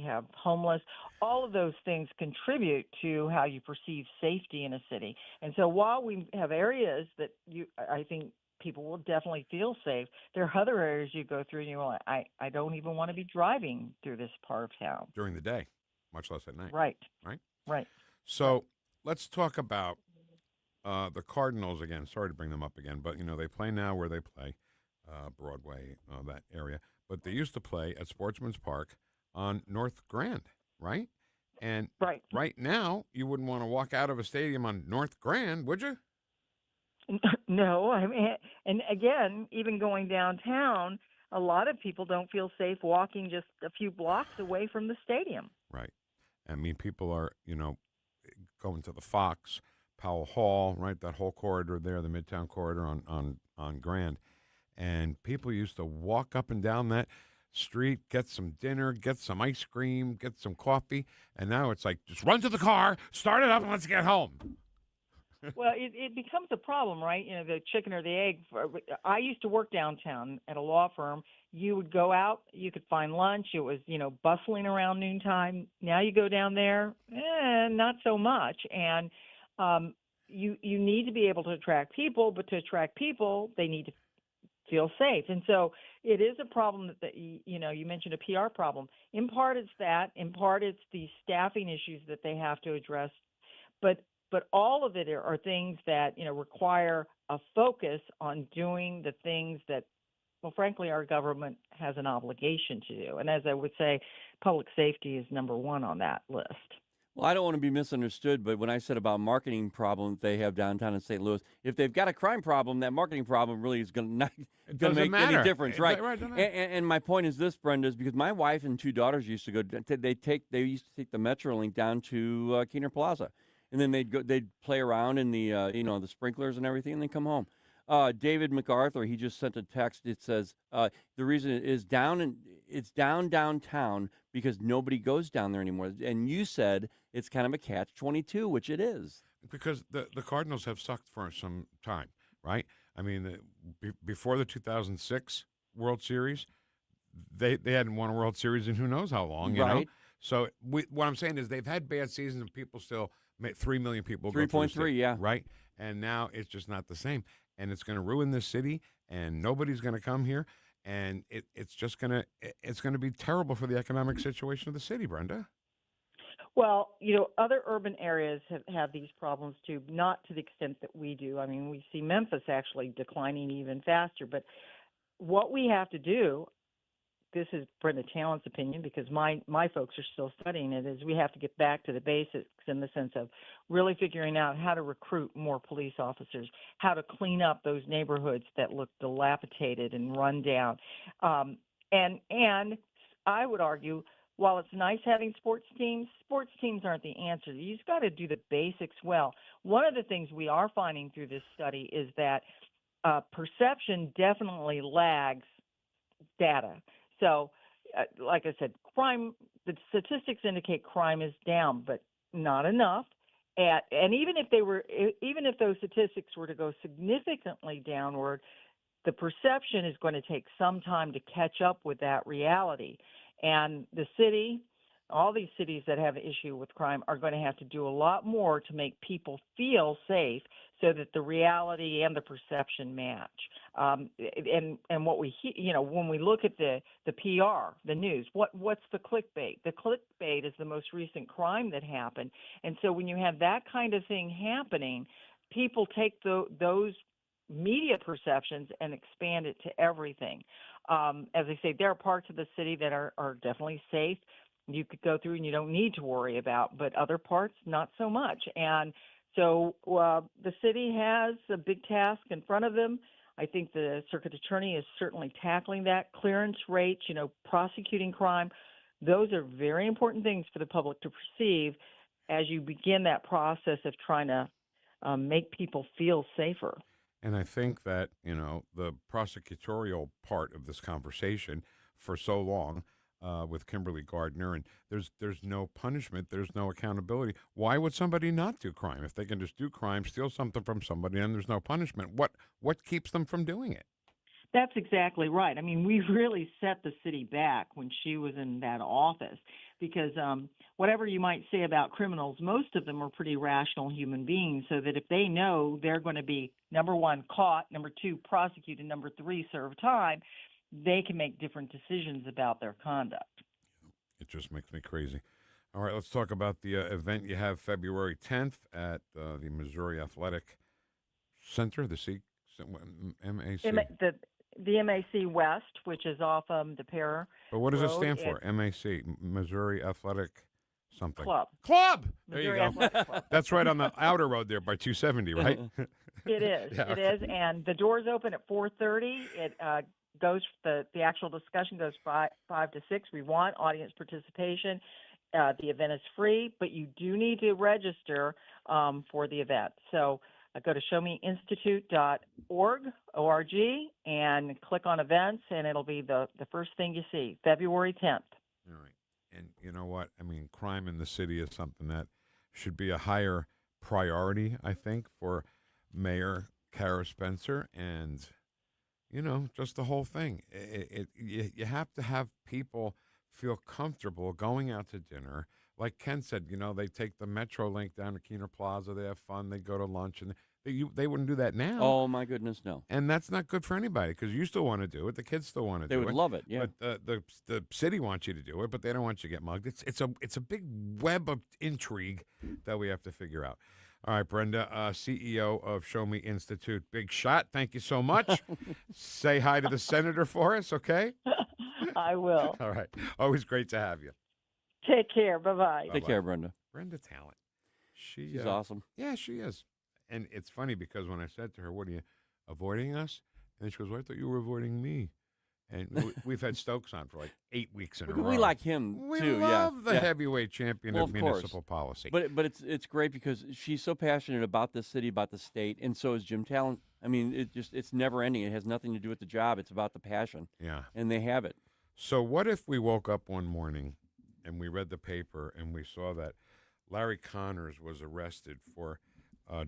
have homeless. All of those things contribute to how you perceive safety in a city. And so while we have areas that I think people will definitely feel safe, there are other areas you go through and you're like, I don't even want to be driving through this part of town. During the day, much less at night. Right. Right? Right. So let's talk about the Cardinals again. Sorry to bring them up again, but, they play now where they play, Broadway, that area. But they used to play at Sportsman's Park on North Grand, right? And right now, you wouldn't want to walk out of a stadium on North Grand, would you? No, I mean, and again, even going downtown, a lot of people don't feel safe walking just a few blocks away from the stadium. Right. I mean, people are, going to the Fox, Powell Hall, right, that whole corridor there, the Midtown corridor on Grand. And people used to walk up and down that street, get some dinner, get some ice cream, get some coffee. And now it's like, just run to the car, start it up, and let's get home. Well, it becomes a problem, right? The chicken or the egg. I used to work downtown at a law firm. You would go out, you could find lunch. It was, bustling around noontime. Now you go down there, not so much. And you need to be able to attract people, but to attract people, they need to feel safe. And so it is a problem that you mentioned a PR problem. In part it's that. In part it's the staffing issues that they have to address. But all of it are things that, require a focus on doing the things that, well, frankly, our government has an obligation to do. And as I would say, public safety is number one on that list. Well, I don't want to be misunderstood, but when I said about marketing problems they have downtown in St. Louis, if they've got a crime problem, that marketing problem really is going to make any difference, right? And my point is this, Brenda, is because my wife and two daughters used to go. They used to take the MetroLink down to Keener Plaza. And then they'd play around in the the sprinklers and everything, and then come home. David MacArthur, he just sent a text. It says the reason it is it's downtown because nobody goes down there anymore. And you said it's kind of a catch-22, which it is. Because the Cardinals have sucked for some time, right? I mean, before the 2006 World Series, they hadn't won a World Series in who knows how long, you know? So what I'm saying is they've had bad seasons and people still 3 million people. 3.3, yeah. Right? And now it's just not the same. And it's going to ruin this city, and nobody's going to come here. And it's going to be terrible for the economic situation of the city, Brenda. Well, other urban areas have these problems too, not to the extent that we do. I mean, we see Memphis actually declining even faster. But what we have to do, this is Brenda Talent's opinion because my folks are still studying it, is we have to get back to the basics in the sense of really figuring out how to recruit more police officers, how to clean up those neighborhoods that look dilapidated and run down. And I would argue, while it's nice having sports teams aren't the answer. You just got to do the basics well. One of the things we are finding through this study is that perception definitely lags data. So, like I said, the statistics indicate crime is down, but not enough. And even if those statistics were to go significantly downward, the perception is going to take some time to catch up with that reality. And the city, all these cities that have an issue with crime are going to have to do a lot more to make people feel safe so that the reality and the perception match. And what we, when we look at the PR, the news, what's the clickbait? The clickbait is the most recent crime that happened. And so when you have that kind of thing happening, people take those media perceptions and expand it to everything. As I say, there are parts of the city that are definitely safe. You could go through and you don't need to worry about, but other parts, not so much. And so the city has a big task in front of them. I think the circuit attorney is certainly tackling that. Clearance rates, prosecuting crime, those are very important things for the public to perceive as you begin that process of trying to make people feel safer. And I think that, the prosecutorial part of this conversation for so long with Kimberly Gardner, and there's no punishment, there's no accountability. Why would somebody not do crime? If they can just do crime, steal something from somebody, and there's no punishment, what keeps them from doing it? That's exactly right. I mean, we really set the city back when she was in that office. because whatever you might say about criminals, most of them are pretty rational human beings, so that if they know they're going to be, number one, caught, number two, prosecuted, number three, serve time, they can make different decisions about their conduct. It just makes me crazy. All right, let's talk about the event you have February 10th at the Missouri Athletic Center, the MAC. The MAC West, which is off the Pear But what does Road. it stand for? MAC, Missouri Athletic something. Club. There Missouri you go. Athletic Club. That's right on the outer road there by 270, right? It is. Yeah, it is. And the doors open at 4:30. It goes, the actual discussion goes 5 to 6. We want audience participation. The event is free, but you do need to register for the event. So go to showmeinstitute.org, O-R-G, and click on events, and it'll be the first thing you see, February 10th. All right. And you know what? I mean, crime in the city is something that should be a higher priority, I think, for Mayor Kara Spencer and, you know, just the whole thing. You have to have people feel comfortable going out to dinner. Like Ken said, you know, they take the Metro Link down to Keener Plaza. They have fun. They go to lunch. And they wouldn't do that now. Oh, my goodness, no. And that's not good for anybody because you still want to do it. The kids still want to do it. They would love it, yeah. But the city wants you to do it, but they don't want you to get mugged. It's a big web of intrigue that we have to figure out. All right, Brenda, CEO of Show Me Institute. Big shot. Thank you so much. Say hi to the senator for us, okay? I will. All right. Always great to have you. Take care. Bye-bye. Take care, Brenda. Brenda Talent. She's awesome. Yeah, she is. And it's funny because when I said to her, what are you, avoiding us? And she goes, well, I thought you were avoiding me. And we've had Stokes on for like 8 weeks in a row. We like him, we too. We love the heavyweight champion of municipal policy. But it's great because she's so passionate about the city, about the state, and so is Jim Talent. I mean, it's never ending. It has nothing to do with the job. It's about the passion. Yeah. And they have it. So what if we woke up one morning and we read the paper and we saw that Larry Connors was arrested for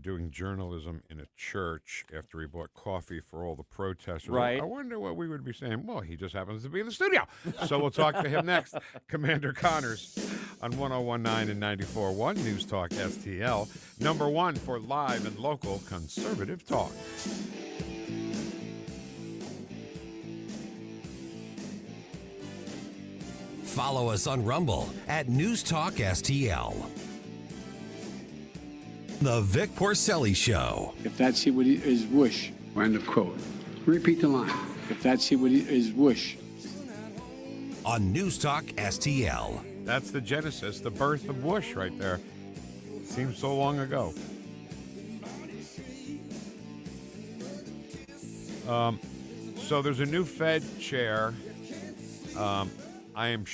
doing journalism in a church after he bought coffee for all the protesters. Right. I wonder what we would be saying. Well, he just happens to be in the studio. So we'll talk to him next. Commander Connors on 101.9 and 94.1 News Talk STL. Number one for live and local conservative talk. Follow us on Rumble at NewstalkSTL. The Vic Porcelli Show. If that's what is whoosh. End of quote. Repeat the line. If that's what is whoosh. On NewstalkSTL. That's the genesis, the birth of whoosh right there. Seems so long ago. So there's a new Fed chair. I am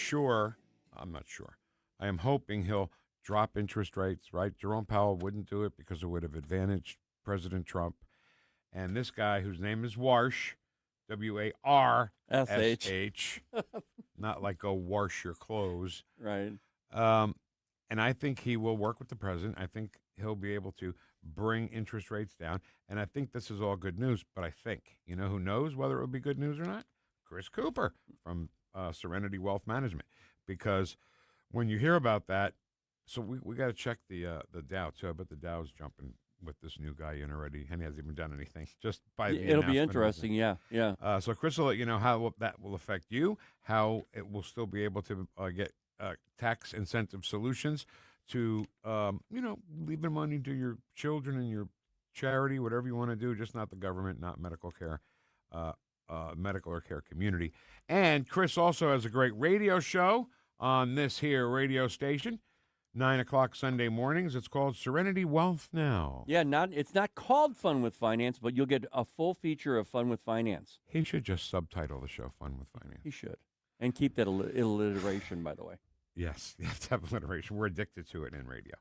hoping he'll drop interest rates, right? Jerome Powell wouldn't do it because it would have advantaged President Trump. And this guy, whose name is Warsh, W-A-R-S-H, not like go wash your clothes. Right. And I think he will work with the president. I think he'll be able to bring interest rates down. And I think this is all good news. But I think, you know who knows whether it will be good news or not? Chris Cooper from Serenity Wealth Management. Because when you hear about that, so we got to check the Dow too. I bet the Dow's jumping with this new guy in already, and he hasn't even done anything. Just by the it'll be interesting, yeah. So Chris will let you know how that will affect you, how it will still be able to get tax incentive solutions to leaving money to your children and your charity, whatever you want to do, just not the government, not medical care. Medical or care community. And Chris also has a great radio show on this here radio station, 9 o'clock Sunday mornings. It's called Serenity Wealth Now. Yeah, it's not called Fun with Finance, but you'll get a full feature of Fun with Finance. He should just subtitle the show Fun with Finance. He should. And keep that alliteration, by the way. Yes, you have to have alliteration. We're addicted to it in radio.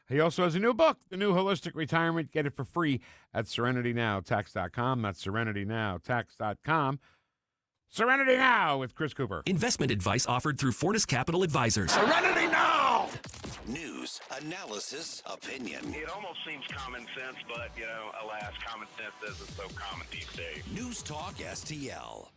He also has a new book, The New Holistic Retirement. Get it for free at SerenityNowTax.com. That's SerenityNowTax.com. Serenity Now with Chris Cooper. Investment advice offered through Fortis Capital Advisors. Serenity Now! News, analysis, opinion. It almost seems common sense, but, alas, common sense isn't so common these days. News Talk STL.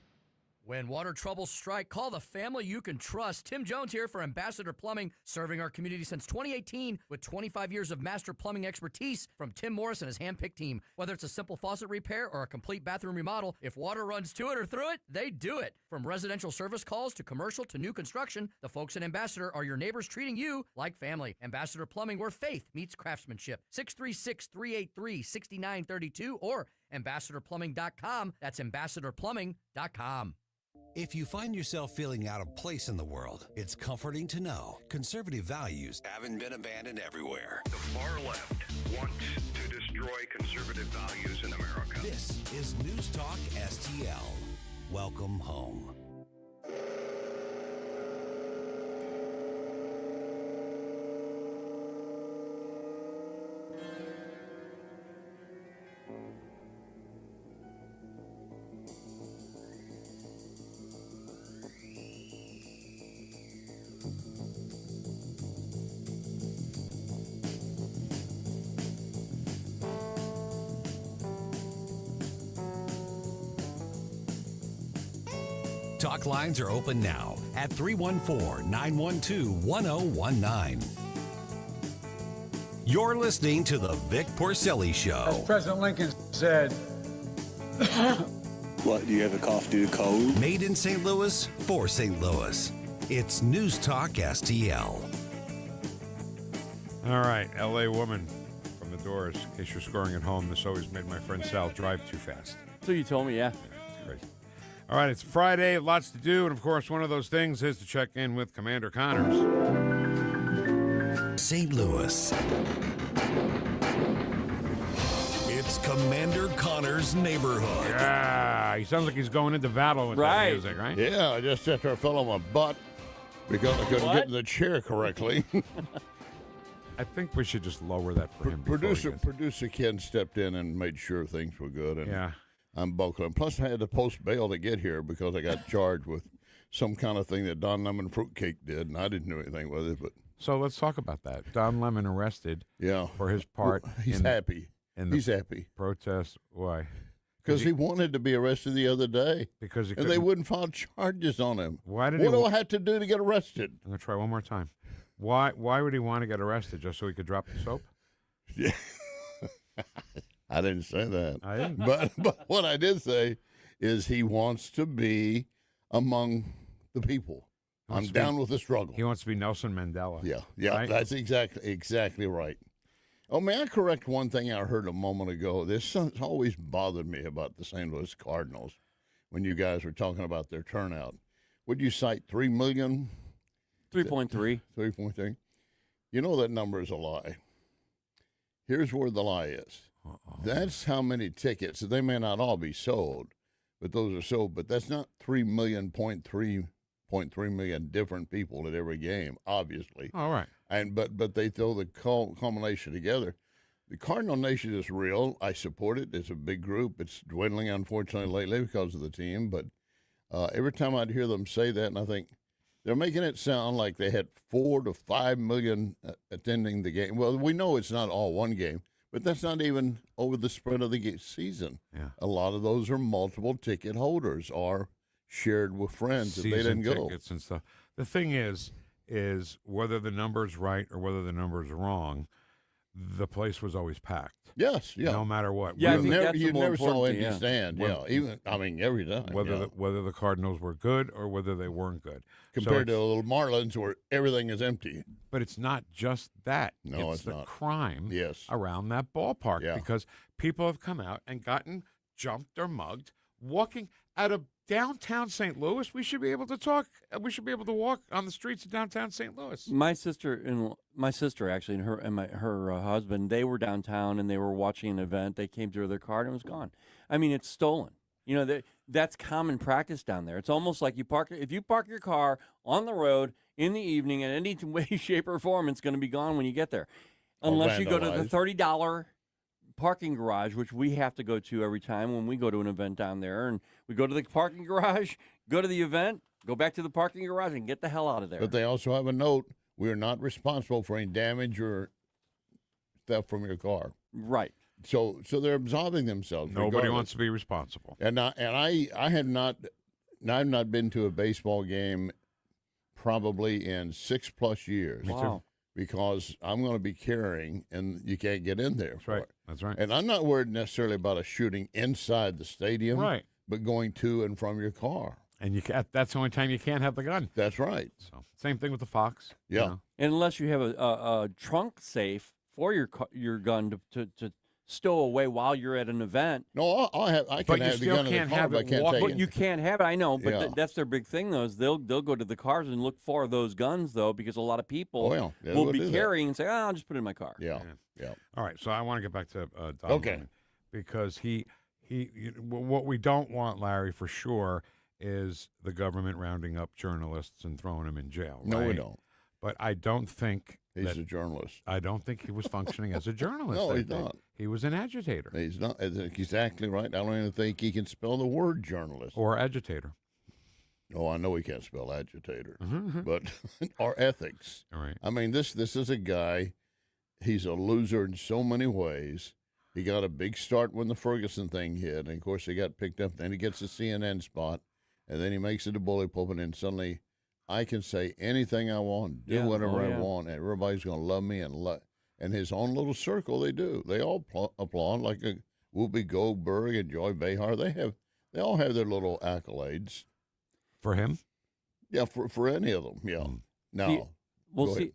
When water troubles strike, call the family you can trust. Tim Jones here for Ambassador Plumbing, serving our community since 2018 with 25 years of master plumbing expertise from Tim Morris and his hand-picked team. Whether it's a simple faucet repair or a complete bathroom remodel, if water runs to it or through it, they do it. From residential service calls to commercial to new construction, the folks at Ambassador are your neighbors treating you like family. Ambassador Plumbing, where faith meets craftsmanship. 636-383-6932 or ambassadorplumbing.com. That's ambassadorplumbing.com. If you find yourself feeling out of place in the world, it's comforting to know conservative values haven't been abandoned everywhere. The far left wants to destroy conservative values in America. This is News Talk STL. Welcome home. Talk lines are open now at 314-912-1019. You're listening to the Vic Porcelli Show. As President Lincoln said, what, do you have a cough due to cold? Made in St. Louis for St. Louis. It's News Talk STL. All right, L.A. woman from the Doors. In case you're scoring at home, this always made my friend Sal drive too fast. So you told me, yeah. It's crazy. All right, it's Friday, lots to do, and of course, one of those things is to check in with Commander Connors. St. Louis. It's Commander Connors' neighborhood. Yeah, he sounds like he's going into battle with that music, right? Yeah, I just after I fell on my butt because I couldn't get in the chair correctly. I think we should just lower that for him. Producer Ken stepped in and made sure things were good. And yeah. I'm buckling. Plus, I had to post bail to get here because I got charged with some kind of thing that Don Lemon Fruitcake did, and I didn't do anything with it. But so let's talk about that. Don Lemon arrested. Yeah. For his part. He's happy. He's happy. Protest. Why? Because he wanted to be arrested the other day. Because and they wouldn't file charges on him. Why did what do I have to do to get arrested? I'm gonna try one more time. Why would he want to get arrested? Just so he could drop the soap? Yeah. I didn't say that. I didn't. But what I did say is he wants to be among the people. I'm down with the struggle. He wants to be Nelson Mandela. Yeah, right? That's exactly right. Oh, may I correct one thing I heard a moment ago? This has always bothered me about the St. Louis Cardinals when you guys were talking about their turnout. Would you cite 3 million? 3.3. 3.3. You know that number is a lie. Here's where the lie is. That's how many tickets. They may not all be sold, but those are sold. But that's not 3 million, 0.3 million different people at every game, obviously. All right. And but they throw the culmination together. The Cardinal Nation is real. I support it. It's a big group. It's dwindling, unfortunately, lately because of the team. But every time I'd hear them say that, and I think they're making it sound like they had 4 to 5 million attending the game. Well, we know it's not all one game. But that's not even over the spread of the season. Yeah. A lot of those are multiple ticket holders or shared with friends if they didn't go. Tickets and stuff. The thing is whether the number's right or whether the number's wrong, the place was always packed. Yes, yeah. No matter what. Yeah, you never saw empty stand. Yeah, every time. Whether the Cardinals were good or whether they weren't good. Compared to the little Marlins where everything is empty. But it's not just that. No, it's the not. crime around that ballpark because people have come out and gotten jumped or mugged walking out of downtown St. Louis. We should be able to talk. We should be able to walk on the streets of downtown St. Louis. My sister actually, and her husband, they were downtown and they were watching an event. They came through their car and it was gone. I mean, it's stolen. You know, that's common practice down there. It's almost like if you park your car on the road in the evening in any way, shape, or form, it's going to be gone when you get there. Unless you go to the $30 parking garage, which we have to go to every time when we go to an event down there. And we go to the parking garage, go to the event, go back to the parking garage, and get the hell out of there. But they also have a note, we are not responsible for any damage or theft from your car. Right. So they're absolving themselves. Nobody wants to be responsible. And I have not I've not been to a baseball game probably in 6+ years. Wow. Because I'm going to be carrying, and you can't get in there. That's right. That's right. And I'm not worried necessarily about a shooting inside the stadium, right? But going to and from your car. And that's the only time you can't have the gun. That's right. So same thing with the Fox. Yeah. You know? Unless you have a trunk safe for your gun to stow away while you're at an event. No, I can have the gun in the car, but I can't take it. But you can't have it. I know, but that's their big thing, though. Is they'll go to the cars and look for those guns, though, because a lot of people will be carrying and say, I'll just put it in my car. Yeah. All right, so I want to get back to Don. Okay. Because what we don't want, Larry, for sure, is the government rounding up journalists and throwing them in jail. No, right? we don't. But I don't think he's a journalist. I don't think he was functioning as a journalist. No, he's not. He was an agitator. He's not. That's exactly right. I don't even think he can spell the word journalist. Or agitator. Oh, I know he can't spell agitator. Mm-hmm. But or ethics. All right. I mean, this is a guy, he's a loser in so many ways. He got a big start when the Ferguson thing hit, and of course he got picked up. Then he gets a CNN spot, and then he makes it a bully pulpit, and suddenly I can say anything I want, do whatever I want, and everybody's going to love me. And his own little circle, they do. They all applaud, like a Whoopi Goldberg and Joy Behar. They all have their little accolades. For him? Yeah, for any of them, yeah. No.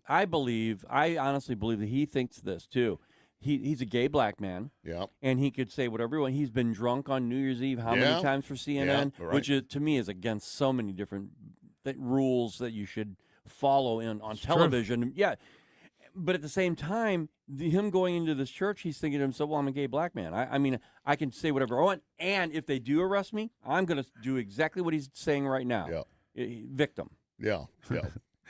I honestly believe that he thinks this, too. He's a gay black man. Yeah. And he could say whatever he wants. He's been drunk on New Year's Eve how many times for CNN, which to me is against so many different rules that you should follow on television. True. Yeah. But at the same time, him going into this church, he's thinking to himself, well, I'm a gay black man. I mean, I can say whatever I want. And if they do arrest me, I'm going to do exactly what he's saying right now. Yeah. Victim. Yeah.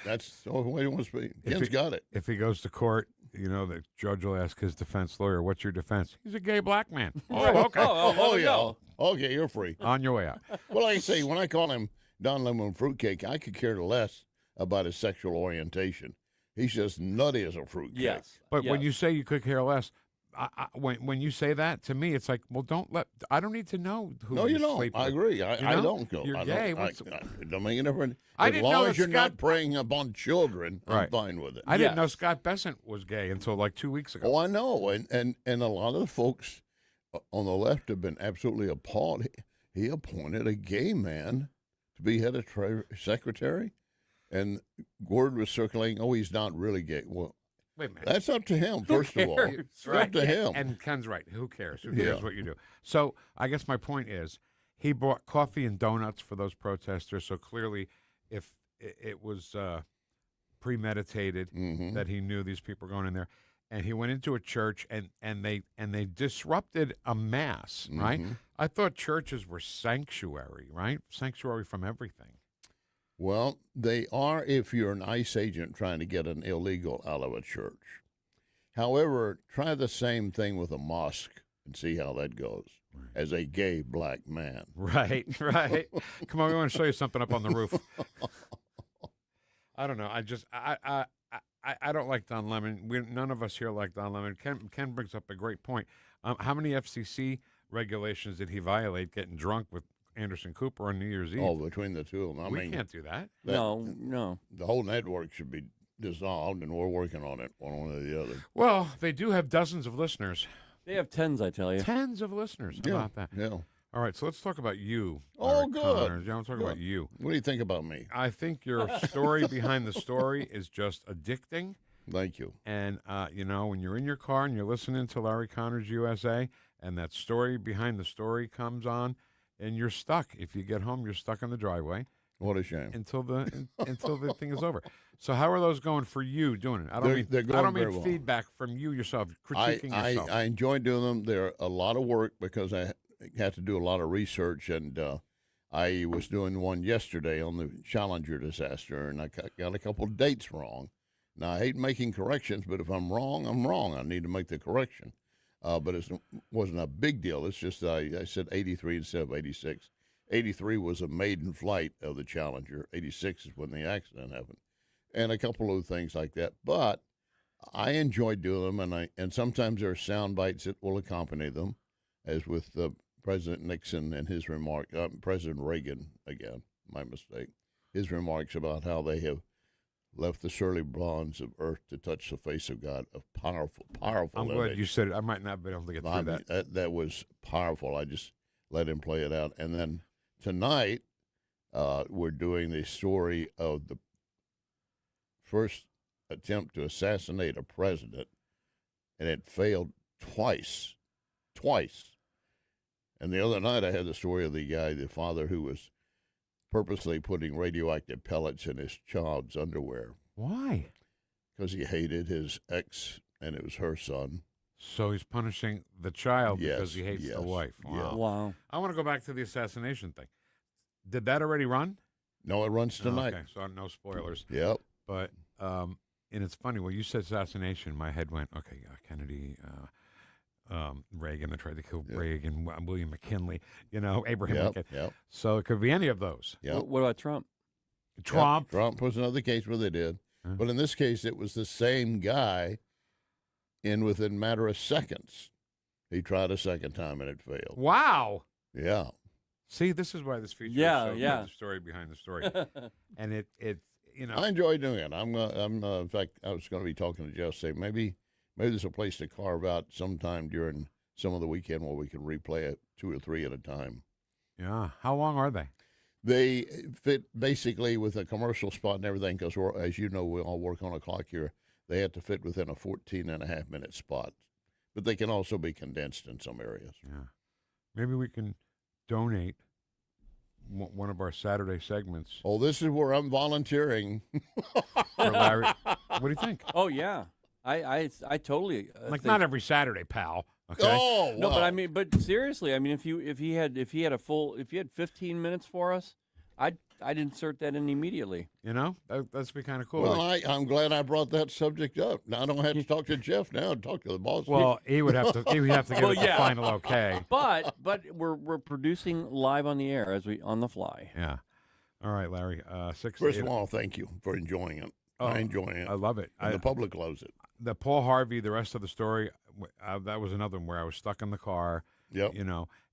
That's the way he wants to be. Ken's got it. If he goes to court, the judge will ask his defense lawyer, what's your defense? He's a gay black man. Oh, okay. Yeah. Okay, you're free. On your way out. Well, like I say, when I call him Don Lemon Fruitcake, I could care less about his sexual orientation. He's just nutty as a fruitcake. Yes. But when you say you could care less, when you say that, to me, it's like, well, I don't need to know who No, you don't. sleep with. I agree. I don't go. You're I gay. It don't make any difference. I As didn't long know as you're Scott, not preying upon children, I'm right. fine with it. I didn't know Scott Bessent was gay until like 2 weeks ago. Oh, I know. And a lot of the folks on the left have been absolutely appalled. He appointed a gay man to be head of secretary, and word was circulating, he's not really gay. Well, wait a minute. That's up to him, first of all. It's up to him. And Ken's right. Who cares? Who cares what you do? So I guess my point is he bought coffee and donuts for those protesters. So clearly, if it was premeditated that he knew these people were going in there, and he went into a church and they disrupted a mass, right? I thought churches were sanctuary, right? Sanctuary from everything. Well, they are if you're an ICE agent trying to get an illegal out of a church. However, try the same thing with a mosque and see how that goes as a gay black man. Right. Come on, we want to show you something up on the roof. I don't know. I don't like Don Lemon. None of us here like Don Lemon. Ken brings up a great point. How many FCC regulations did he violate getting drunk with Anderson Cooper on New Year's Eve? Oh, between the two of them. We can't do that. No. The whole network should be dissolved, and we're working on it, one or the other. Well, they do have dozens of listeners. They have tens, I tell you. Tens of listeners. How about that? Yeah. All right, so let's talk about you. Oh, good. Connors. Yeah, I want to talk about you. What do you think about me? I think your story behind the story is just addicting. Thank you. And, when you're in your car and you're listening to Larry Connors USA, and that story behind the story comes on, and you're stuck. If you get home, you're stuck in the driveway. What a shame. Until the thing is over. So how are those going for you doing it? I don't mean feedback from you yourself, critiquing yourself. I enjoy doing them. They're a lot of work because I have to do a lot of research, and I was doing one yesterday on the Challenger disaster, and I got a couple of dates wrong. Now, I hate making corrections, but if I'm wrong, I'm wrong. I need to make the correction. But it wasn't a big deal. It's just I said 83 instead of 86. 83 was a maiden flight of the Challenger. 86 is when the accident happened, and a couple of things like that. But I enjoy doing them, and sometimes there are sound bites that will accompany them, as with President Nixon and his remark, President Reagan, again, my mistake, his remarks about how they have left the surly bronze of earth to touch the face of God. A powerful, powerful I'm image. glad you said it. I might not have been able to get through that. That was powerful. I just let him play it out. And then tonight, we're doing the story of the first attempt to assassinate a president, and it failed twice. And the other night I had the story of the father who was purposely putting radioactive pellets in his child's underwear. Why? Because he hated his ex, and it was her son. So he's punishing the child because he hates the wife. Wow. Yeah. Wow. I want to go back to the assassination thing. Did that already run? No, it runs tonight. Okay, so no spoilers. Yep. But, and it's funny, when you said assassination, my head went, okay, Kennedy, Reagan, I tried to kill Reagan, William McKinley, Abraham Lincoln. Yep. So it could be any of those. Yep. What about Trump? Trump. Trump was another case where they did. But in this case, it was the same guy, and within a matter of seconds, he tried a second time, and it failed. Wow. Yeah. See, this is why this feature is so good, the story behind the story. And it I enjoy doing it. In fact, I was going to be talking to Jeff, say maybe there's a place to carve out sometime during some of the weekend where we can replay it 2 or 3 at a time. Yeah. How long are they? They fit basically with a commercial spot and everything because, as you know, we all work on a clock here. They have to fit within a 14-and-a-half-minute spot. But they can also be condensed in some areas. Yeah. Maybe we can donate one of our Saturday segments. Oh, this is where I'm volunteering. For Larry. What do you think? Oh, yeah. I totally not every Saturday, pal. Okay. Oh, no, but seriously, if he had 15 minutes for us, I'd insert that in immediately. That's be kind of cool. Well, I'm glad I brought that subject up. Now I don't have to talk to Jeff now. Talk to the boss. Well, he would have to give it the final okay. But we're producing live on the air on the fly. Yeah. All right, Larry. First of all, thank you for enjoying it. I enjoy it. I love it. And the public loves it. The Paul Harvey, the rest of the story, that was another one where I was stuck in the car. Yep.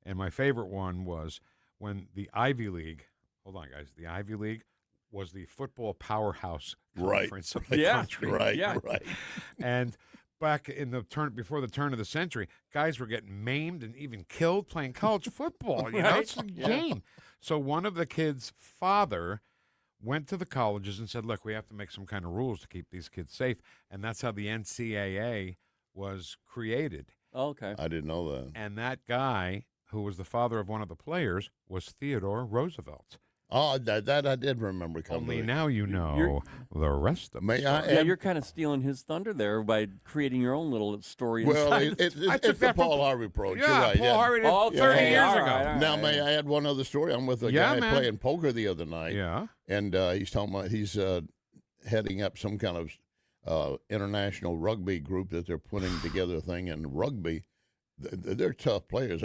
And my favorite one was when the Ivy League. Hold on, guys. The Ivy League was the football powerhouse conference of the country. Right. And back in before the turn of the century, guys were getting maimed and even killed playing college football. It's a game. So one of the kids' father went to the colleges and said, look, we have to make some kind of rules to keep these kids safe. And that's how the NCAA was created. Okay. I didn't know that. And that guy, who was the father of one of the players, was Theodore Roosevelt. Oh, that I did remember coming. Only now you know the rest of it. You're kind of stealing his thunder there by creating your own little story. Well, it's the Paul Harvey approach. Yeah, You're right. Paul Harvey did 30 years ago. Right. Now, may I add one other story? I'm with a guy playing poker the other night. Yeah. And he's talking about he's heading up some kind of international rugby group that they're putting together a thing. And rugby, they're tough players.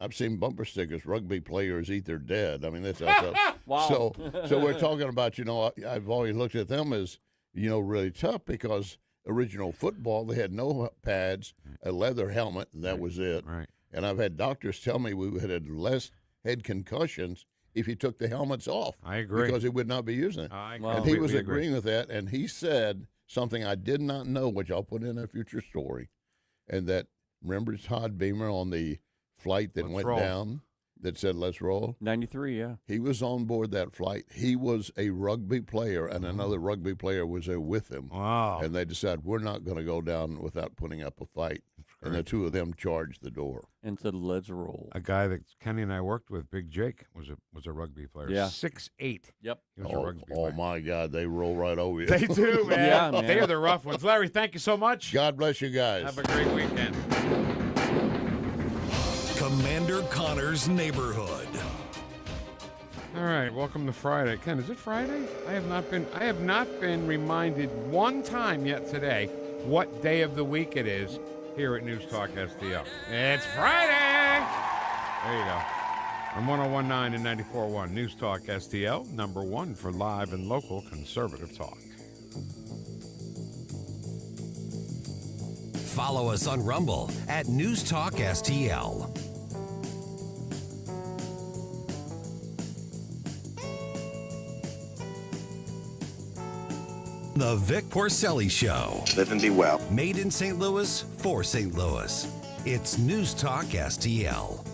I've seen bumper stickers, rugby players eat their dead. That's how tough. Wow. So we're talking about, I've always looked at them as, really tough because original football, they had no pads, a leather helmet, and that was it. Right. And I've had doctors tell me we had less head concussions if you took the helmets off. I agree. Because he would not be using it. And he was agreeing with that, and he said something I did not know, which I'll put in a future story, and that, remember Todd Beamer on the flight that went down that said, let's roll? 93, yeah. He was on board that flight. He was a rugby player, and another rugby player was there with him. Wow. And they decided, we're not going to go down without putting up a fight. And the two of them charged the door. And said, let's roll. A guy that Kenny and I worked with, Big Jake, was a rugby player. Yeah. 6'8". Yep. He was a rugby player. Oh, my God. They roll right over you. They do, man. Yeah, man. They are the rough ones. Larry, thank you so much. God bless you guys. Have a great weekend. Commander Connor's Neighborhood. All right, welcome to Friday. Ken, is it Friday? I have not been reminded one time yet today what day of the week it is here at News Talk STL. It's Friday. There you go. On 101.9 and 94.1 News Talk STL, #1 for live and local conservative talk. Follow us on Rumble at News Talk STL. The Vic Porcelli Show. Live and be well. Made in St. Louis for St. Louis. It's News Talk STL.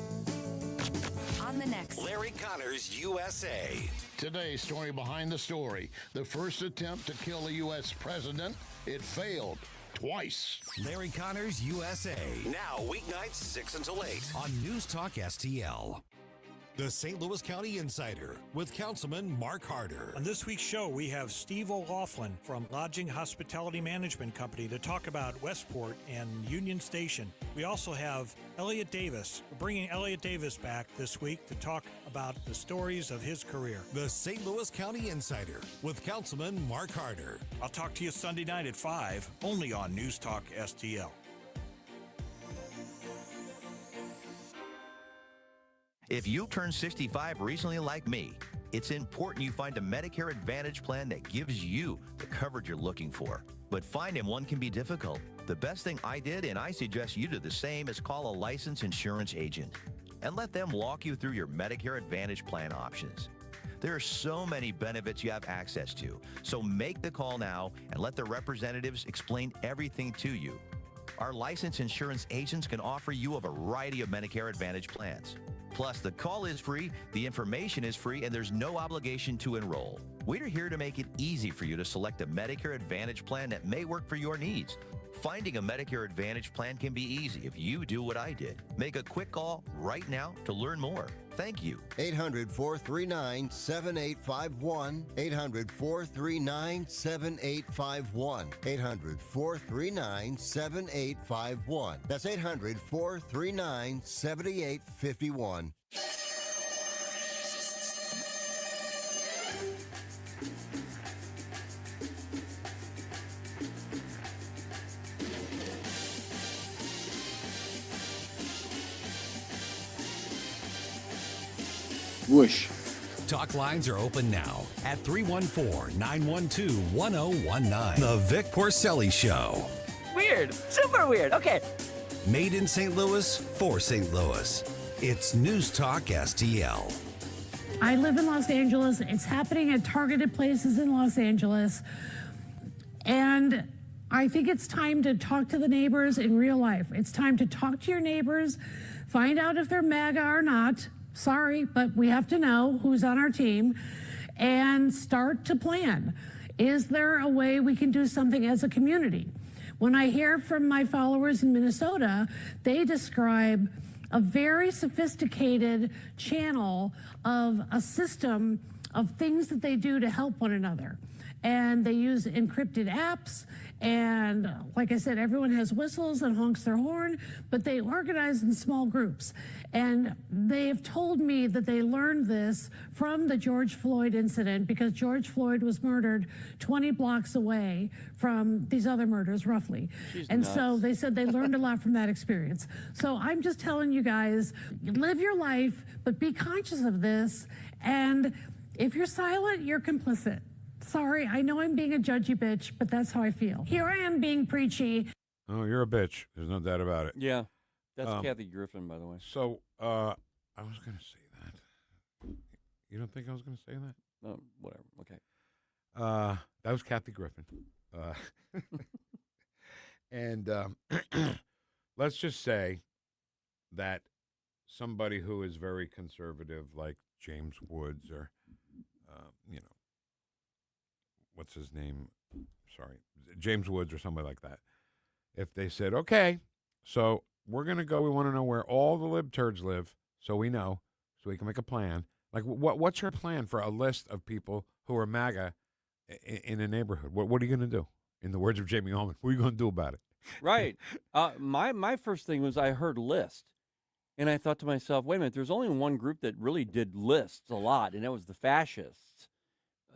On the next Larry Connors, USA. Today's story behind the story. The first attempt to kill the U.S. president, it failed twice. Larry Connors, USA. Now, weeknights 6 until 8 on News Talk STL. The St. Louis County Insider with Councilman Mark Harder. On this week's show, we have Steve O'Laughlin from Lodging Hospitality Management Company to talk about Westport and Union Station. We also have Elliot Davis. We're bringing Elliot Davis back this week to talk about the stories of his career. The St. Louis County Insider with Councilman Mark Harder. I'll talk to you Sunday night at 5, only on News Talk STL. If you turned 65 recently like me, it's important you find a Medicare Advantage plan that gives you the coverage you're looking for. But finding one can be difficult. The best thing I did, and I suggest you do the same, is call a licensed insurance agent and let them walk you through your Medicare Advantage plan options. There are so many benefits you have access to, so make the call now and let the representatives explain everything to you. Our licensed insurance agents can offer you a variety of Medicare Advantage plans. Plus, the call is free, the information is free, and there's no obligation to enroll. We're here to make it easy for you to select a Medicare Advantage plan that may work for your needs. Finding a Medicare Advantage plan can be easy if you do what I did. Make a quick call right now to learn more. Thank you. 800-439-7851. 800-439-7851. 800-439-7851. That's 800-439-7851. Whoosh. Talk lines are open now at 314-912-1019. The Vic Porcelli Show. Weird. Super weird. Okay. Made in St. Louis for St. Louis. It's News Talk STL. I live in Los Angeles. It's happening at targeted places in Los Angeles. And I think it's time to talk to the neighbors in real life. It's time to talk to your neighbors, find out if they're MAGA or not. Sorry, but we have to know who's on our team and start to plan. Is there a way we can do something as a community? When I hear from my followers in Minnesota, they describe a very sophisticated channel of a system of things that they do to help one another. And they use encrypted apps. And like I said, everyone has whistles and honks their horn, but they organize in small groups. And they have told me that they learned this from the George Floyd incident because George Floyd was murdered 20 blocks away from these other murders, roughly. So they said they learned a lot from that experience. So I'm just telling you guys, live your life, but be conscious of this. And if you're silent, you're complicit. Sorry, I know I'm being a judgy bitch, but that's how I feel. Here I am being preachy. Oh, you're a bitch. There's no doubt about it. Yeah. That's Kathy Griffin, by the way. So, I was going to say that. You don't think I was going to say that? No, whatever. Okay. That was Kathy Griffin. And let's just say that somebody who is very conservative, like James Woods or, what's his name? Sorry, James Woods or somebody like that. If they said, okay, so we're going to go, we want to know where all the libturds live, so we know, so we can make a plan. Like, what's your plan for a list of people who are MAGA in a neighborhood? What are you going to do? In the words of Jamie Allman, what are you going to do about it? Right. My first thing was I heard list, and I thought to myself, wait a minute, there's only one group that really did lists a lot, and that was the fascists,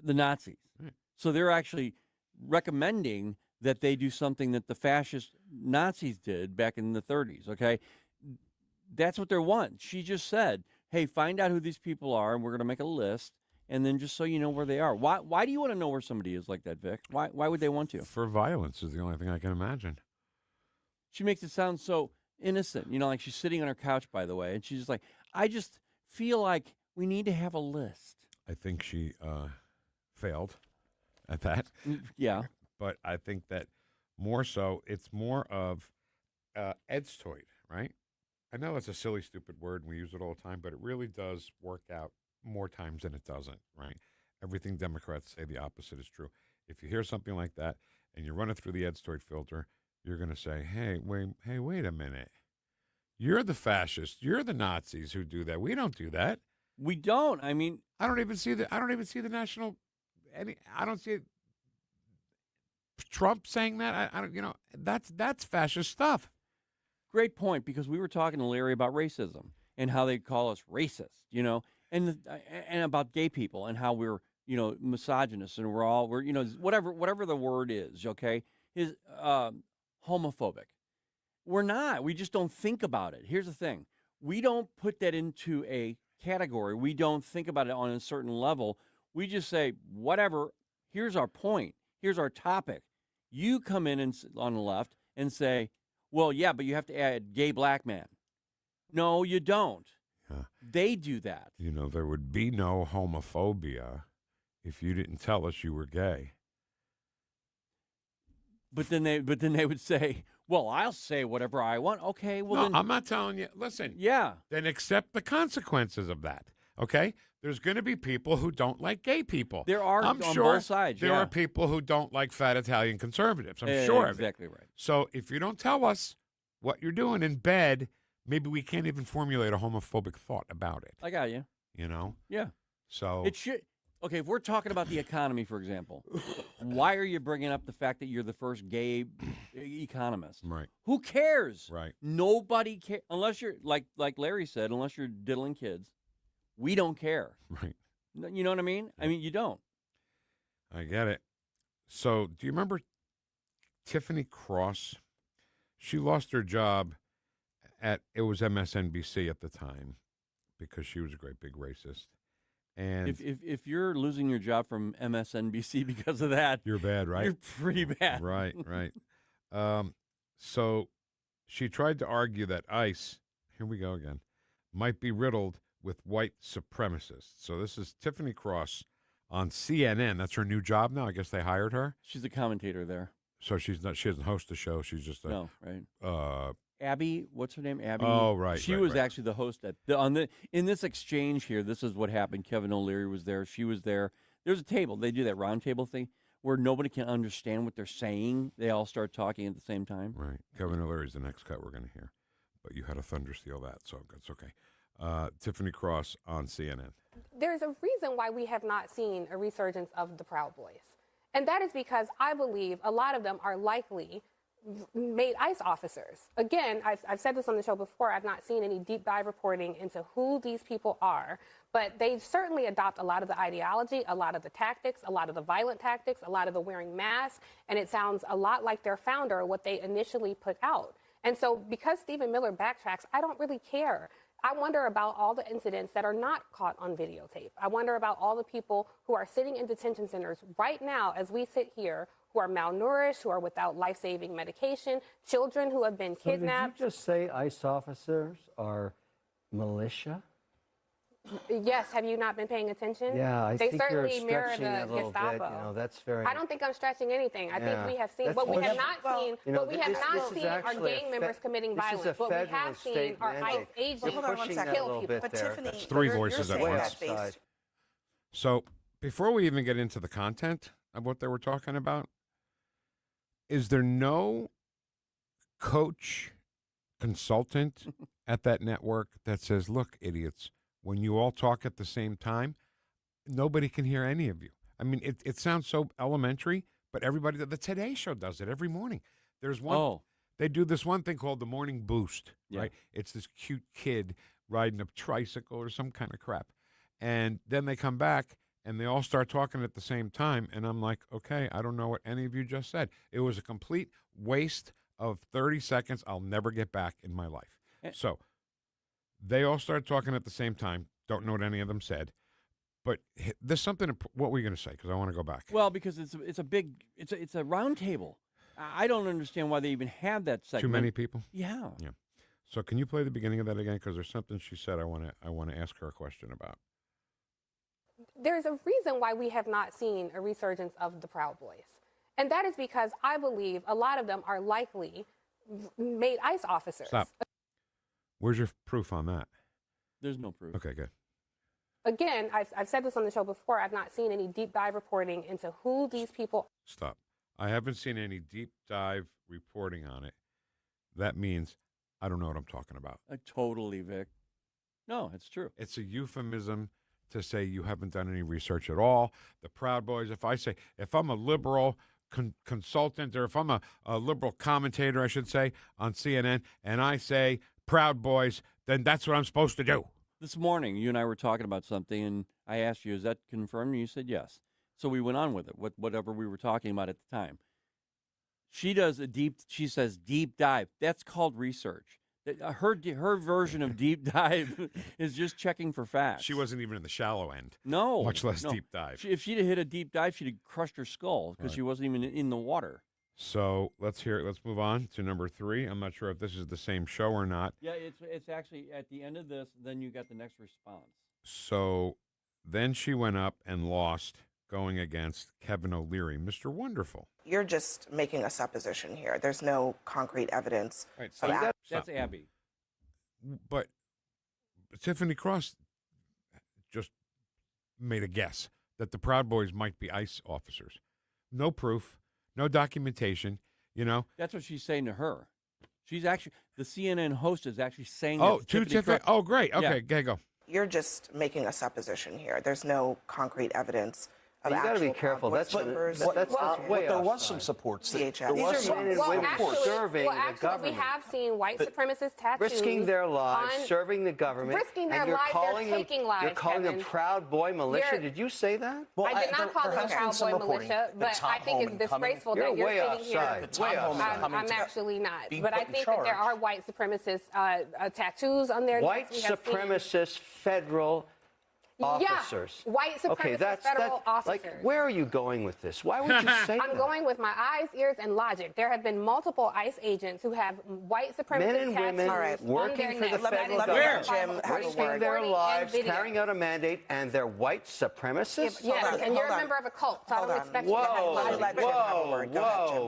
the Nazis. Right. So they're actually recommending that they do something that the fascist Nazis did back in the 30s, okay? That's what they want. She just said, hey, find out who these people are, and we're going to make a list, and then just so you know where they are. Why do you want to know where somebody is like that, Vic? Why would they want to? For violence is the only thing I can imagine. She makes it sound so innocent. Like she's sitting on her couch, by the way, and she's just like, I just feel like we need to have a list. I think she failed at that. Yeah. but I think that more so, it's more of edstoid, right? I know it's a silly, stupid word, and we use it all the time, but it really does work out more times than it doesn't, right? Everything Democrats say, the opposite is true. If you hear something like that and you run it through the edstoid filter, you're going to say, hey, wait a minute. You're the fascists. You're the Nazis who do that. We don't do that. We don't. I mean, I don't even see the national. I don't see Trump saying that. I don't. That's fascist stuff. Great point, because we were talking to Larry about racism and how they call us racist, and about gay people and how we're, misogynist and we're whatever the word is, okay, is homophobic. We're not. We just don't think about it. Here's the thing. We don't put that into a category. We don't think about it on a certain level. We just say, whatever, here's our point. Here's our topic. You come in on the left and say, well, yeah, but you have to add gay black man. No, you don't. Yeah. They do that. There would be no homophobia if you didn't tell us you were gay. But then they would say, well, I'll say whatever I want. Okay, well, no, I'm not telling you. Listen. Yeah. Then accept the consequences of that. Okay? There's going to be people who don't like gay people. There are I'm on sure both sides. There are people who don't like fat Italian conservatives. I'm sure of it. Exactly right. So if you don't tell us what you're doing in bed, maybe we can't even formulate a homophobic thought about it. I got you. Yeah. So it should. Okay, if we're talking about the economy, for example, why are you bringing up the fact that you're the first gay economist? Right. Who cares? Right. Nobody cares. Unless you're, like Larry said, unless you're diddling kids, we don't care. Right. You know what I mean? I mean, you don't. I get it. So do you remember Tiffany Cross? She lost her job it was MSNBC at the time because she was a great big racist. And if you're losing your job from MSNBC because of that, you're bad, right? You're pretty bad. Right. So she tried to argue that ICE, here we go again, might be riddled with white supremacists. So this is Tiffany Cross on CNN. That's her new job now. I guess they hired her. She's a commentator there. So she doesn't host a show. She's just right. Abby, what's her name? Abby. Oh, right. She was actually the host in this exchange here. This is what happened. Kevin O'Leary was there. She was there. There's a table. They do that round table thing where nobody can understand what they're saying. They all start talking at the same time. Right. Kevin O'Leary's the next cut we're going to hear. But you had to thunder steal that, so it's okay. Tiffany Cross on CNN. There's a reason why we have not seen a resurgence of the Proud Boys. And that is because I believe a lot of them are likely made ICE officers. Again, I've said this on the show before, I've not seen any deep dive reporting into who these people are, but they certainly adopt a lot of the ideology, a lot of the tactics, a lot of the violent tactics, a lot of the wearing masks, and it sounds a lot like their founder, what they initially put out. And so because Stephen Miller backtracks, I don't really care. I wonder about all the incidents that are not caught on videotape. I wonder about all the people who are sitting in detention centers right now as we sit here, who are malnourished, who are without life-saving medication, children who have been kidnapped. Did you just say ICE officers are militia? Yes, have you not been paying attention? Yeah, I think certainly you're mirror stretching the a little Gestapo. bit. That's very. I don't think I'm stretching anything. I think we have seen, That's what we have bullshit. not seen, You know, what we have this not is seen are actually gang members committing this is violence. a What we have federal seen state are ICE mandate. agents You're pushing that a kill little people. bit there. Tiffany, That's three voices at once. fact-based. So before we even get into the content of what they were talking about, is there no coach, consultant at that network that says, look, idiots, when you all talk at the same time, nobody can hear any of you? I mean, it sounds so elementary, but everybody, the Today Show does it every morning. There's one, they do this one thing called the Morning Boost, right? It's this cute kid riding a tricycle or some kind of crap. And then they come back and they all start talking at the same time. And I'm like, okay, I don't know what any of you just said. It was a complete waste of 30 seconds I'll never get back in my life. So they all start talking at the same time. Don't know what any of them said. But there's something. What were you going to say? Because I want to go back. Well, because it's a round table. I don't understand why they even have that segment. Too many people. Yeah. Yeah. So can you play the beginning of that again? Because there's something she said I want to ask her a question about. There's a reason why we have not seen a resurgence of the Proud Boys. And that is because I believe a lot of them are likely made ICE officers. Stop. Where's your proof on that? There's no proof. Okay, good. Again, I've said this on the show before. I've not seen any deep dive reporting into who these people. Stop. I haven't seen any deep dive reporting on it. That means I don't know what I'm talking about. Totally, Vic. No, it's true. It's a euphemism to say you haven't done any research at all. The Proud Boys, if I'm a liberal consultant, or if I'm a liberal commentator, I should say, on CNN, and I say Proud Boys, then that's what I'm supposed to do. This morning, you and I were talking about something, and I asked you, is that confirmed? And you said yes. So we went on with it, whatever we were talking about at the time. She says deep dive. That's called research. Her version of deep dive is just checking for facts. She wasn't even in the shallow end. No. Much less deep dive. If she'd have hit a deep dive, she'd have crushed her skull because she wasn't even in the water. So let's move on to number 3. I'm not sure if this is the same show or not. Yeah, it's actually at the end of this, then you got the next response. So then she went up and lost going against Kevin O'Leary, Mr. Wonderful. You're just making a supposition here. There's no concrete evidence. Right, so that's Abby. But Tiffany Cross just made a guess that the Proud Boys might be ICE officers. No proof. No documentation, That's what she's saying to her. She's actually, the CNN host is actually saying that. Oh, to Tiffany. Oh, great. Okay, go. You're just making a supposition here. There's no concrete evidence. You got to be careful. That's way there was some supports. There was some men and women serving the government. We have seen white supremacist tattoos. Risking their lives, serving the government. Risking their lives, they're taking lives, You're calling them Proud Boy militia. Did you say that? Well, I did not call them Proud Boy militia, but I think it's disgraceful that you're sitting here. I'm actually not. But I think that there are white supremacist tattoos on their white supremacist federal officers. Yeah, white supremacist federal officers. Like, where are you going with this? Why would you say that? I'm going with my eyes, ears, and logic. There have been multiple ICE agents who have white supremacist men and women working for the federal government, risking their lives, carrying out a mandate, and they're white supremacists? Yes, and you're a member of a cult, so I don't expect you to have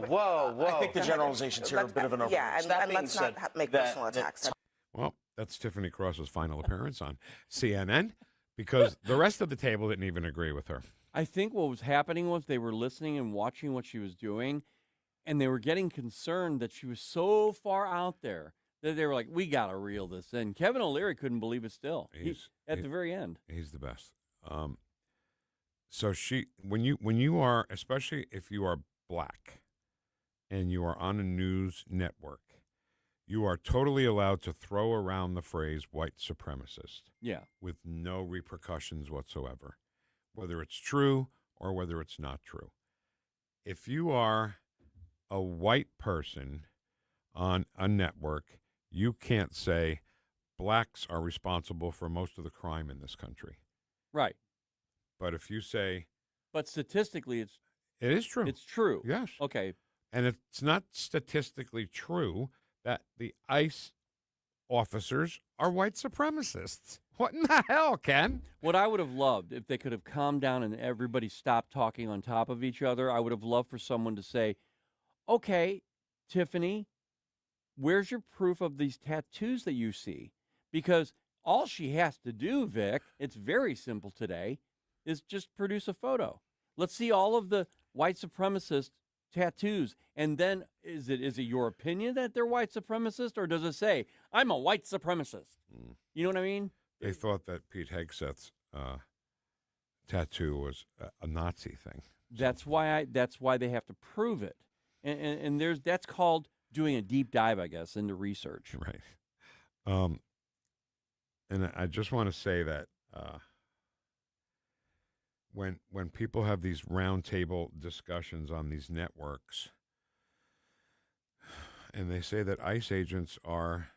Whoa. I think the generalizations here are a bit of an overreach. Yeah, and let's not make personal attacks. Well, that's Tiffany Cross's final appearance on CNN. Because the rest of the table didn't even agree with her. I think what was happening was they were listening and watching what she was doing, and they were getting concerned that she was so far out there that they were like, we got to reel this in. Kevin O'Leary couldn't believe it still. At the very end. He's the best. So when you are, especially if you are black and you are on a news network, you are totally allowed to throw around the phrase white supremacist. Yeah. With no repercussions whatsoever, whether it's true or whether it's not true. If you are a white person on a network, you can't say blacks are responsible for most of the crime in this country. Right. But if you say... But statistically, it is true. It's true. Yes. Okay. And it's not statistically true that the ICE officers are white supremacists. What in the hell, Ken? What I would have loved, if they could have calmed down and everybody stopped talking on top of each other, I would have loved for someone to say, okay, Tiffany, where's your proof of these tattoos that you see? Because all she has to do, Vic, it's very simple today, is just produce a photo. Let's see all of the white supremacist tattoos, and then is it your opinion that they're white supremacist, or does it say I'm a white supremacist? You know what I mean? They thought that Pete Hegseth's tattoo was a Nazi thing. That's why they have to prove it, and that's called doing a deep dive, I guess, into research. Right. And I just want to say that when people have these roundtable discussions on these networks, and they say that ICE agents are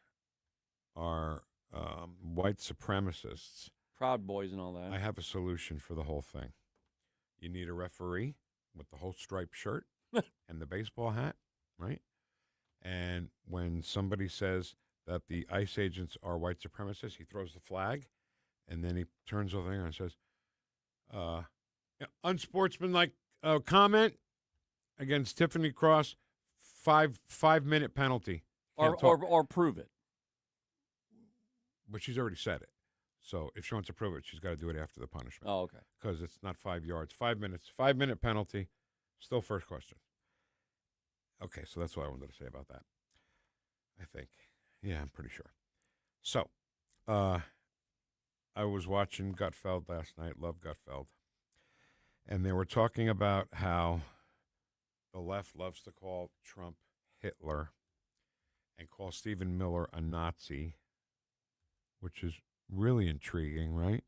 white supremacists, Proud Boys and all that, I have a solution for the whole thing. You need a referee with the whole striped shirt and the baseball hat, right? And when somebody says that the ICE agents are white supremacists, he throws the flag, and then he turns over there and says, unsportsmanlike comment, against Tiffany Cross, 5-minute penalty. Or prove it. But she's already said it. So if she wants to prove it, she's got to do it after the punishment. Oh, okay. Because it's not 5 yards. 5 minutes. 5-minute penalty. Still first question. Okay, so that's what I wanted to say about that. I think. Yeah, I'm pretty sure. So, I was watching Gutfeld last night. Love Gutfeld. And they were talking about how the left loves to call Trump Hitler and call Stephen Miller a Nazi, which is really intriguing, right?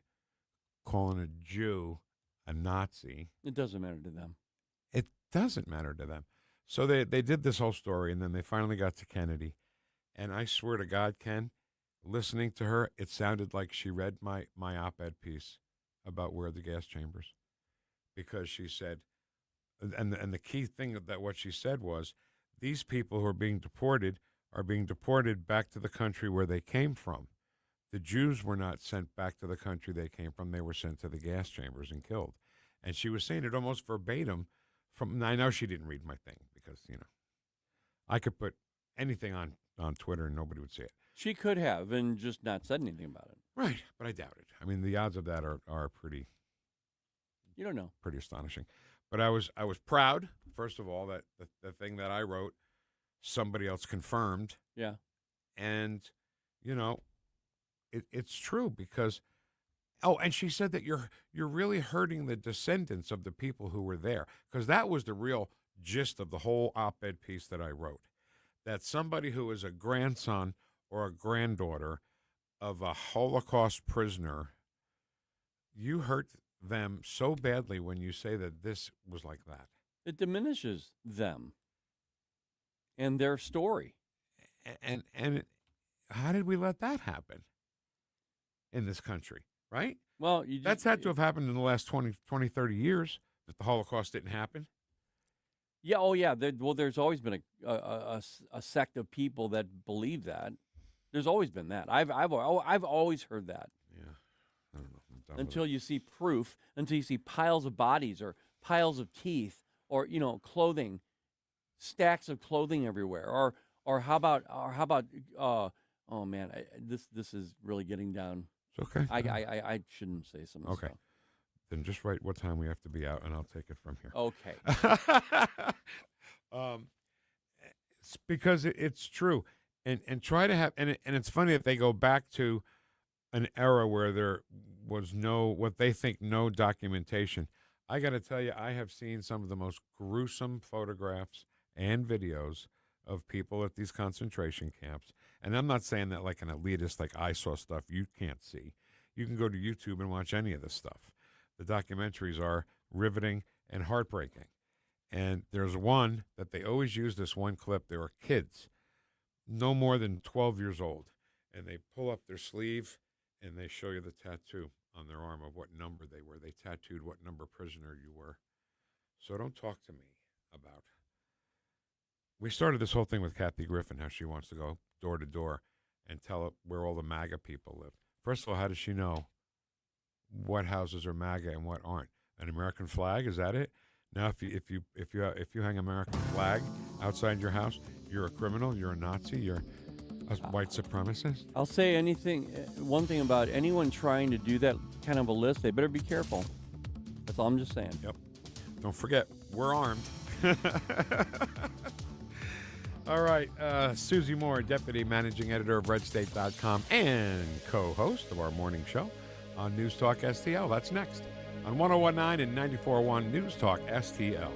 Calling a Jew a Nazi. It doesn't matter to them. It doesn't matter to them. So they did this whole story, and then they finally got to Kennedy. And I swear to God, Ken, listening to her, it sounded like she read my op-ed piece about where the gas chambers. Because she said, and the key thing that what she said was, these people who are being deported back to the country where they came from. The Jews were not sent back to the country they came from. They were sent to the gas chambers and killed. And she was saying it almost verbatim from, I know she didn't read my thing because, I could put anything on Twitter and nobody would see it. She could have and just not said anything about it. Right, but I doubt it. I mean, the odds of that are pretty. You don't know. Pretty astonishing. But I was proud, first of all, that the thing that I wrote, somebody else confirmed. Yeah. And, it's true because, and she said that you're really hurting the descendants of the people who were there, because that was the real gist of the whole op-ed piece that I wrote, that somebody who is a grandson or a granddaughter of a Holocaust prisoner, you hurt them so badly when you say that this was like that. It diminishes them and their story. And how did we let that happen in this country, right? Well, that's had to have happened in the last 20, 30 years, that the Holocaust didn't happen. Yeah, oh yeah. There's always been a sect of people that believe that. There's always been that. I've always heard that. Yeah, I don't know. Until you see proof, until you see piles of bodies or piles of teeth or clothing, stacks of clothing everywhere, or how about oh man, this is really getting down. It's okay. I shouldn't say some of this stuff. Then just write what time we have to be out, and I'll take it from here. Okay. It's because it's true, and try to have, and it's funny that they go back to an era where there was no documentation. I got to tell you, I have seen some of the most gruesome photographs and videos of people at these concentration camps. And I'm not saying that like an elitist, like I saw stuff you can't see. You can go to YouTube and watch any of this stuff. The documentaries are riveting and heartbreaking. And there's one that they always use, this one clip. There were kids, no more than 12 years old, and they pull up their sleeve and they show you the tattoo on their arm of what number they were. They tattooed what number prisoner you were. So don't talk to me about. We started this whole thing with Kathy Griffin, how she wants to go door to door and tell it where all the MAGA people live. First of all, how does she know what houses are MAGA and what aren't? An American flag, is that it? Now, if you hang an American flag outside your house, you're a criminal, you're a Nazi, you're a white supremacist. I'll say one thing about anyone trying to do that kind of a list, they better be careful. That's all I'm just saying. Yep. Don't forget, we're armed. All right, Susie Moore, Deputy Managing Editor of RedState.com and co-host of our morning show on News Talk STL. That's next on 101.9 and 94.1 News Talk STL.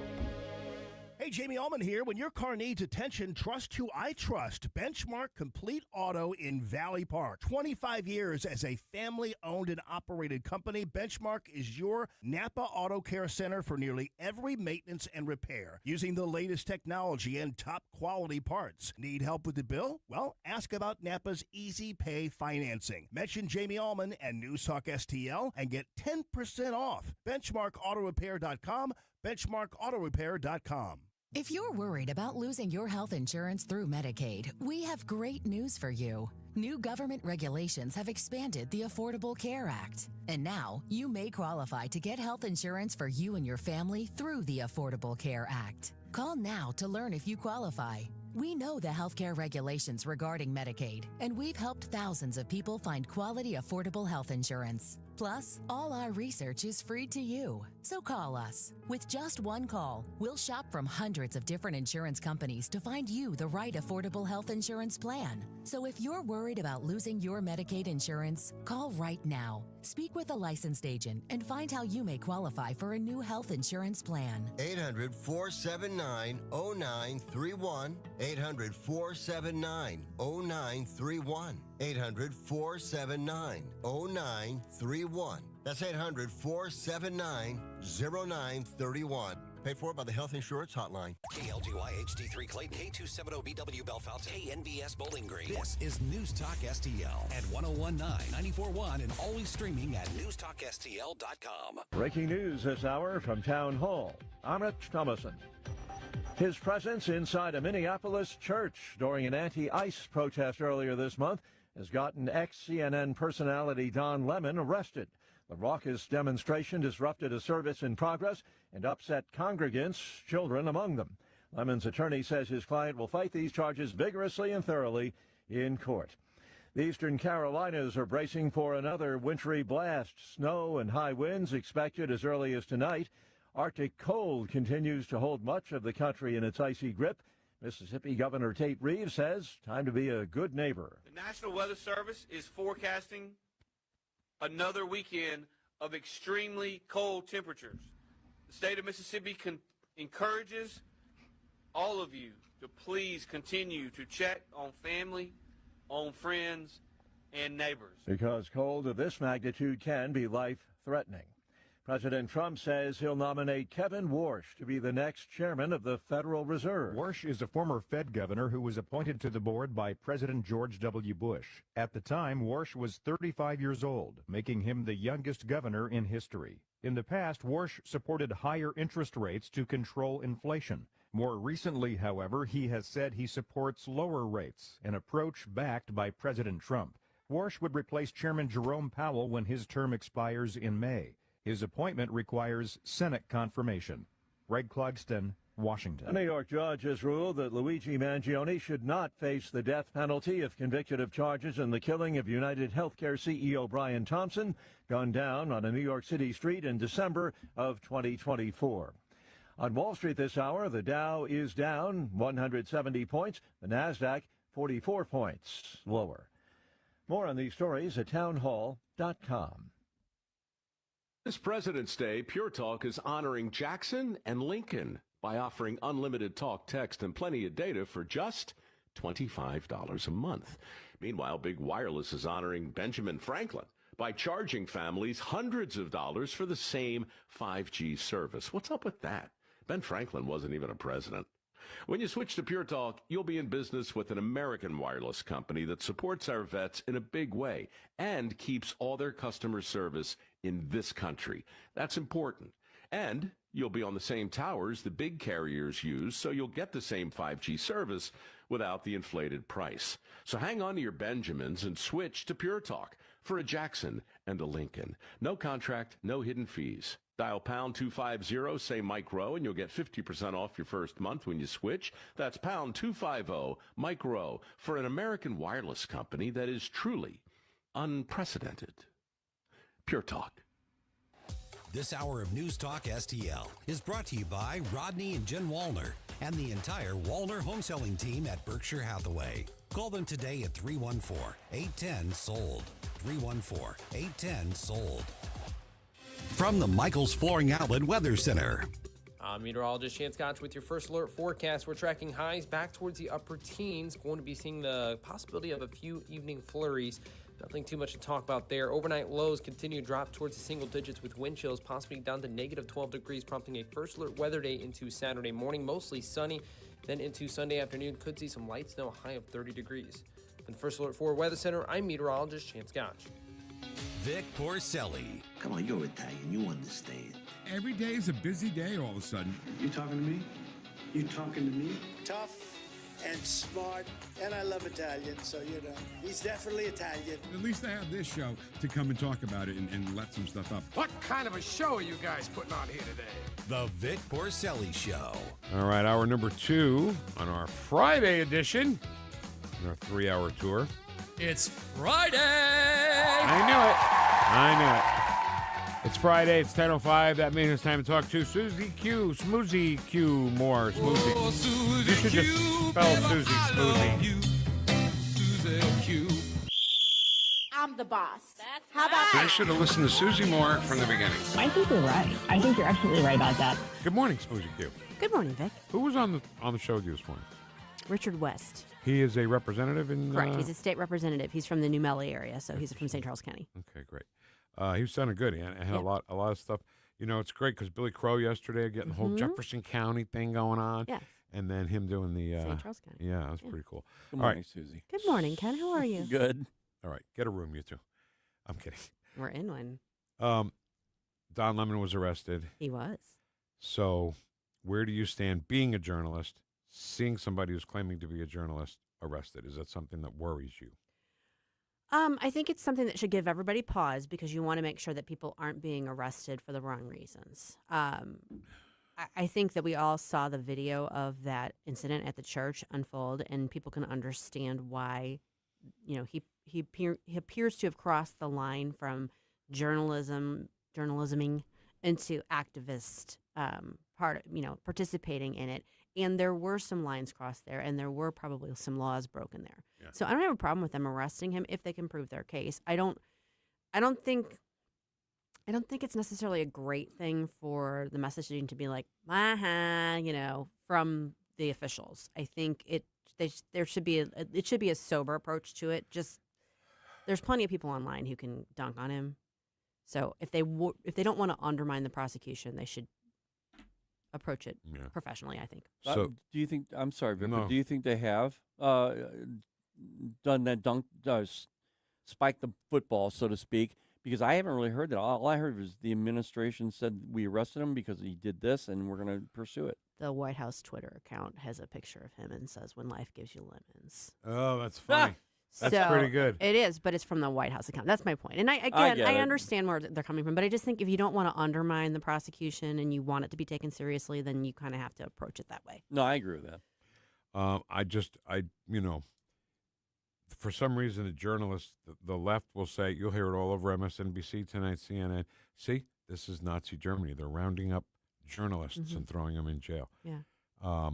Hey, Jamie Allman here. When your car needs attention, trust who I trust. Benchmark Complete Auto in Valley Park. 25 years as a family-owned and operated company, Benchmark is your Napa Auto Care Center for nearly every maintenance and repair, using the latest technology and top-quality parts. Need help with the bill? Well, ask about Napa's Easy Pay financing. Mention Jamie Allman and News Talk STL and get 10% off. BenchmarkAutoRepair.com, BenchmarkAutoRepair.com. If you're worried about losing your health insurance through Medicaid, we have great news for you. New government regulations have expanded the Affordable Care Act. And now you may qualify to get health insurance for you and your family through the Affordable Care Act. Call now to learn if you qualify. We know the healthcare regulations regarding Medicaid, and we've helped thousands of people find quality, affordable health insurance. Plus, all our research is free to you. So call us. With just one call, we'll shop from hundreds of different insurance companies to find you the right affordable health insurance plan. So if you're worried about losing your Medicaid insurance, call right now. Speak with a licensed agent and find how you may qualify for a new health insurance plan. 800-479-0931. 800-479-0931. 800-479-0931. That's 800-479-0931. Paid for by the Health Insurance Hotline. KLGY HD3 Clayton, K270BW Bellefonte, KNBS Bowling Green. This is News Talk STL at 1019, 94.1, and always streaming at NewstalkSTL.com. Breaking news this hour from Town Hall. I'm Rich Thomason. His presence inside a Minneapolis church during an anti-ICE protest earlier this month has gotten ex-CNN personality Don Lemon arrested. The raucous demonstration disrupted a service in progress and upset congregants, children among them. Lemon's attorney says his client will fight these charges vigorously and thoroughly in court. The Eastern Carolinas are bracing for another wintry blast. Snow and high winds expected as early as tonight. Arctic cold continues to hold much of the country in its icy grip. Mississippi Governor Tate Reeves says time to be a good neighbor. The National Weather Service is forecasting another weekend of extremely cold temperatures. The state of Mississippi encourages all of you to please continue to check on family, on friends, and neighbors. Because cold of this magnitude can be life-threatening. President Trump says he'll nominate Kevin Warsh to be the next chairman of the Federal Reserve. Warsh is a former Fed governor who was appointed to the board by President George W. Bush. At the time, Warsh was 35 years old, making him the youngest governor in history. In the past, Warsh supported higher interest rates to control inflation. More recently, however, he has said he supports lower rates, an approach backed by President Trump. Warsh would replace Chairman Jerome Powell when his term expires in May. His appointment requires Senate confirmation. Greg Clugston, Washington. A New York judge has ruled that Luigi Mangione should not face the death penalty if convicted of charges in the killing of United Healthcare CEO Brian Thompson, gunned down on a New York City street in December of 2024. On Wall Street this hour, the Dow is down 170 points, the Nasdaq 44 points lower. More on these stories at townhall.com. This President's Day, Pure Talk is honoring Jackson and Lincoln by offering unlimited talk, text, and plenty of data for just $25 a month. Meanwhile, Big Wireless is honoring Benjamin Franklin by charging families hundreds of dollars for the same 5G service. What's up with that? Ben Franklin wasn't even a president. When you switch to Pure Talk, you'll be in business with an American wireless company that supports our vets in a big way and keeps all their customer service in this country. That's important. And you'll be on the same towers the big carriers use, so you'll get the same 5G service without the inflated price. So hang on to your Benjamins and switch to Pure Talk for a Jackson and a Lincoln. No contract, no hidden fees. Dial pound 250, say Mike Rowe, and you'll get 50% off your first month when you switch. That's pound 250, Mike Rowe, for an American wireless company that is truly unprecedented. Pure Talk. This hour of News Talk STL is brought to you by Rodney and Jen Wallner and the entire Wallner home selling team at Berkshire Hathaway. Call them today at 314-810-SOLD. 314-810-SOLD. From the Michaels Flooring Outlet Weather Center. I'm meteorologist Chance Gotch with your first alert forecast. We're tracking highs back towards the upper teens. Going to be seeing the possibility of a few evening flurries. Nothing too much to talk about there. Overnight lows continue to drop towards the single digits with wind chills possibly down to negative 12 degrees, prompting a first alert weather day into Saturday morning. Mostly sunny. Then into Sunday afternoon, could see some light snow, a high of 30 degrees. And first alert for Weather Center, I'm meteorologist Chance Gotch. Vic Porcelli. Come on, you're Italian. You understand. Every day is a busy day all of a sudden. You talking to me? You talking to me? Tough and smart, and I love Italian, so, he's definitely Italian. At least I have this show to come and talk about it and let some stuff up. What kind of a show are you guys putting on here today? The Vic Porcelli Show. All right, hour number 2 on our Friday edition, on our 3-hour tour. It's Friday! I knew it. It's Friday. It's 10:05. That means it's time to talk to Susie Q. Smoozy Q. More. Smoozy. Oh, Susie you should Q, just spell Susie Smoozy. Susie Q. I'm the boss. How about that? I should have listened to Susie more from the beginning. I think you're right. I think you're absolutely right about that. Good morning, Smoozy Q. Good morning, Vic. Who was on the show with you this morning? Richard West. He is a representative in... Correct. He's a state representative. He's from the New Melly area, so he's from St. Charles County. Okay, great. He was sounding good. He had a lot of stuff. It's great because Billy Crow yesterday getting the whole Jefferson County thing going on. Yeah. And then him doing the... St. Charles County. Yeah, that's pretty cool. Good morning, Susie. Good morning, Ken. How are you? Good. All right. Get a room, you two. I'm kidding. We're in one. Don Lemon was arrested. He was. So where do you stand being a journalist, seeing somebody who's claiming to be a journalist arrested? Is that something that worries you? I think it's something that should give everybody pause because you want to make sure that people aren't being arrested for the wrong reasons. I think that we all saw the video of that incident at the church unfold, and people can understand why, he appears to have crossed the line from journalisming into activist participating in it. And there were some lines crossed there, and there were probably some laws broken there. Yeah. So I don't have a problem with them arresting him if they can prove their case. I don't think it's necessarily a great thing for the messaging to be like, from the officials. I think it should be a sober approach to it. Just there's plenty of people online who can dunk on him. So if they don't want to undermine the prosecution, they should approach it professionally, I think. So, do you think? I'm sorry, Vic, no. but do you think they have done that dunk, spike the football, so to speak? Because I haven't really heard that. All I heard was the administration said we arrested him because he did this, and we're going to pursue it. The White House Twitter account has a picture of him and says, "When life gives you lemons." Oh, that's funny. That's pretty good. It is, but it's from the White House account. That's my point. And I understand where they're coming from, but I just think if you don't want to undermine the prosecution and you want it to be taken seriously, then you kind of have to approach it that way. No, I agree with that. For some reason, the journalists, the left will say, you'll hear it all over MSNBC tonight, CNN. See, this is Nazi Germany. They're rounding up journalists and throwing them in jail. Yeah. I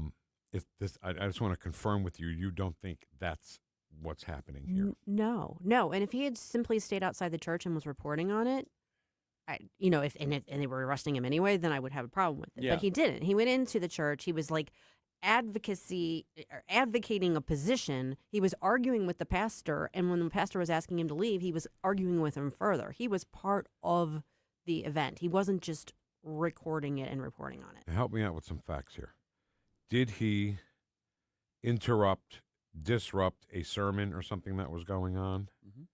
just want to confirm with you, you don't think that's what's happening here? No. And if he had simply stayed outside the church and was reporting on it, if they were arresting him anyway, then I would have a problem with it. Yeah. But he didn't. He went into the church. He was like advocating a position. He was arguing with the pastor, and when the pastor was asking him to leave, he was arguing with him further. He was part of the event. He wasn't just recording it and reporting on it. Help me out with some facts here. Did he disrupt a sermon or something that was going on? Mm-hmm.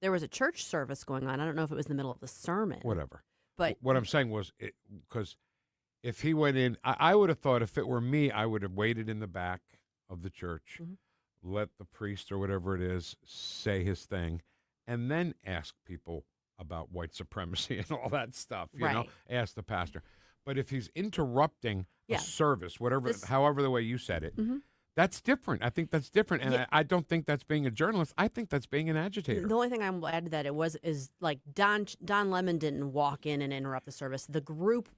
There was a church service going on. I don't know if it was in the middle of the sermon. Whatever. But what I'm saying was, because if he went in, I would have thought if it were me, I would have waited in the back of the church, let the priest or whatever it is say his thing, and then ask people about white supremacy and all that stuff, you know, ask the pastor. But if he's interrupting a service, however the way you said it, that's different. I think that's different. And I don't think that's being a journalist. I think that's being an agitator. The only thing I'm glad that is like Don Lemon didn't walk in and interrupt the service. The group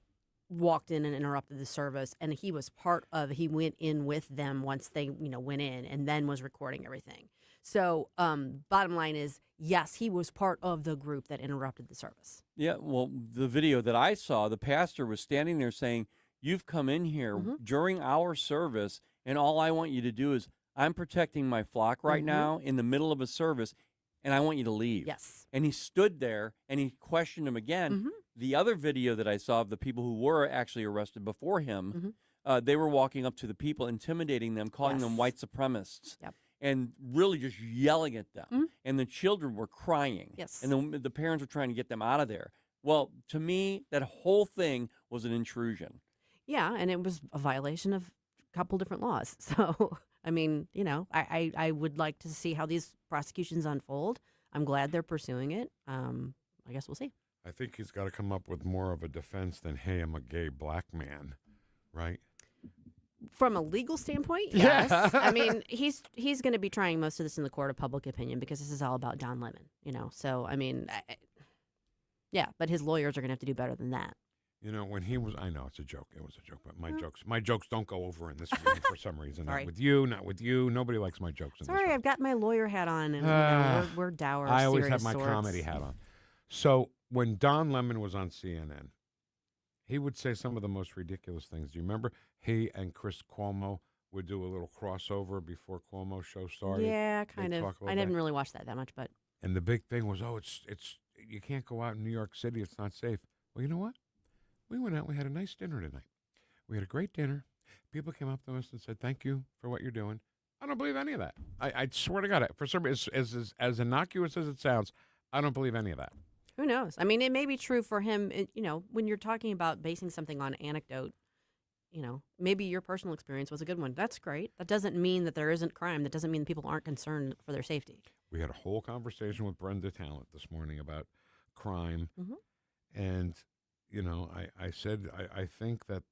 walked in and interrupted the service, and he went in with them once they, went in and then was recording everything. So bottom line is, yes, he was part of the group that interrupted the service. Yeah, well, the video that I saw, the pastor was standing there saying, you've come in here during our service, and all I want you to do is, I'm protecting my flock right now in the middle of a service, and I want you to leave. Yes. And he stood there, and he questioned him again. The other video that I saw of the people who were actually arrested before him, they were walking up to the people, intimidating them, calling them white supremacists. Yep. And really just yelling at them. And the children were crying. Yes. And the parents were trying to get them out of there. Well, to me, that whole thing was an intrusion. Yeah, and it was a violation of couple different laws. So, I mean, I would like to see how these prosecutions unfold. I'm glad they're pursuing it. I guess we'll see. I think he's got to come up with more of a defense than, hey, I'm a gay black man, right? From a legal standpoint, yes. I mean, he's going to be trying most of this in the court of public opinion because this is all about Don Lemon, So, I mean, yeah, but his lawyers are going to have to do better than that. When he was, I know it's a joke. It was a joke, but my jokes don't go over in this room for some reason. Sorry. Not with you. Nobody likes my jokes. Sorry, I've got my lawyer hat on, and we're dour. I always serious have my sorts. comedy hat on. So when Don Lemon was on CNN, he would say some of the most ridiculous things. Do you remember? He and Chris Cuomo would do a little crossover before Cuomo's show started. Yeah, kind of. I didn't really watch that much, but. And the big thing was, it's you can't go out in New York City. It's not safe. Well, you know what? We went out. We had a nice dinner tonight. We had a great dinner. People came up to us and said, "Thank you for what you're doing." I don't believe any of that. I swear to God, for some reason, as innocuous as it sounds, I don't believe any of that. Who knows? I mean, it may be true for him. When you're talking about basing something on anecdote, maybe your personal experience was a good one. That's great. That doesn't mean that there isn't crime. That doesn't mean people aren't concerned for their safety. We had a whole conversation with Brenda Talent this morning about crime, and I said I think that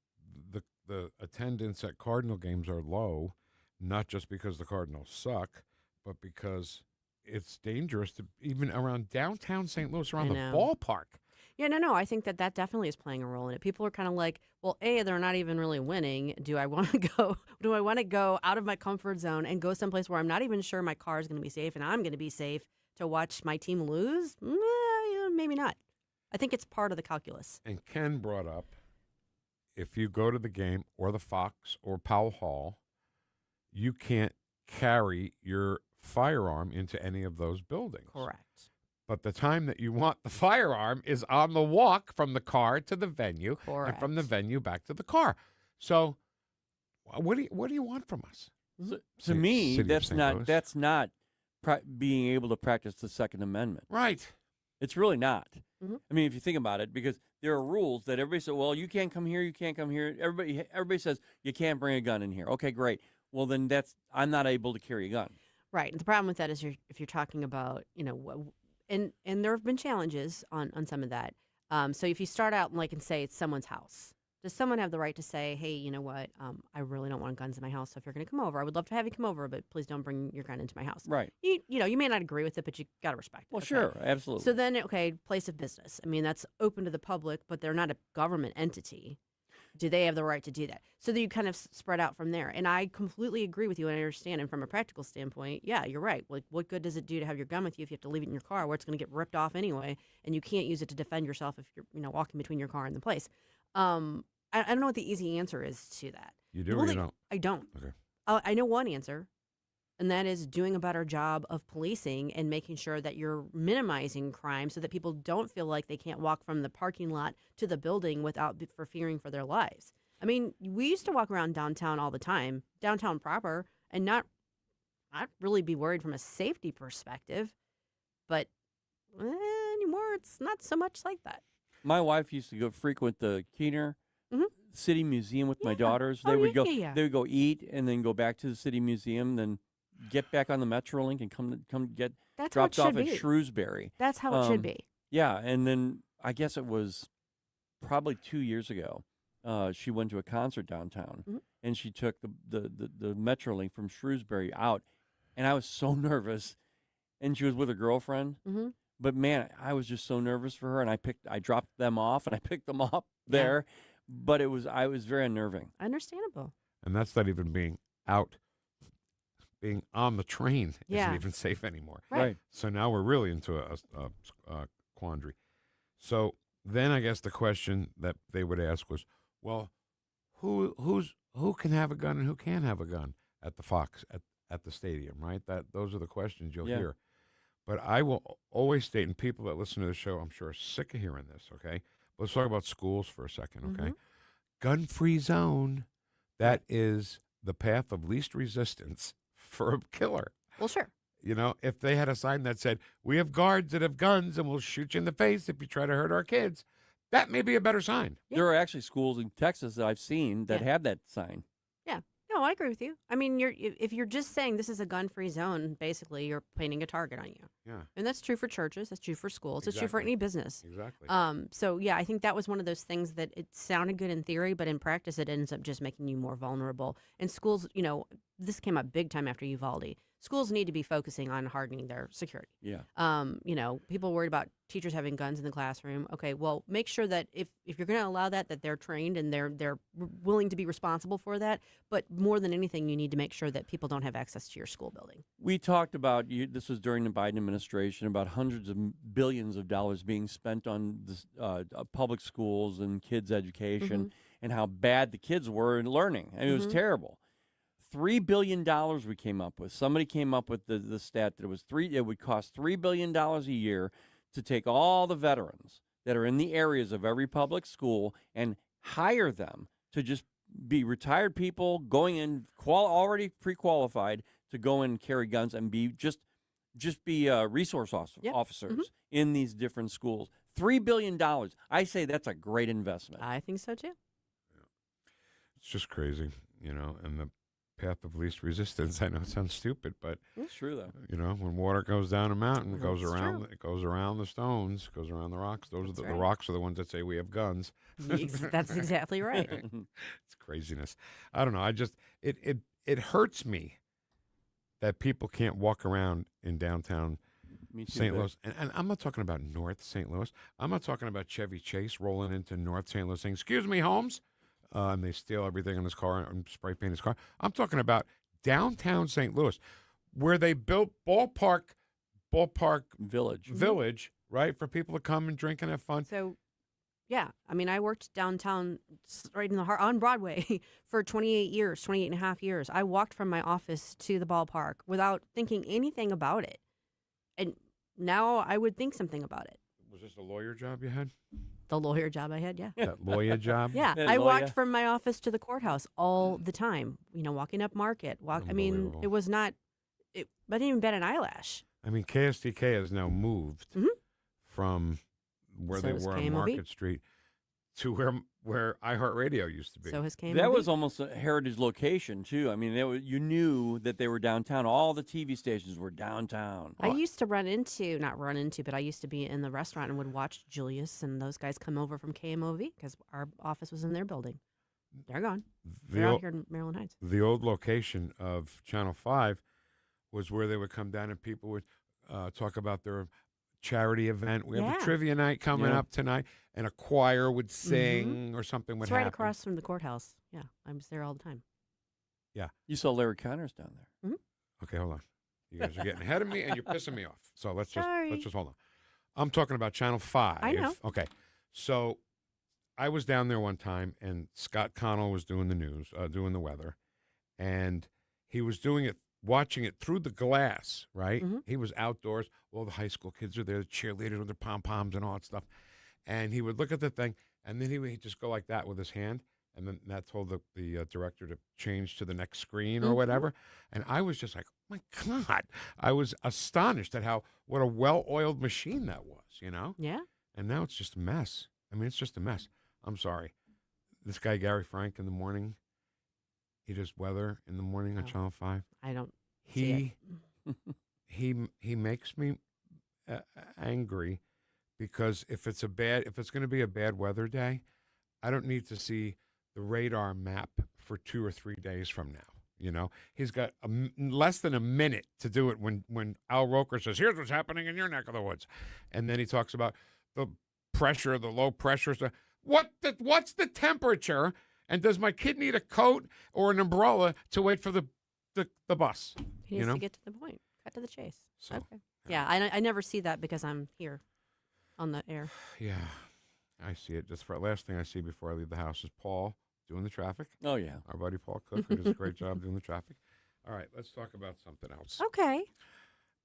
the attendance at Cardinal games are low, not just because the Cardinals suck, but because it's dangerous to even around downtown St. Louis, around the ballpark. Yeah, no. I think that definitely is playing a role in it. People are kind of like, well, they're not even really winning. Do I want to go? Do I want to go out of my comfort zone and go someplace where I'm not even sure my car is going to be safe and I'm going to be safe to watch my team lose? Maybe not. I think it's part of the calculus. And Ken brought up, if you go to the game or the Fox or Powell Hall, you can't carry your firearm into any of those buildings. Correct. But the time that you want the firearm is on the walk from the car to the venue, Correct. and from the venue back to the car. So, what do you want from us? To me, that's not being able to practice the Second Amendment. Right. It's really not. I mean, if you think about it, because there are rules that everybody says, well, you can't come here, you can't come here. Everybody says you can't bring a gun in here. Okay, great. Well, then I'm not able to carry a gun. Right. And the problem with that is if you're talking about, and there have been challenges on some of that. So if you start out and say it's someone's house, does someone have the right to say, hey, you know what, I really don't want guns in my house, so if you're going to come over, I would love to have you come over, but please don't bring your gun into my house. Right. You may not agree with it, but you got to respect it. Well, okay? Sure, absolutely. So then, place of business. I mean, that's open to the public, but they're not a government entity. Do they have the right to do that? So that you kind of spread out from there. And I completely agree with you, and I understand. And from a practical standpoint, yeah, you're right. Like, what good does it do to have your gun with you if you have to leave it in your car where it's going to get ripped off anyway, and you can't use it to defend yourself if you're walking between your car and the place? I don't know what the easy answer is to that. You do or you don't? I don't. Okay. I know one answer, and that is doing a better job of policing and making sure that you're minimizing crime so that people don't feel like they can't walk from the parking lot to the building without fearing for their lives. I mean, we used to walk around downtown all the time, downtown proper, and not really be worried from a safety perspective. But anymore, it's not so much like that. My wife used to go frequent the Keener City Museum with my daughters. They would go eat and then go back to the City Museum, then get back on the Metrolink and come get dropped off at Shrewsbury. That's how it should be. Yeah, and then I guess it was probably 2 years ago. She went to a concert downtown, and she took the Metrolink from Shrewsbury out, and I was so nervous. And she was with her girlfriend, but man, I was just so nervous for her, and I dropped them off, and I picked them up there, but I was very unnerving. Understandable. And that's not even being out. Being on the train isn't even safe anymore. Right. So now we're really into a quandary. So then I guess the question that they would ask was, well, who can have a gun and who can't have a gun at the Fox at the stadium, right? Those are the questions you'll hear. But I will always state, and people that listen to the show, I'm sure, are sick of hearing this, okay? Let's talk about schools for a second, okay? Gun-free zone, that is the path of least resistance for a killer. Well, sure. If they had a sign that said, we have guards that have guns and we'll shoot you in the face if you try to hurt our kids, that may be a better sign. There are actually schools in Texas that I've seen that have that sign. Yeah. No, No, I agree with you. I mean, if you're just saying this is a gun-free zone, basically you're painting a target on you. Yeah. And that's true for churches. That's true for schools. Exactly. It's true for any business. Exactly. So, yeah, I think that was one of those things that it sounded good in theory, but in practice it ends up just making you more vulnerable. And schools, this came up big time after Uvalde. Schools need to be focusing on hardening their security. Yeah. People worried about teachers having guns in the classroom. Okay, well, make sure that if you're going to allow that they're trained and they're willing to be responsible for that. But more than anything, you need to make sure that people don't have access to your school building. We talked about, this was during the Biden administration, about hundreds of billions of dollars being spent on this, public schools and kids' education and how bad the kids were in learning. I mean, it was terrible. $3 billion we came up with. Somebody came up with the stat that it would cost $3 billion a year to take all the veterans that are in the areas of every public school and hire them to just be retired people going in already pre-qualified to go in and carry guns and be just be resource officers in these different schools. $3 billion. I say that's a great investment. I think so too. It's just crazy, and the path of least resistance. I know it sounds stupid, but it's true though. When water goes down a mountain, it goes around. It goes around the stones, goes around the rocks. Those the rocks are the ones that say we have guns. That's exactly right. It's craziness. I don't know. I just it hurts me that people can't walk around in downtown St. Louis, and I'm not talking about North St. Louis. I'm not talking about Chevy Chase rolling into North St. Louis saying, "Excuse me, Holmes." And they steal everything in his car and spray paint his car. I'm talking about downtown St. Louis, where they built ballpark village, right, for people to come and drink and have fun. So, yeah, I mean, I worked downtown, right in the heart on Broadway for 28 and a half years. I walked from my office to the ballpark without thinking anything about it, and now I would think something about it. Was this a lawyer job you had? The lawyer job I had, yeah. That lawyer job? Yeah, I walked from my office to the courthouse all the time. Walking up Market. I mean, it was not. I didn't even bat an eyelash. I mean, KSTK has now moved from where they were on Market Street to where iHeartRadio used to be. So has KMOV. That was almost a heritage location too. I mean, you knew that they were downtown. All the TV stations were downtown. I used to but I used to be in the restaurant and would watch Julius and those guys come over from KMOV because our office was in their building. They're gone. They're out here in Maryland Heights. The old location of Channel 5 was where they would come down and people would talk about their charity event. We have a trivia night coming up tonight, and a choir would sing or something would happen. It's right across from the courthouse. Yeah, I was there all the time. Yeah. You saw Larry Connors down there. Okay, hold on. You guys are getting ahead of me, and you're pissing me off. So let's just hold on. I'm talking about Channel 5. I know. Okay. So I was down there one time, and Scott Connell was doing the news, doing the weather, and he was doing it, watching it through the glass, right? He was outdoors. All the high school kids are there, the cheerleaders with their pom-poms and all that stuff. And he would look at the thing, and then he would just go like that with his hand, and then that told the director to change to the next screen or whatever. And I was just like, oh my God. I was astonished at what a well-oiled machine that was, Yeah. And now it's just a mess. I mean, it's just a mess. I'm sorry. This guy, Gary Frank, in the morning, he does weather in the morning on Channel 5. I don't see it. He makes me angry because if it's going to be a bad weather day, I don't need to see the radar map for 2 or 3 days from now. He's got less than a minute to do it when Al Roker says, "Here's what's happening in your neck of the woods," and then he talks about the pressure, the low pressure. What's the temperature? And does my kid need a coat or an umbrella to wait for the bus? He needs to get to the point. Cut to the chase. So, okay. Yeah, I never see that because I'm here on the air. Yeah, I see it. Just for last thing I see before I leave the house is Paul doing the traffic. Oh, yeah. Our buddy Paul Cook, who does a great job doing the traffic. All right, let's talk about something else. Okay.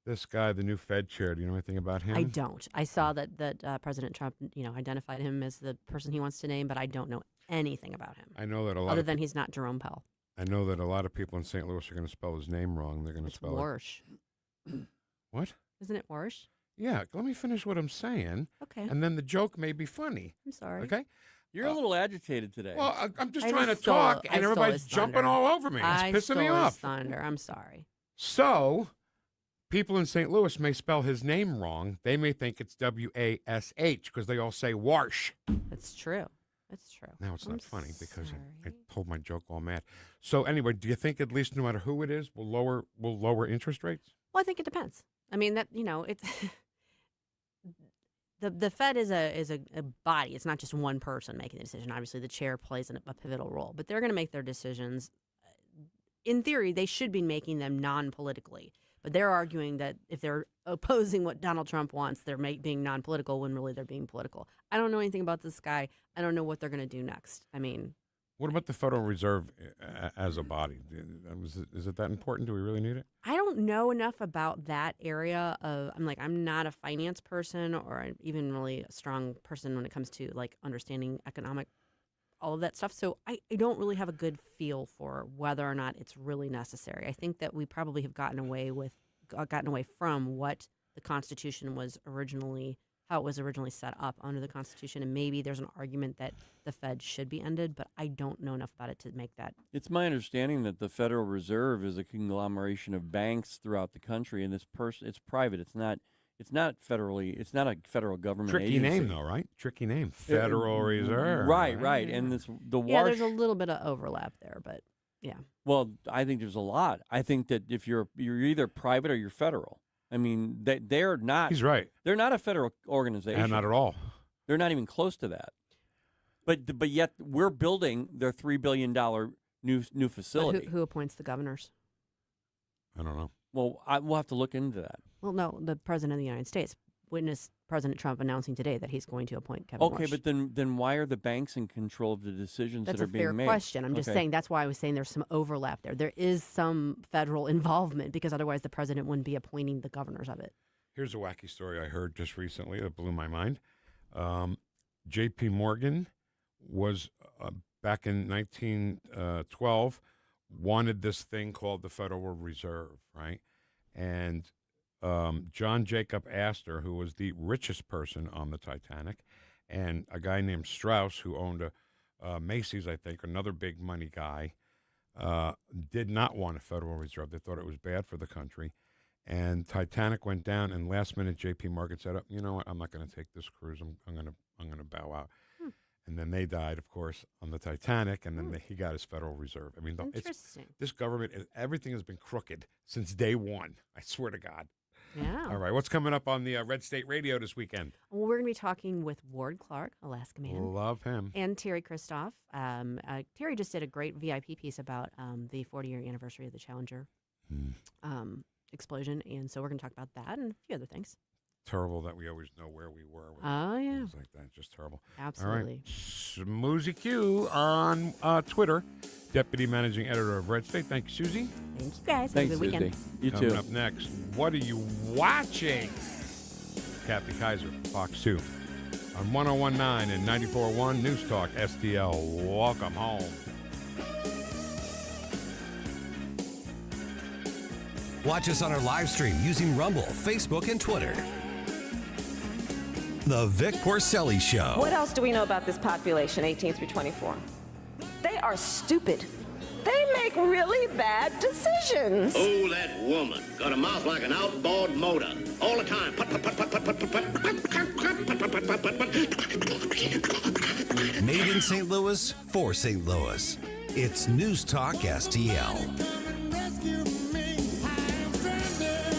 This guy, the new Fed chair, do you know anything about him? I don't. I saw that President Trump, identified him as the person he wants to name, but I don't know anything about him. I know that other than he's not Jerome Powell. I know that a lot of people in St. Louis are going to spell his name wrong. They're going to spell Warsh. What? Isn't it Warsh? Yeah, let me finish what I'm saying. Okay. And then the joke may be funny. I'm sorry. Okay? You're a little agitated today. Well, I'm just trying to talk, and everybody's jumping all over me. It's pissing me off. Thunder. I'm sorry. So, people in St. Louis may spell his name wrong. They may think it's W-A-S-H because they all say Warsh. That's true. That's true. Now, it's not funny because I told my joke all mad. So, anyway, do you think at least no matter who it is, will lower interest rates? Well, I think it depends. I mean, that it's the Fed is a body. It's not just one person making the decision. Obviously, the chair plays a pivotal role, but they're going to make their decisions. In theory, they should be making them non-politically. But they're arguing that if they're opposing what Donald Trump wants, they're being non-political when really they're being political. I don't know anything about this guy. I don't know what they're going to do next. I mean, what about the Federal Reserve as a body? Is it that important? Do we really need it? I don't know enough about that area of. I'm not a finance person or even really a strong person when it comes to understanding economic, all of that stuff. So I don't really have a good feel for whether or not it's really necessary. I think that we probably have gotten away from what the Constitution was originally, how it was originally set up under the Constitution, and maybe there's an argument that the Fed should be ended, but I don't know enough about it to make that. It's my understanding that the Federal Reserve is a conglomeration of banks throughout the country, and it's private. It's not federally. It's not a federal government agency. Tricky name, though, right? Tricky name. Federal Reserve. Right. And there's a little bit of overlap there, but yeah. Well, I think there's a lot. I think that if you're either private or you're federal. I mean, they're not. He's right. They're not a federal organization. And not at all. They're not even close to that. But yet we're building their $3 billion new facility. Who appoints the governors? I don't know. Well, we'll have to look into that. Well, no, the President of the United States. Witness President Trump announcing today that he's going to appoint Kevin Okay, Warsh. but then why are the banks in control of the decisions That's that are being made? That's a fair question. I'm just saying that's why I was saying there's some overlap there. There is some federal involvement because otherwise the president wouldn't be appointing the governors of it. Here's a wacky story I heard just recently that blew my mind. J.P. Morgan was, back in 1912, wanted this thing called the Federal Reserve, right? And John Jacob Astor, who was the richest person on the Titanic, and a guy named Strauss, who owned a Macy's, I think, another big money guy, did not want a Federal Reserve. They thought it was bad for the country. And Titanic went down, and last minute J.P. Morgan said, you know what, I'm not going to take this cruise. I'm going to bow out. And then they died, of course, on the Titanic, and then he got his Federal Reserve. I mean, this government, everything has been crooked since day one. I swear to God. Yeah. All right. What's coming up on the Red State Radio this weekend? Well, we're going to be talking with Ward Clark, Alaska Man. Love him. And Terry Christoph. Terry just did a great VIP piece about the 40-year anniversary of the Challenger explosion. And so we're going to talk about that and a few other things. Terrible that we always know where we were. Oh, yeah. Things like that. Just terrible. Absolutely. All right. Smoozy Q on Twitter, Deputy Managing Editor of Red State. Thank you, Susie. Thank you, guys. Thanks, Have a good weekend. You Coming too. up next, what are you watching? Kathy KAISER, Fox 2. On 101.9 and 94.1 News Talk STL. Welcome home. Watch us on our live stream using Rumble, Facebook, and Twitter. The Vic Porcelli Show. What else do we know about this population, 18 through 24? They are stupid. They make really bad decisions. Oh, that woman. Got a mouth like an outboard motor. All the time. Made in St. Louis, for St. Louis. It's News Talk STL.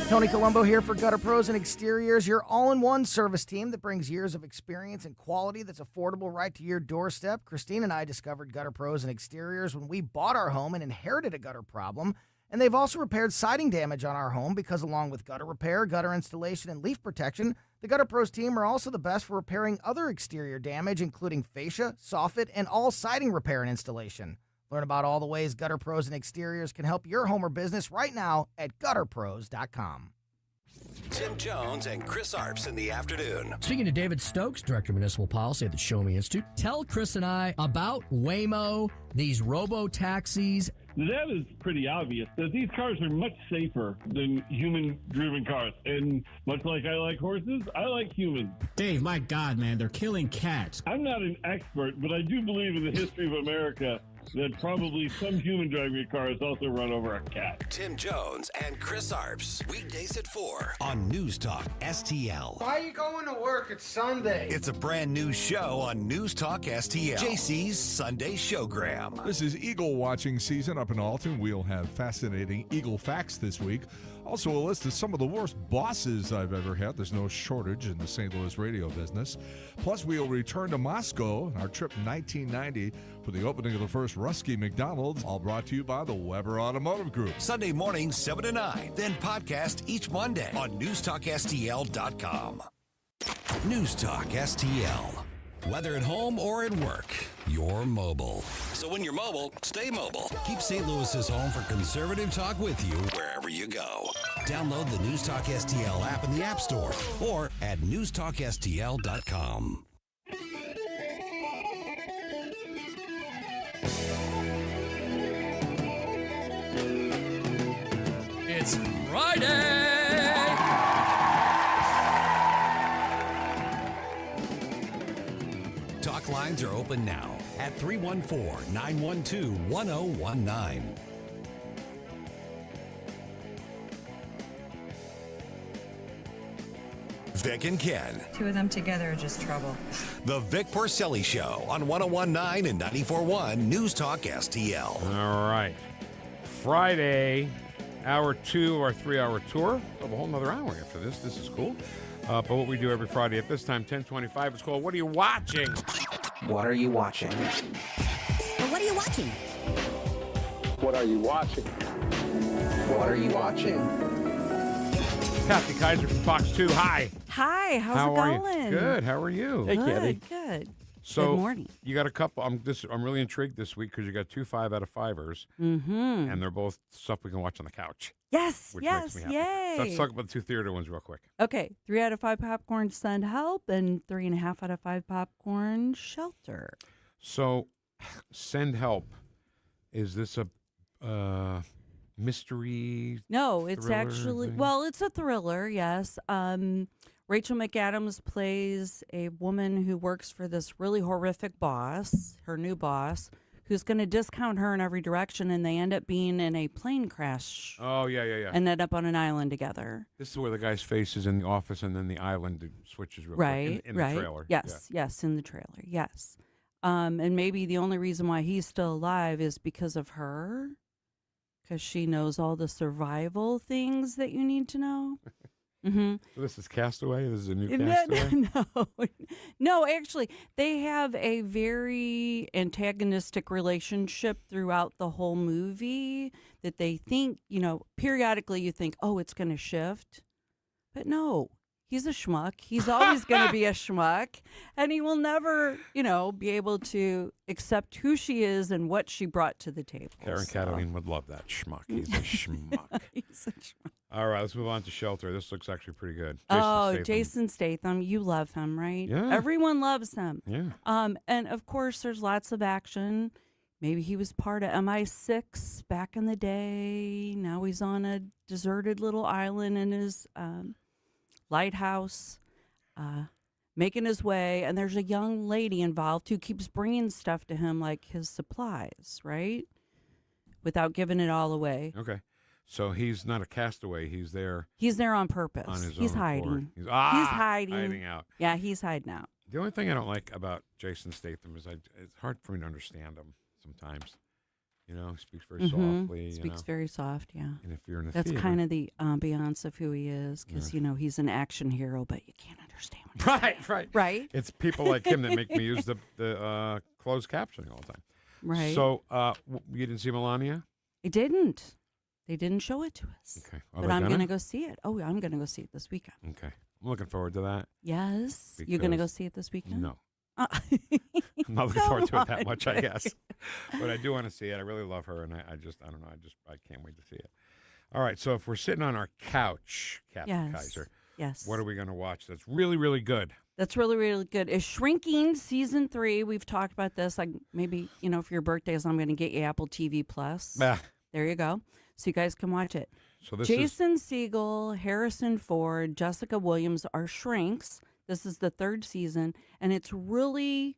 Tony Colombo here for Gutter Pros and Exteriors, your all-in-one service team that brings years of experience and quality that's affordable right to your doorstep. Christine and I discovered Gutter Pros and Exteriors when we bought our home and inherited a gutter problem. And they've also repaired siding damage on our home because along with gutter repair, gutter installation, and leaf protection, the Gutter Pros team are also the best for repairing other exterior damage, including fascia, soffit, and all siding repair and installation. Learn about all the ways Gutter Pros and Exteriors can help your home or business right now at gutterpros.com. Tim Jones and Chris Arps in the afternoon. Speaking to David Stokes, Director of Municipal Policy at the Show Me Institute, tell Chris and I about Waymo, these robo-taxis, That is pretty obvious, that these cars are much safer than human-driven cars. And much like I like horses, I like humans. Dave, my God, man, they're killing cats. I'm not an expert, but I do believe in the history of America that probably some human-driving cars also run over a cat. Tim Jones and Chris Arps, weekdays at 4 on News Talk STL. Why are you going to work? It's Sunday. It's a brand new show on News Talk STL. JC's Sunday Showgram. This is eagle watching season up in Alton. We'll have fascinating eagle facts this week. Also, a list of some of the worst bosses I've ever had. There's no shortage in the St. Louis radio business. Plus, we'll return to Moscow, our trip 1990, for the opening of the first Rusky McDonald's, all brought to you by the Weber Automotive Group. Sunday morning, 7 to 9. Then podcast each Monday on NewsTalkSTL.com. News Talk STL. Whether at home or at work, you're mobile. So when you're mobile, stay mobile. Keep St. Louis's home for conservative talk with you wherever you go. Download the News Talk STL app in the App Store or at NewsTalkSTL.com. It's Friday! Talk lines are open now at 314-912-1019. Vic and Ken. Two of them together are just trouble. The Vic Porcelli Show on 101.9 and 94.1 News Talk STL. All right. Friday, hour 2 of our 3-hour tour. We'll have a whole nother hour after this. This is cool. But what we do every Friday at this time, 10:25, is called What Are You Watching? What are you watching? Well, what are you watching? What are you watching? What are you watching? Kathy KAISER from Fox 2. Hi. Hi. How's it going? You? Good. How are you? Hey, Kathy. Good. So good morning. You got a couple. I'm really intrigued this week because you got 2 5 out of 5ers, and they're both stuff we can watch on the couch. Yes. Which yes. makes me happy. Yay. So let's talk about the 2 theater ones real quick. Okay. 3 out of 5 popcorn, Send Help, and 3.5 out of 5 popcorn, Shelter. So, Send Help. Is this a mystery? No, it's thriller actually thing? well, it's a thriller. Yes. Rachel McAdams plays a woman who works for this really horrific boss, her new boss, who's going to discount her in every direction, and they end up being in a plane crash. Oh, yeah. And end up on an island together. This is where the guy's face is in the office, and then the island switches real right, quick in right. the trailer. Yes, yes, in the trailer, yes. And maybe the only reason why he's still alive is because of her, because she knows all the survival things that you need to know. Mm-hmm. So this is Castaway? This is a new Castaway? No, actually, they have a very antagonistic relationship throughout the whole movie that they think, periodically you think, oh, it's going to shift. But no, he's a schmuck. He's always going to be a schmuck. And he will never, be able to accept who she is and what she brought to the table. KATHLEEN would love that schmuck. He's a schmuck. He's a schmuck. All right, let's move on to Shelter. This looks actually pretty good. Jason Statham. You love him, right? Yeah. Everyone loves him. Yeah. And of course, there's lots of action. Maybe he was part of MI6 back in the day. Now he's on a deserted little island in his lighthouse, making his way. And there's a young lady involved who keeps bringing stuff to him, like his supplies, right? Without giving it all away. Okay. So he's not a castaway. He's there. He's there on purpose. On his he's own hiding. accord. He's hiding out. Yeah, he's hiding out. The only thing I don't like about Jason Statham is it's hard for me to understand him sometimes. He speaks very softly. Speaks very soft, yeah. And if you're in the That's theater, kind of the ambiance of who he is, because, he's an action hero, but you can't understand what he's saying. Right? It's people like him that make me use the closed captioning all the time. Right. So you didn't see Melania? I didn't. They didn't show it to us. Okay. But I'm going to go see it. Oh, I'm going to go see it this weekend. Okay. I'm looking forward to that. Yes. You're going to go see it this weekend? No. I'm not looking forward to it that much, I guess. But I do want to see it. I really love her, and I don't know. I can't wait to see it. All right. So if we're sitting on our couch, Kathy KAISER, yes. What are we going to watch that's really, really good? That's really, really good. Is Shrinking season 3? We've talked about this. Like maybe, for your birthdays, I'm going to get you Apple TV Plus. Bah. There you go. So you guys can watch it. So this Jason Segel, Harrison Ford, Jessica Williams are shrinks. This is the 3rd season, and it's really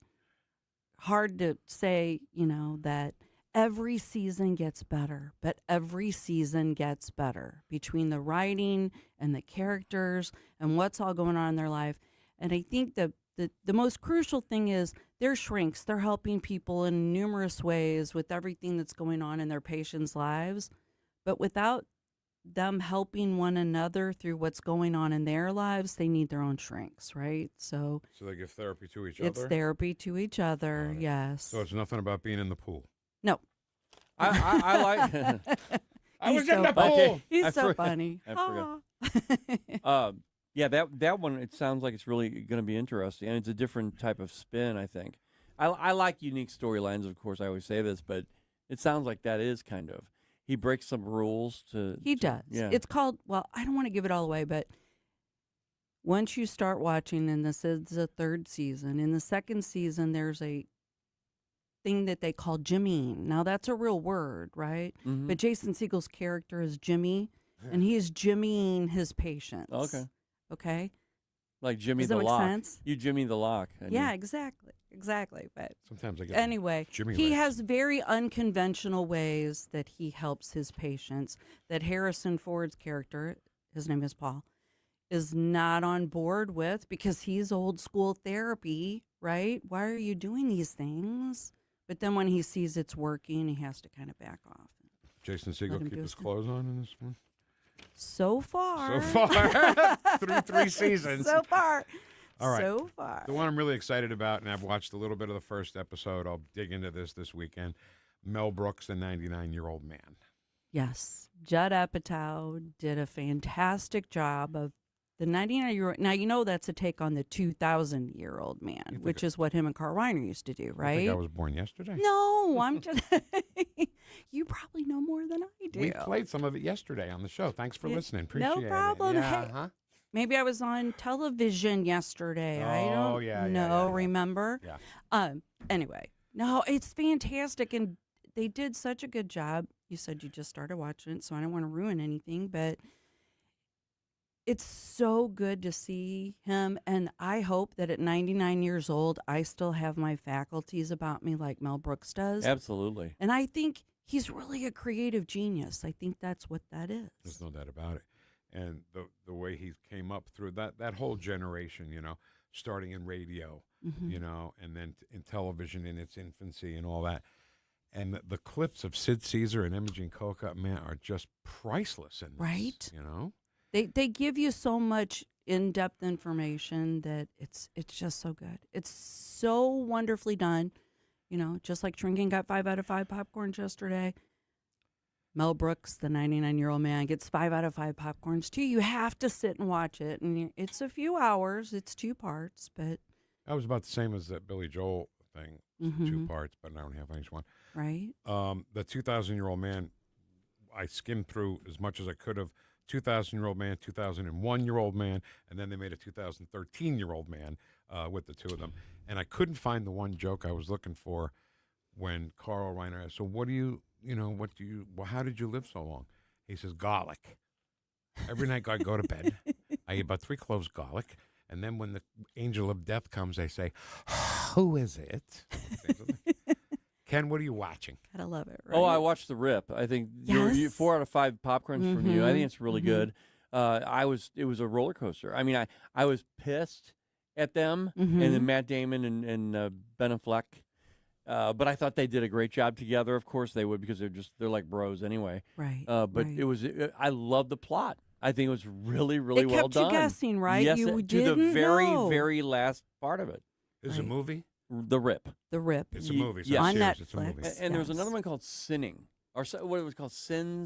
hard to say, that every season gets better, but every season gets better between the writing and the characters and what's all going on in their life. And I think the most crucial thing is they're shrinks. They're helping people in numerous ways with everything that's going on in their patients' lives. But without them helping one another through what's going on in their lives, they need their own shrinks, right? So they give therapy to each other? It's therapy to each other, yes. So it's nothing about being in the pool? No. I like I was in the pool. Okay. He's so funny. I forgot. Yeah, that one, it sounds like it's really going to be interesting, and it's a different type of spin, I think. I like unique storylines, of course, I always say this, but it sounds like that is kind of. He breaks some rules to... He does. Yeah. It's called, well, I don't want to give it all away, but once you start watching, and this is the 3rd season, in the 2nd season, there's a thing that they call Jimmying. Now, that's a real word, right? Mm-hmm. But Jason Segel's character is Jimmy, and he is Jimmying his patients. Okay? Like Jimmy Does the that make Lock. sense? You Jimmy the Lock. Yeah, exactly. But sometimes I get anyway, Jimmy he legs. has very unconventional ways that he helps his patients that Harrison Ford's character, his name is Paul, is not on board with because he's old school therapy, right? Why are you doing these things? But then when he sees it's working, he has to kind of back off. Jason Segel keep his clothes on in this one? So far. Through 3 seasons. So far. All right. So far. The one I'm really excited about, and I've watched a little bit of the first episode, I'll dig into this weekend, Mel Brooks, the 99-year-old man. Yes. Judd Apatow did a fantastic job of the 99-year-old. Now, that's a take on the 2,000-year-old man, which is what him and Carl Reiner used to do, right? I think I was born yesterday. No, I'm just... You probably know more than I do. We played some of it yesterday on the show. Thanks for listening. Appreciate it. No problem. Yeah, Hey, maybe I was on television yesterday. I don't know. Remember? Yeah. Anyway, no, it's fantastic, and they did such a good job. You said you just started watching it, so I don't want to ruin anything, but it's so good to see him, and I hope that at 99 years old, I still have my faculties about me like Mel Brooks does. Absolutely. And I think he's really a creative genius. I think that's what that is. There's no doubt about it. And the way he came up through that whole generation, starting in radio, and then in television in its infancy and all that. And the clips of Sid Caesar and Imogen Coca, man, are just priceless in this, right? They give you so much in-depth information that it's just so good. It's so wonderfully done. Just like Shrinking got 5 out of 5 popcorns yesterday. Mel Brooks, the 99-year-old man, gets 5 out of 5 popcorns too. You have to sit and watch it, and it's a few hours. It's 2 parts, but that was about the same as that Billy Joel thing, 2 parts, but an hour and a half on each one. Right. The 2,000-year-old man, I skimmed through as much as I could of. 2,000-year-old man, 2001-year-old man, and then they made a 2013-year-old man with the two of them. And I couldn't find the one joke I was looking for when Carl Reiner asked, so how did you live so long? He says, garlic. Every night I go to bed, I eat about 3 cloves garlic, and then when the angel of death comes, they say, who is it? Ken, what are you watching? Gotta love it, right? Oh, I watched The Rip. I think you 4 out of 5 popcorns from you. I think it's really good. It was a roller coaster. I mean, I was pissed at them and then Matt Damon and Ben Affleck. But I thought they did a great job together. Of course they would, because they're like bros anyway. Right. But right. I love the plot. I think it was really, really well done. It kept you guessing, right? Yes, You to the didn't very, know. very last part of it. Is it a movie? The Rip. The Rip. It's a movie. So Yes. On serious, it's a Netflix. movie. And there was another one called Sinning, or what it was called, Sin,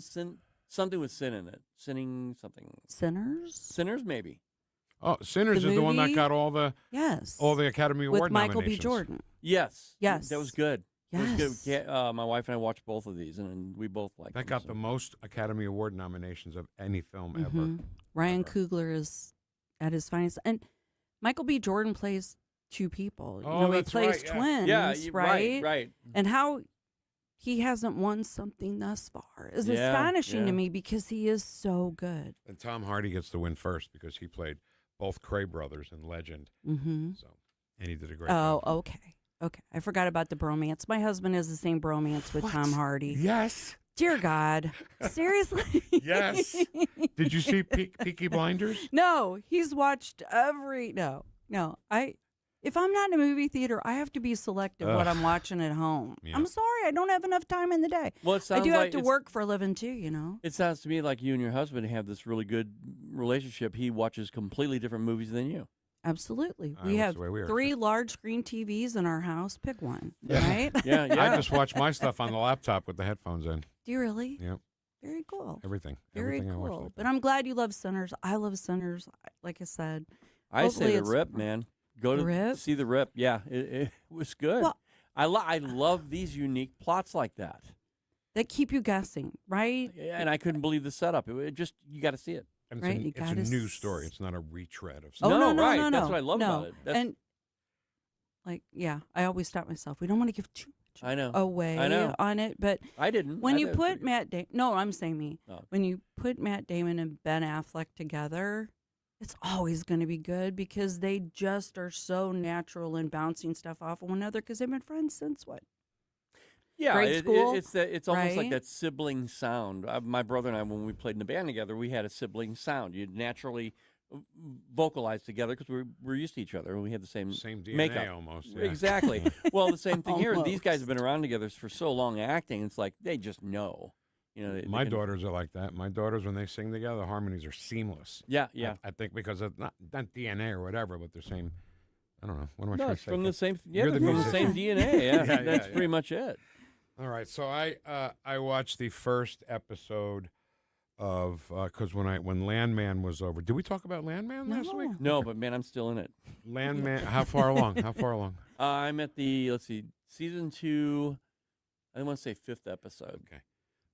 something with sin in it. Sinning something. Sinners, maybe. Oh, Sinners The is the one that movie? got all the Academy Award With Michael B. nominations. Jordan. Yes. Yes. That was good. Yes. It was good. Yeah, my wife and I watched both of these, and we both liked them. That got the most Academy Award nominations of any film ever. Ryan Coogler is at his finest. And Michael B. Jordan plays two people. Oh, he that's plays right, twins, Yeah, right? right. And how he hasn't won something thus far is astonishing to me because he is so good. And Tom Hardy gets the win first because he played both Cray brothers in Legend. Mm-hmm. So, and he did a great job. Oh, okay. Okay. I forgot about the bromance. My husband has the same bromance with Tom Hardy. Yes. Dear God. Seriously? Yes. Did you see Peaky Blinders? No. He's watched every... No. If I'm not in a movie theater, I have to be selective what I'm watching at home. Yeah. I'm sorry. I don't have enough time in the day. Well, it sounds I do have like to work for a living, too, you know? It sounds to me like you and your husband have this really good relationship. He watches completely different movies than you. Absolutely. We have 3 large screen TVs in our house. Pick one, right? Yeah. I just watch my stuff on the laptop with the headphones in. Do you really? Yeah. Very cool. Everything. Very Everything I watch cool. like But I'm glad you love Sinners. I love Sinners. Like I said. I say the it's- Rip, man. Go to Rip? see the Rip. Yeah, it was good. Well- I love these unique plots like that. That keep you guessing, right? And I couldn't believe the setup. It just, you got to see it. And Right, it's you a gotta new story. It's not a retread of Oh, something. no, right. no. That's what I love about it. That's, And, like, yeah, I always stop myself. We don't want to give too much I know. away I know. on it. But I didn't. when I you did put pretty- Matt Damon, no, I'm saying me. Oh. When you put Matt Damon and Ben Affleck together, it's always going to be good because they just are so natural in bouncing stuff off of one another because they've been friends since what? Yeah, grade school, it's almost like right? that sibling sound. My brother and I, when we played in the band together, we had a sibling sound. You'd naturally vocalize together because we're used to each other and we had the same DNA makeup. almost. Yeah. Exactly. Well, the same thing here. These Almost. guys have been around together for so long acting. It's like they just know. You know, My daughters are like that. My daughters, when they sing together, the harmonies are seamless. Yeah. I think because of not DNA or whatever, but they're same. I don't know. What am I No, trying it's to say? from the same. Yeah, You're they're the from the same musician. DNA. Yeah, Yeah, that's yeah. pretty much it. All right, so I watched the first episode of because when Landman was over. Did we talk about Landman last week? No, but man, I'm still in it. Landman. How far along? How far along? I'm at the season 2. I want to say 5th episode. Okay.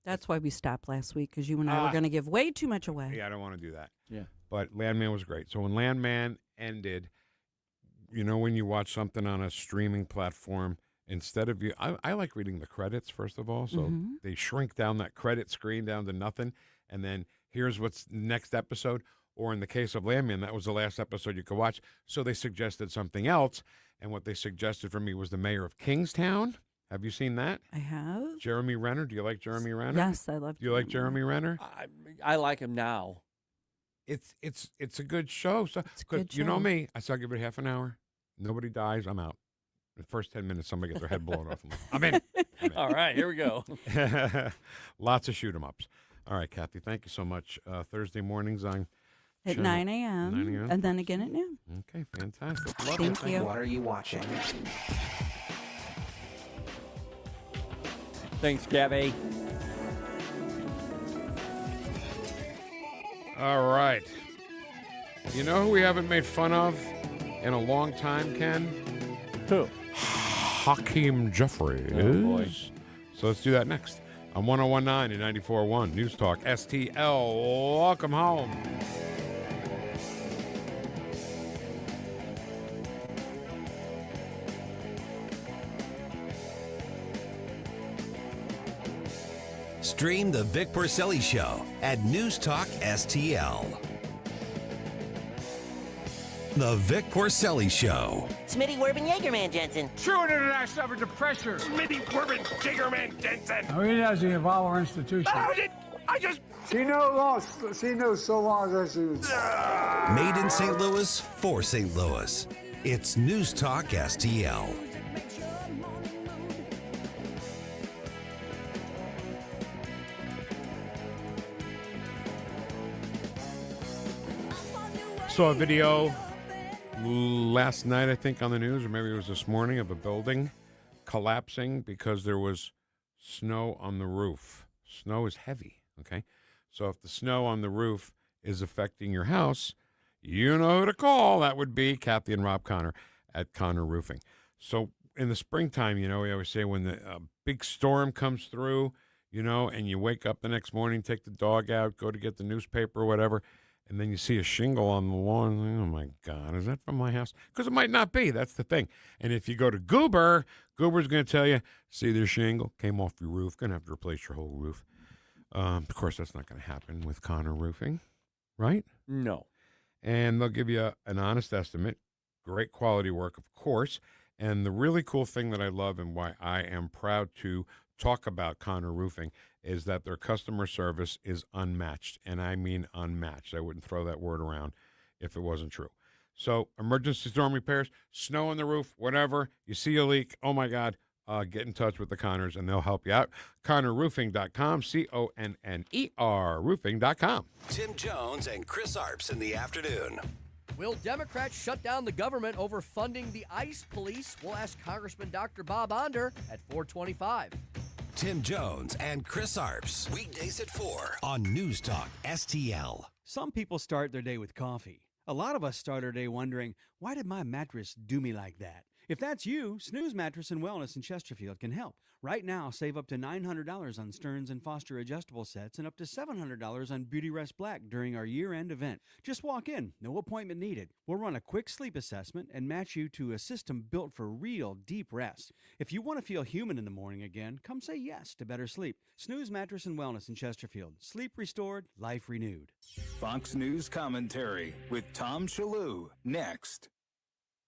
That's why we stopped last week because you and I were going to give way too much away. Yeah, I don't want to do that. Yeah. But Landman was great. So when Landman ended, you know, when you watch something on a streaming platform, instead of I like reading the credits, first of all. So they shrink down that credit screen down to nothing. And then here's what's next episode. Or in the case of Landman, that was the last episode you could watch. So they suggested something else. And what they suggested for me was the mayor of Kingstown. Have you seen that? I have. Jeremy Renner. Do you like Jeremy Renner? Yes, I love. Do you like Jeremy Renner? I like him now. It's a good show. So, It's a good you know show. me. I say I'll give it half an hour. Nobody dies. I'm out. The first 10 minutes, somebody gets their head blown off. I'm in. All right, here we go. Lots of shoot 'em ups. All right, Kathy, thank you so much. Thursday mornings on At Channel 9 a.m. 9 a.m. and then again at noon. Okay, fantastic. Love Thank it. you. What are you watching? Thanks, Gabby. All right. You know who we haven't made fun of in a long time, Ken? Who? Hakeem Jeffries. Oh, boy. So let's do that next on 101.9 and 94.1 News Talk STL. Welcome home. Stream the Vic Porcelli Show at NewstalkSTL. The Vic Porcelli Show. Smitty Werbin Jaegerman Jensen. True international effort to pressure. Smitty Werbin Jiggerman Jensen. Now, he doesn't involve our institution. I just... She knows so long as she was... Made in St. Louis for St. Louis. It's News Talk STL. Saw a video last night, I think, on the news, or maybe it was this morning, of a building collapsing because there was snow on the roof. Snow is heavy, okay? So if the snow on the roof is affecting your house, you know who to call. That would be Kathy and Rob Connor at Connor Roofing. So in the springtime, you know, we always say when the big storm comes through, you know, and you wake up the next morning, take the dog out, go to get the newspaper or whatever, and then you see a shingle on the lawn. Oh, my God, is that from my house? Because it might not be. That's the thing. And if you go to Goober's going to tell you, see this shingle came off your roof. Going to have to replace your whole roof. Of course, that's not going to happen with Connor Roofing, right? No. And they'll give you an honest estimate. Great quality work, of course. And the really cool thing that I love and why I am proud to talk about Connor Roofing is that their customer service is unmatched. And I mean unmatched. I wouldn't throw that word around if it wasn't true. So emergency storm repairs, snow on the roof, whatever. You see a leak, oh, my God, get in touch with the Connors, and they'll help you out. ConnorRoofing.com, CONNER roofing.com. Tim Jones and Chris Arps in the afternoon. Will Democrats shut down the government over funding the ICE police? We'll ask Congressman Dr. Bob Onder at 4:25. Tim Jones and Chris Arps. Weekdays at 4 on News Talk STL. Some people start their day with coffee. A lot of us start our day wondering, why did my mattress do me like that? If that's you, Snooze Mattress and Wellness in Chesterfield can help. Right now, save up to $900 on Stearns & Foster adjustable sets and up to $700 on Beauty Rest Black during our year-end event. Just walk in, no appointment needed. We'll run a quick sleep assessment and match you to a system built for real deep rest. If you want to feel human in the morning again, come say yes to better sleep. Snooze Mattress and Wellness in Chesterfield. Sleep restored, life renewed. Fox News commentary with Tom Shalhoub next.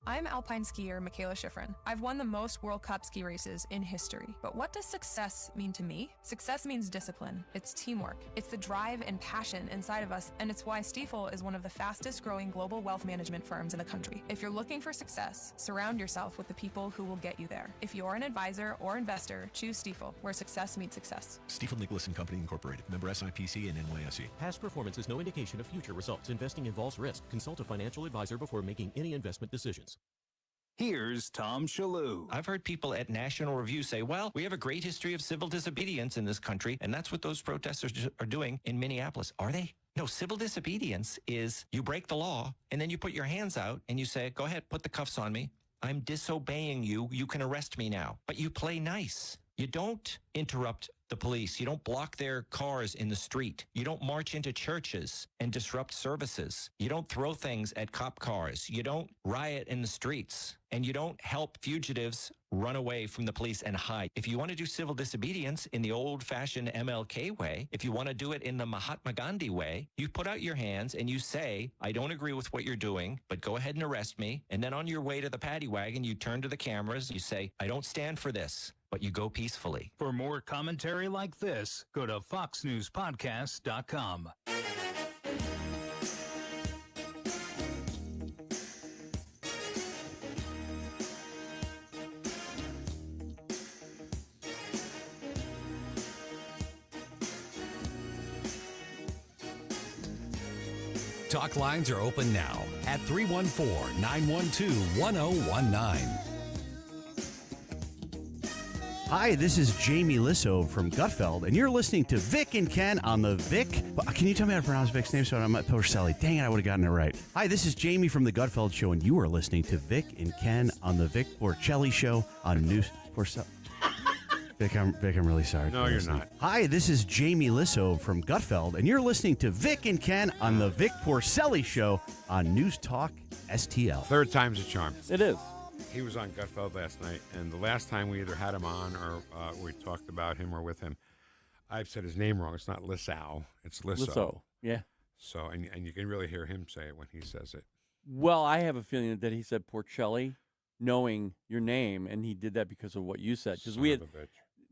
I'm alpine skier Michaela Schifrin. I've won the most World Cup ski races in history. But what does success mean to me? Success means discipline. It's teamwork. It's the drive and passion inside of us, and it's why Stifel is one of the fastest growing global wealth management firms in the country. If you're looking for success, surround yourself with the people who will get you there. If you're an advisor or investor, choose Stifel, where success meets success. Stifel Nicholas and Company Incorporated, member SIPC and NYSE. Past performance is no indication of future results. Investing involves risk. Consult a financial advisor before making any investment decisions. Here's Tom Shalhoub. I've heard people at National Review say, well, we have a great history of civil disobedience in this country, and that's what those protesters are doing in Minneapolis. Are they? No, civil disobedience is you break the law, and then you put your hands out, and you say, go ahead, put the cuffs on me. I'm disobeying you. You can arrest me now. But you play nice. You don't interrupt the police. You don't block their cars in the street. You don't march into churches and disrupt services. You don't throw things at cop cars. You don't riot in the streets. And you don't help fugitives run away from the police and hide. If you want to do civil disobedience in the old-fashioned MLK way, if you want to do it in the Mahatma Gandhi way, you put out your hands and you say, I don't agree with what you're doing, but go ahead and arrest me. And then on your way to the paddy wagon, you turn to the cameras, you say, I don't stand for this, but you go peacefully. For more commentary like this, go to foxnewspodcast.com. Talk lines are open now at 314-912-1019. Hi, this is Jamie Lissow from Gutfeld, and you're listening to Vic and Ken on the Vic. Can you tell me how to pronounce Vic's name so I'm not Porcelli? Dang it, I would have gotten it right. Hi, this is Jamie from the Gutfeld Show, and you are listening to Vic and Ken on the Vic Porcelli Show on News Porcelli. Vic, I'm really sorry. No, you're not. Hi, this is Jamie Lissow from Gutfeld, and you're listening to Vic and Ken on the Vic Porcelli Show on News Talk STL. Third time's a charm. It is. He was on Gutfeld last night, and the last time we either had him on or we talked about him or with him, I've said his name wrong. It's not Lissow. It's Lissow. Lissow, yeah. So, and you can really hear him say it when he says it. Well, I have a feeling that he said Porcelli, knowing your name, and he did that because of what you said. Because we had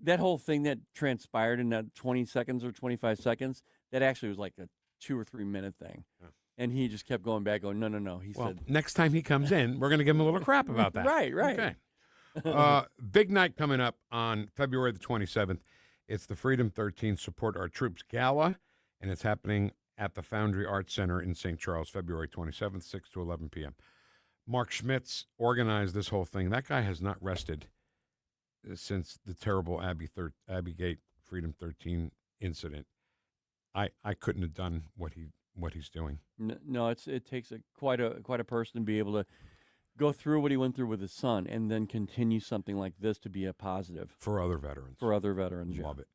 that whole thing that transpired in that 20 seconds or 25 seconds, that actually was like a 2 or 3 minute thing. Yeah. And he just kept going back, going, no. He said, next time he comes in, we're going to give him a little crap about that. Right. Okay. Big night coming up on February the 27th. It's the Freedom 13 Support Our Troops Gala, and it's happening at the Foundry Arts Center in St. Charles, February 27th, 6 to 11 p.m. Mark Schmitz organized this whole thing. That guy has not rested since the terrible Abbey-Gate Freedom 13 incident. I couldn't have done what he's doing. No, it takes quite a person to be able to go through what he went through with his son and then continue something like this to be a positive for other veterans. Yeah. Love it.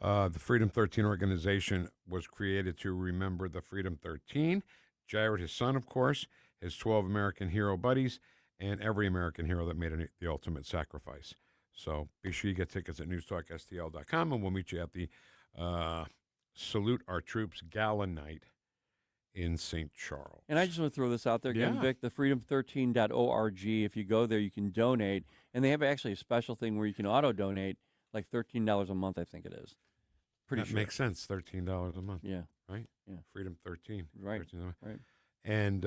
The Freedom 13 organization was created to remember the Freedom 13, Jared, his son, of course, his 12 American hero buddies, and every American hero that made the ultimate sacrifice. So be sure you get tickets at NewstalkSTL.com, and we'll meet you at the Salute Our Troops Gala Night in St. Charles. And I just want to throw this out there again, Vic, the freedom13.org. If you go there, you can donate. And they have actually a special thing where you can auto-donate, like $13 a month, I think it is. That makes sense, $13 a month. Yeah. Right? Yeah. Freedom 13. Right. Right. And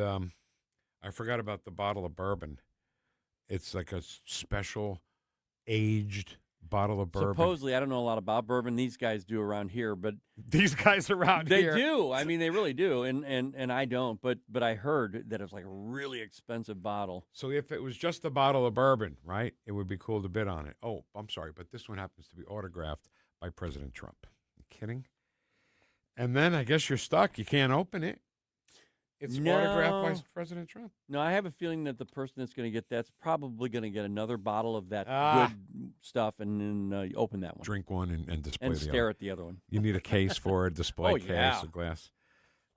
I forgot about the bottle of bourbon. It's like a special aged bottle of bourbon. Supposedly, I don't know a lot about bourbon. These guys do around here, but these guys around here, they do. I mean, they really do, and I don't. But I heard that it's like a really expensive bottle. So if it was just a bottle of bourbon, right, it would be cool to bid on it. Oh, I'm sorry, but this one happens to be autographed by President Trump. You kidding? And then I guess you're stuck. You can't open it. It's autographed by President Trump. No, I have a feeling that the person that's going to get that's probably going to get another bottle of that good stuff and then open that one. Drink one and display and the stare other. at the other one. You need a case for it, display case, a glass.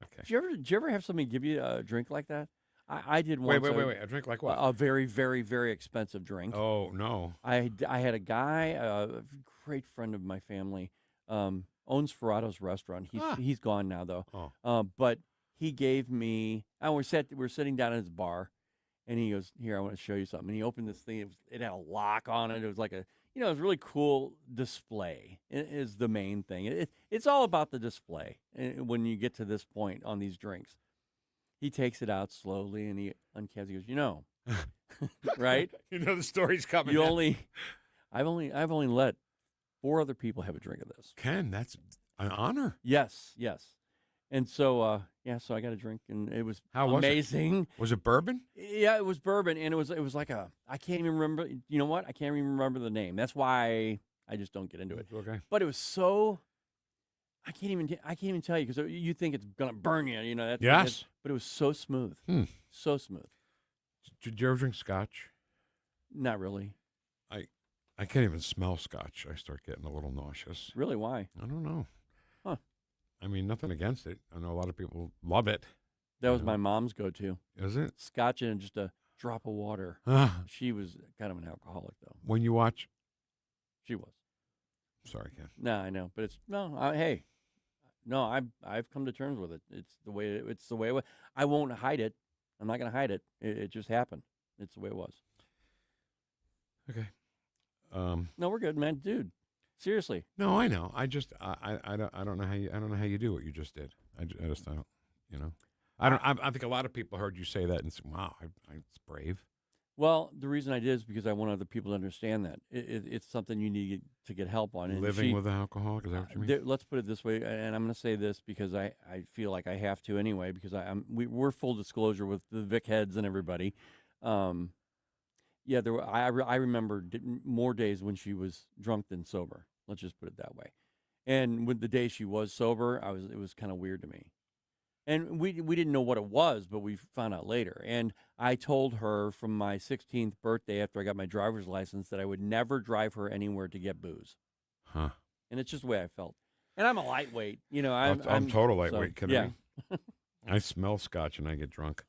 Okay. Did you ever have somebody give you a drink like that? I did once. Wait. A drink like what? A very, very, very expensive drink. Oh, no. I had a guy, a great friend of my family, owns Ferrato's restaurant. He's gone now, though. Oh. But he gave me, we're sitting down at his bar, and he goes, "Here, I want to show you something." And he opened this thing. It had a lock on it. It was like it was a really cool display. It is the main thing. It's all about the display when you get to this point on these drinks. He takes it out slowly, and he uncaps. He goes, right? You know the story's coming. I've only let 4 other people have a drink of this. Ken, that's an honor. Yes. And so, so I got a drink, and it was amazing. Was it bourbon? Yeah, it was bourbon, and it was like I can't even remember. You know what? I can't even remember the name. That's why I just don't get into it. Okay. But it was so. I can't even tell you because you think it's gonna burn you. Yes. But it was so smooth. So smooth. Did you ever drink scotch? Not really. I can't even smell scotch. I start getting a little nauseous. Really? Why? I don't know. Huh. I mean, nothing against it. I know a lot of people love it. That was my mom's go-to. Is it? Scotch and just a drop of water. She was kind of an alcoholic, though. When you watch? She was. Sorry, Ken. No, I know. But I've come to terms with it. It's the way I won't hide it. I'm not going to hide it. It just happened. It's the way it was. Okay. No, we're good, man. Dude. Seriously. No, I know. I just I don't know how you do what you just did. I just don't. I think a lot of people heard you say that and said, "Wow, it's brave." Well, the reason I did is because I want other people to understand that it's something you need to get help on. And living with an alcoholic, is that what you mean? Let's put it this way, and I'm going to say this because I feel like I have to anyway. Because we're full disclosure with the Vic Heads and everybody. Yeah, I remember more days when she was drunk than sober. Let's just put it that way. And with the day she was sober, it was kind of weird to me. And we didn't know what it was, but we found out later. And I told her from my 16th birthday after I got my driver's license that I would never drive her anywhere to get booze. Huh. And it's just the way I felt. And I'm a lightweight. I'm total lightweight. So, kidding me? I smell scotch and I get drunk.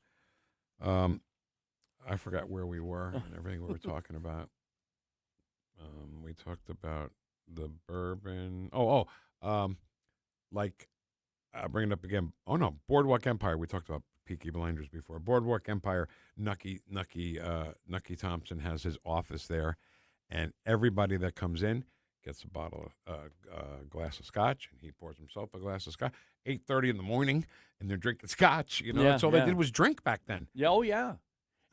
I forgot where we were and everything we were talking about. We talked about the bourbon. Bring it up again. Oh, no, Boardwalk Empire. We talked about Peaky Blinders before. Boardwalk Empire, Nucky Thompson has his office there, and everybody that comes in gets a glass of scotch, and he pours himself a glass of scotch. 8:30 in the morning, and they're drinking scotch. That's all they did was drink back then. Yeah, oh, yeah.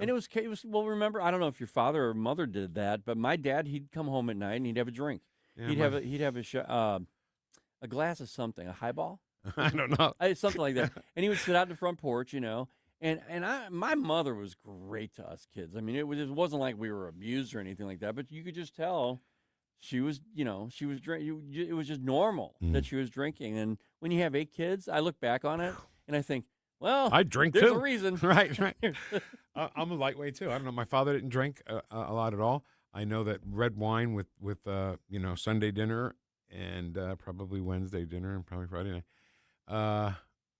And it was well, remember, I don't know if your father or mother did that, but my dad, he'd come home at night, and he'd have a drink. Yeah, he'd have a glass of something, a highball. I don't know. Something like that. And he would sit out in the front porch, my mother was great to us kids. I mean, it wasn't like we were abused or anything like that, but you could just tell she was, she was drinking. It was just normal that she was drinking. And when you have 8 kids, I look back on it and I think, well, I drink there's too. a reason. Right. I'm a lightweight too. I don't know. My father didn't drink a lot at all. I know that red wine with Sunday dinner and probably Wednesday dinner and probably Friday night.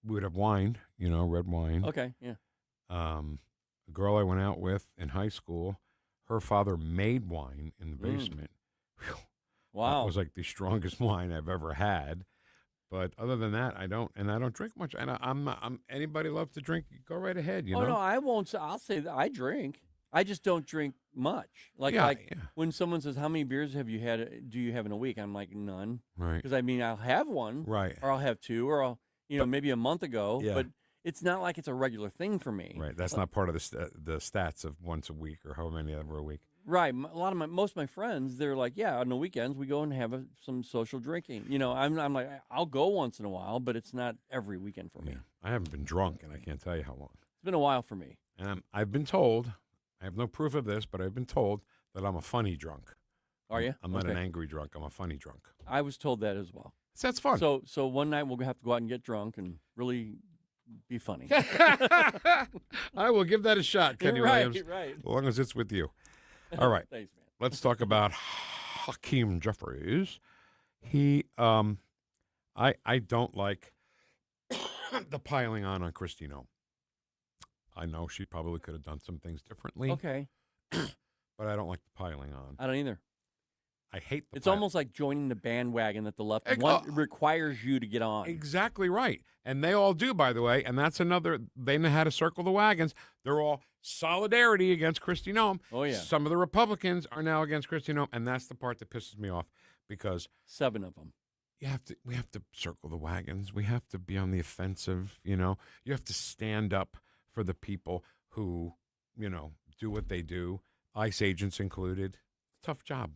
We would have wine, red wine. Okay, yeah. A girl I went out with in high school, her father made wine in the basement. Whew. Wow. It was like the strongest wine I've ever had. But other than that, I don't drink much. And I'm anybody loves to drink, go right ahead, you know? No, I won't. I'll say that I drink. I just don't drink much. When someone says, how many beers do you have in a week? I'm like, none. Right. Because, I'll have one. Right. Or I'll have two, or I'll, maybe a month ago. Yeah. But it's not like it's a regular thing for me. Right. That's not part of the stats of once a week or how many ever a week. Right. Most of my friends, they're like, yeah, on the weekends we go and have some social drinking. I'm like, I'll go once in a while, but it's not every weekend for me. I haven't been drunk, and I can't tell you how long. It's been a while for me. And I've been told, I have no proof of this, but I've been told that I'm a funny drunk. Are you? I'm not an angry drunk. I'm a funny drunk. I was told that as well. So that's fun. So one night we'll have to go out and get drunk and really be funny. I will give that a shot, Kenny Williams. Right. As long as it's with you. All right. Thanks, man. Let's talk about Hakeem Jeffries. He, I don't like the piling on Christino. I know she probably could have done some things differently. Okay. But I don't like the piling on. I don't either. I hate the It's almost like joining the bandwagon that the left requires you to get on. Exactly right. And they all do, by the way. And that's another, they know how to circle the wagons. They're all solidarity against Kristi Noem. Oh, yeah. Some of the Republicans are now against Kristi Noem. And that's the part that pisses me off because 7 of them. We have to circle the wagons. We have to be on the offensive, You have to stand up for the people who, do what they do. ICE agents included. Tough job.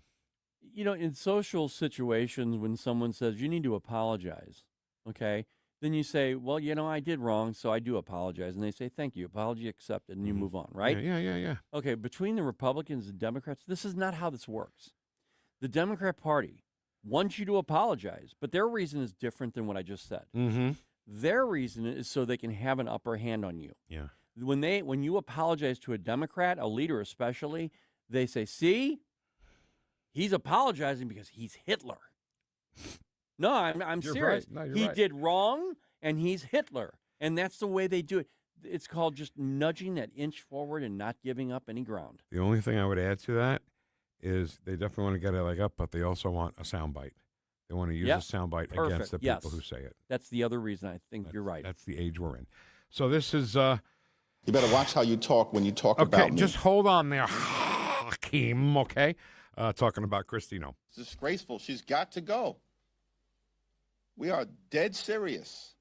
In social situations, when someone says, you need to apologize, okay, then you say, well, I did wrong, so I do apologize. And they say, thank you, apology accepted, and you move on, right? Yeah. Okay, between the Republicans and Democrats, this is not how this works. The Democrat Party wants you to apologize, but their reason is different than what I just said. Mm-hmm. Their reason is so they can have an upper hand on you. Yeah. When you apologize to a Democrat, a leader especially, they say, see? He's apologizing because he's Hitler. No, I'm serious. Right. No, he right. did wrong, and he's Hitler. And that's the way they do it. It's called just nudging that inch forward and not giving up any ground. The only thing I would add to that is they definitely want to get a leg up, but they also want a soundbite. They want to use a soundbite against the people who say it. That's the other reason I think you're right. That's the age we're in. So this is... you better watch how you talk when you talk about me. Okay, just hold on there, Hakeem, okay? Talking about Kristi Noem. It's disgraceful. She's got to go. We are dead serious.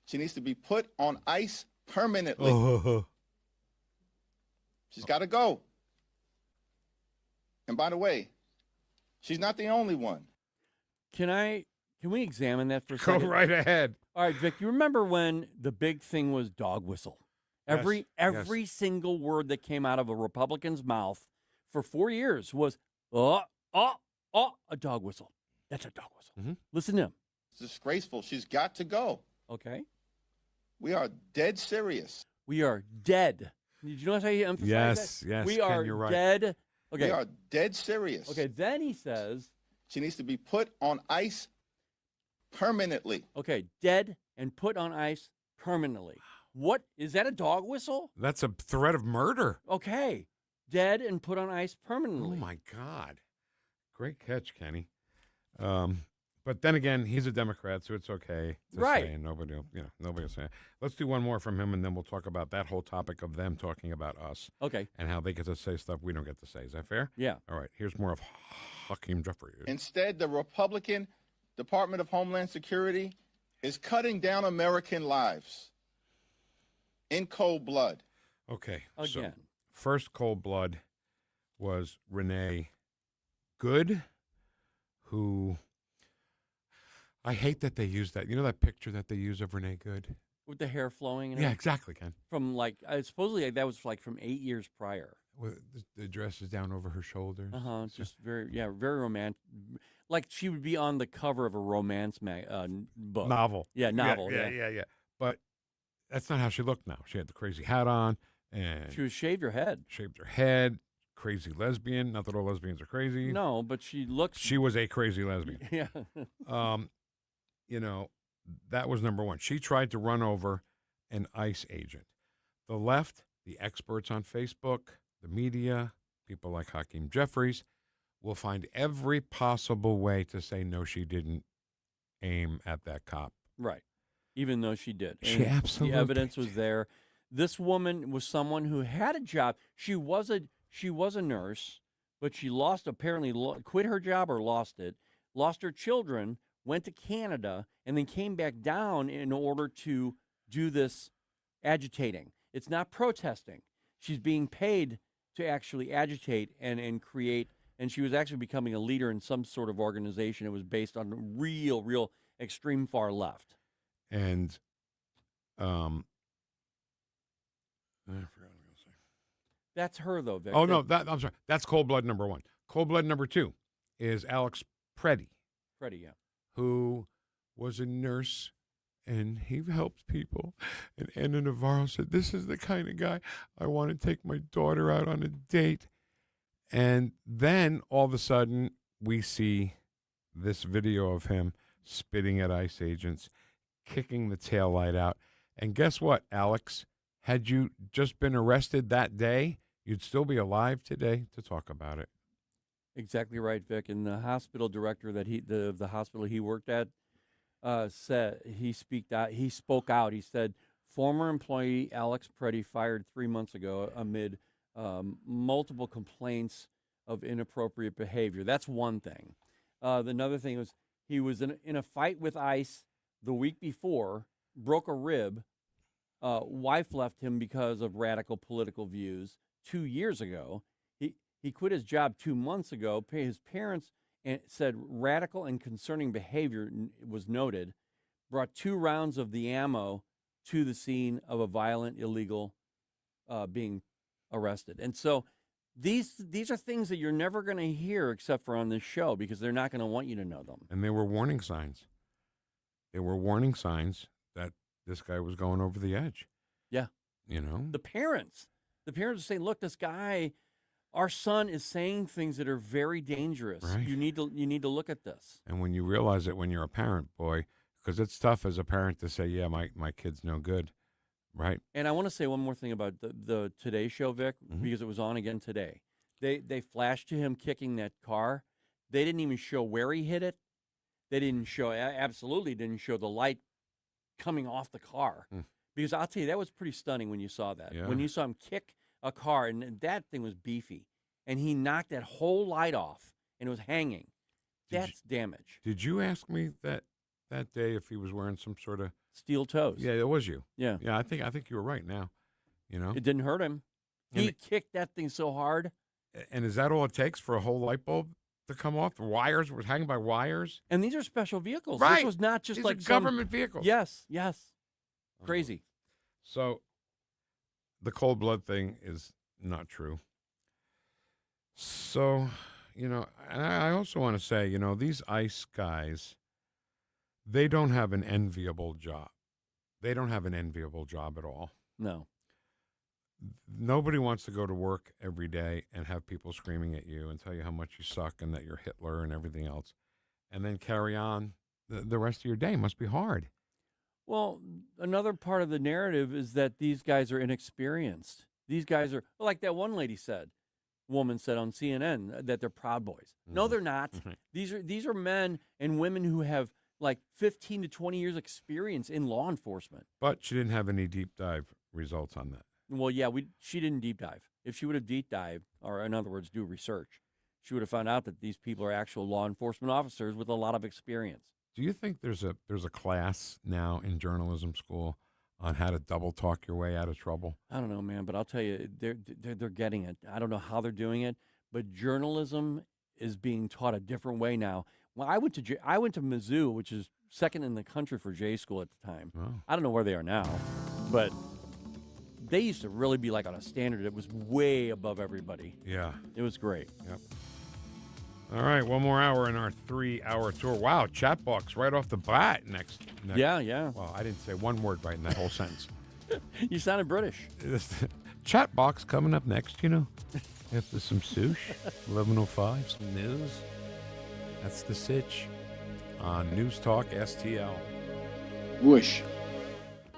She needs to be put on ice permanently. She's got to go. And by the way, she's not the only one. Can we examine that for a second? Go right ahead. All right, Vic, you remember when the big thing was dog whistle? Every single word that came out of a Republican's mouth for 4 years was, a dog whistle. That's a dog whistle. Mm-hmm. Listen to him. It's disgraceful. She's got to go. Okay. We are dead serious. We are dead. Did you notice how he emphasized that? Yes, we Ken, are you're right. dead. Okay. We are dead serious. Okay, then he says... she needs to be put on ice permanently. Okay, dead and put on ice permanently. What? Is that a dog whistle? That's a threat of murder. Okay. Dead and put on ice permanently. Oh, my God. Great catch, Kenny. But then again, he's a Democrat, so it's okay to say, and nobody will say it. Let's do one more from him, and then we'll talk about that whole topic of them talking about us. Okay. And how they get to say stuff we don't get to say. Is that fair? Yeah. All right. Here's more of Hakeem Jeffries. Instead, the Republican Department of Homeland Security is cutting down American lives in cold blood. Okay. Again. So first cold blood was Renee Good, who... I hate that they use that. You know that picture that they use of Renee Good? With the hair flowing? And yeah, exactly, Ken. From supposedly that was from 8 years prior. With the dress is down over her shoulders. Just very romantic. Like she would be on the cover of a romance book. Novel. Yeah, novel. Yeah. But that's not how she looked now. She had the crazy hat on. And she was shaved her head. Shaved her head. crazy lesbian. Not that all lesbians are crazy. No, but she looks. She was a crazy lesbian. Yeah. You know, that was number one. She tried to run over an ICE agent. The left, the experts on Facebook, the media, people like Hakeem Jeffries, will find every possible way to say, no, she didn't aim at that cop. Right. Even though she did. She And absolutely the evidence was there. This woman was someone who had a job. She was a nurse, but she quit her job or lost it, lost her children, went to Canada, and then came back down in order to do this agitating. It's not protesting. She's being paid to actually agitate and create, and she was actually becoming a leader in some sort of organization. It was based on real extreme far left. And I forgot what I was going to say. That's her, though, Vic. Oh, no, I'm sorry. That's cold blood number one. Cold blood number two is Alex Preddy. Freddie, yeah. Who was a nurse, and he helped people. And Anna Navarro said, this is the kind of guy I want to take my daughter out on a date. And then, all of a sudden, we see this video of him spitting at ICE agents, kicking the taillight out. And guess what, Alex? Had you just been arrested that day, you'd still be alive today to talk about it. Exactly right, Vic. And the hospital director that the hospital he worked at said he spoke out. He said, former employee Alex Preddy fired 3 months ago amid multiple complaints of inappropriate behavior. That's one thing. Another thing was he was in a fight with ICE the week before, broke a rib. Wife left him because of radical political views 2 years ago. He quit his job 2 months ago. His parents said radical and concerning behavior was noted, brought 2 rounds of the ammo to the scene of a violent illegal being arrested. And so these are things that you're never going to hear except for on this show because they're not going to want you to know them. And they were warning signs. They were warning signs that this guy was going over the edge. Yeah. You know? The parents are saying, look, this guy, our son is saying things that are very dangerous. Right. You need to look at this. And when you realize it when you're a parent, boy, because it's tough as a parent to say, yeah, my kid's no good, right? And I want to say one more thing about the Today Show, Vic, because it was on again today. They flashed to him kicking that car. They didn't even show where he hit it. They absolutely didn't show the light coming off the car. Because I'll tell you, that was pretty stunning when you saw that. Yeah. When you saw him kick a car, and that thing was beefy, and he knocked that whole light off, and it was hanging. That's damage. Did you ask me that day if he was wearing some sort of steel toes? Yeah, it was you. Yeah. I think you were right now. You know, it didn't hurt him. He kicked that thing so hard. And is that all it takes for a whole light bulb to come off? The wires was hanging by wires. And these are special vehicles. Right. This was not just these like are government vehicles. Yes. Crazy. So the cold blood thing is not true. So, you know, and I also want to say, you know, these ICE guys, they don't have an enviable job. They don't have an enviable job at all. No. Nobody wants to go to work every day and have people screaming at you and tell you how much you suck and that you're Hitler and everything else, and then carry on the rest of your day. It must be hard. Well, another part of the narrative is that these guys are inexperienced. These guys are, like that woman said on CNN, that they're Proud Boys. No, they're not. These are men and women who have like 15 to 20 years experience in law enforcement. But she didn't have any deep dive results on that. Well, yeah, she didn't deep dive. If she would have deep dived, or in other words, do research, she would have found out that these people are actual law enforcement officers with a lot of experience. Do you think there's a class now in journalism school on how to double talk your way out of trouble? I don't know, man, but I'll tell you, they're getting it. I don't know how they're doing it, but journalism is being taught a different way now. Well, I went to Mizzou, which is second in the country for J school at the time. Oh. I don't know where they are now, but they used to really be like on a standard that was way above everybody. Yeah. It was great. Yep. All right, one more hour in our 3-hour tour. Wow, chat box right off the bat next. Yeah. Well, I didn't say one word right in that whole sentence. You sounded British. chat box coming up next, after some sush, 11:05, some news. That's the sitch on News Talk STL. Whoosh.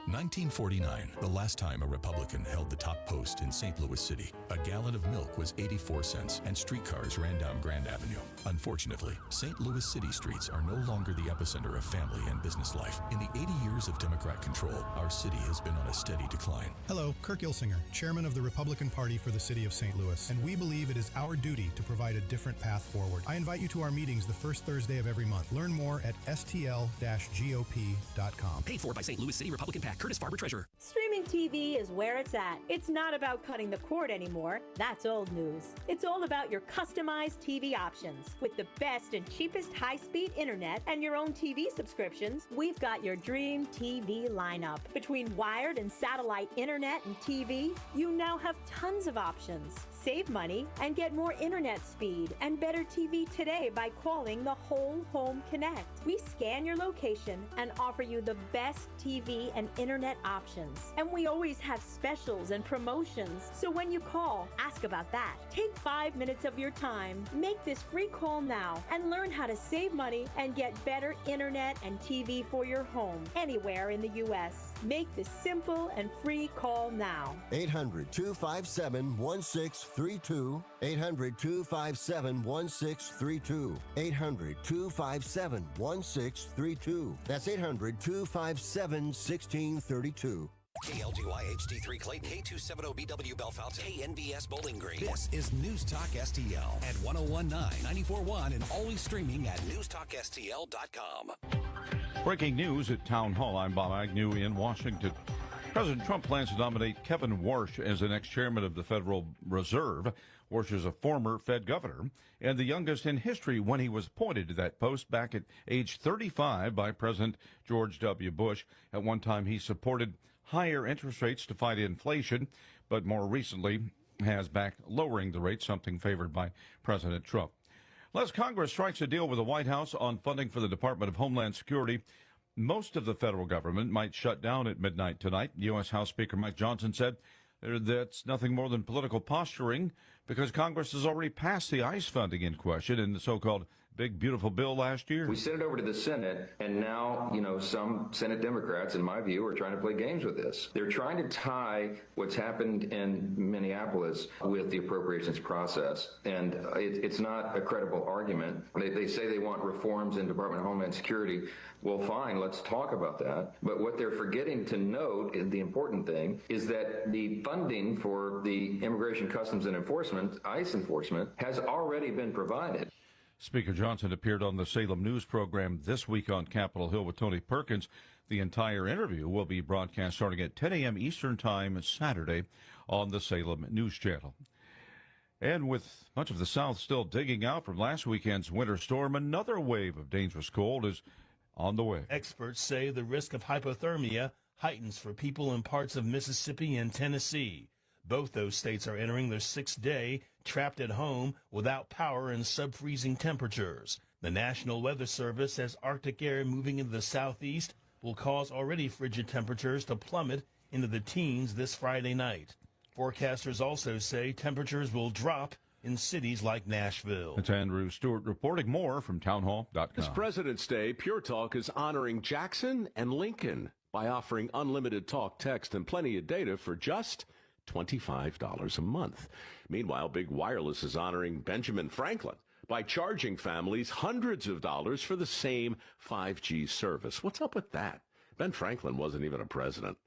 1949, the last time a Republican held the top post in St. Louis City. A gallon of milk was 84 cents, and streetcars ran down Grand Avenue. Unfortunately, St. Louis City streets are no longer the epicenter of family and business life. In the 80 years of Democrat control, our city has been on a steady decline. Hello, Kirk Ilsinger, chairman of the Republican Party for the city of St. Louis, and we believe it is our duty to provide a different path forward. I invite you to our meetings the first Thursday of every month. Learn more at stl-gop.com. Paid for by St. Louis City Republican PAC. Curtis Farber, Treasurer. Streaming TV is where it's at. It's not about cutting the cord anymore. That's old news. It's all about your customized TV options. With the best and cheapest high-speed internet and your own TV subscriptions, we've got your dream TV lineup. Between wired and satellite internet and TV, you now have tons of options. Save money and get more internet speed and better TV today by calling the Whole Home Connect. We scan your location and offer you the best TV and internet options. And we always have specials and promotions. So when you call, ask about that. Take 5 minutes of your time. Make this free call now and learn how to save money and get better internet and TV for your home anywhere in the U.S. Make this simple and free call now. 800-257-1632. 800-257-1632. 800-257-1632. That's 800-257-1632. KLGY HD3 Clayton, K270BW Bellefonte, KNVS Bowling Green. This is News Talk STL at 1019, 94.1, and always streaming at NewstalkSTL.com. Breaking news at Town Hall. I'm Bob Agnew in Washington. President Trump plans to nominate Kevin Warsh as the next chairman of the Federal Reserve. Warsh is a former Fed governor and the youngest in history when he was appointed to that post back at age 35 by President George W. Bush. At one time, he supported higher interest rates to fight inflation, but more recently has backed lowering the rate, something favored by President Trump. Unless Congress strikes a deal with the White House on funding for the Department of Homeland Security, most of the federal government might shut down at midnight tonight. U.S. House Speaker Mike Johnson said that's nothing more than political posturing because Congress has already passed the ICE funding in question in the so-called Big Beautiful Bill last year. We sent it over to the Senate, and now, some Senate Democrats, in my view, are trying to play games with this. They're trying to tie what's happened in Minneapolis with the appropriations process, and it's not a credible argument. They say they want reforms in Department of Homeland Security. Well, fine, let's talk about that. But what they're forgetting to note, and the important thing, is that the funding for the Immigration, Customs, and Enforcement, ICE enforcement, has already been provided. Speaker Johnson appeared on the Salem News program this week on Capitol Hill with Tony Perkins. The entire interview will be broadcast starting at 10 a.m. Eastern Time Saturday on the Salem News Channel. And with much of the South still digging out from last weekend's winter storm, another wave of dangerous cold is on the way. Experts say the risk of hypothermia heightens for people in parts of Mississippi and Tennessee. Both those states are entering their 6th day trapped at home without power and sub-freezing temperatures. The National Weather Service says Arctic air moving into the southeast will cause already frigid temperatures to plummet into the teens this Friday night. Forecasters also say temperatures will drop in cities like Nashville. It's Andrew Stewart reporting. More from townhall.com. This President's Day, Pure Talk is honoring Jackson and Lincoln by offering unlimited talk, text, and plenty of data for just $25 a month. Meanwhile, Big Wireless is honoring Benjamin Franklin by charging families hundreds of dollars for the same 5G service. What's up with that? Ben Franklin wasn't even a president.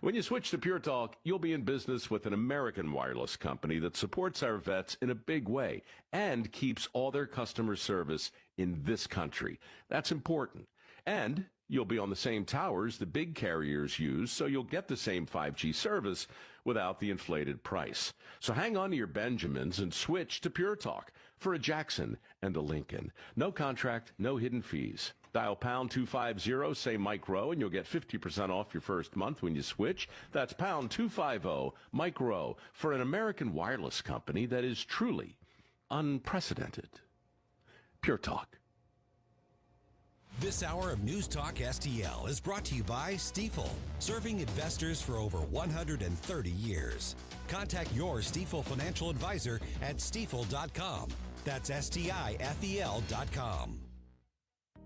When you switch to Pure Talk, you'll be in business with an American wireless company that supports our vets in a big way and keeps all their customer service in this country. That's important. And you'll be on the same towers the big carriers use, so you'll get the same 5G service without the inflated price. So hang on to your Benjamins and switch to Pure Talk for a Jackson and a Lincoln. No contract, no hidden fees. Dial pound 250, say Mike Rowe, and you'll get 50% off your first month when you switch. That's pound 250, Mike Rowe, for an American wireless company that is truly unprecedented. Pure Talk. This hour of News Talk STL is brought to you by Stifel, serving investors for over 130 years. Contact your Stifel financial advisor at stifel.com. That's STIFEL.com.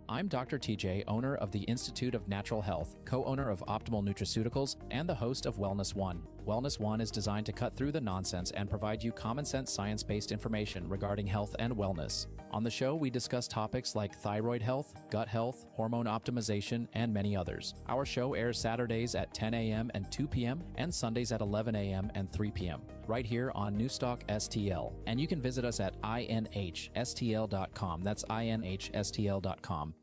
I'm Dr. TJ, owner of the Institute of Natural Health, co-owner of Optimal Nutraceuticals, and the host of Wellness One. Wellness One is designed to cut through the nonsense and provide you common sense science-based information regarding health and wellness. On the show, we discuss topics like thyroid health, gut health, hormone optimization, and many others. Our show airs Saturdays at 10 a.m. and 2 p.m. and Sundays at 11 a.m. and 3 p.m. right here on NewstalkSTL. And you can visit us at INHSTL.com. That's INHSTL.com.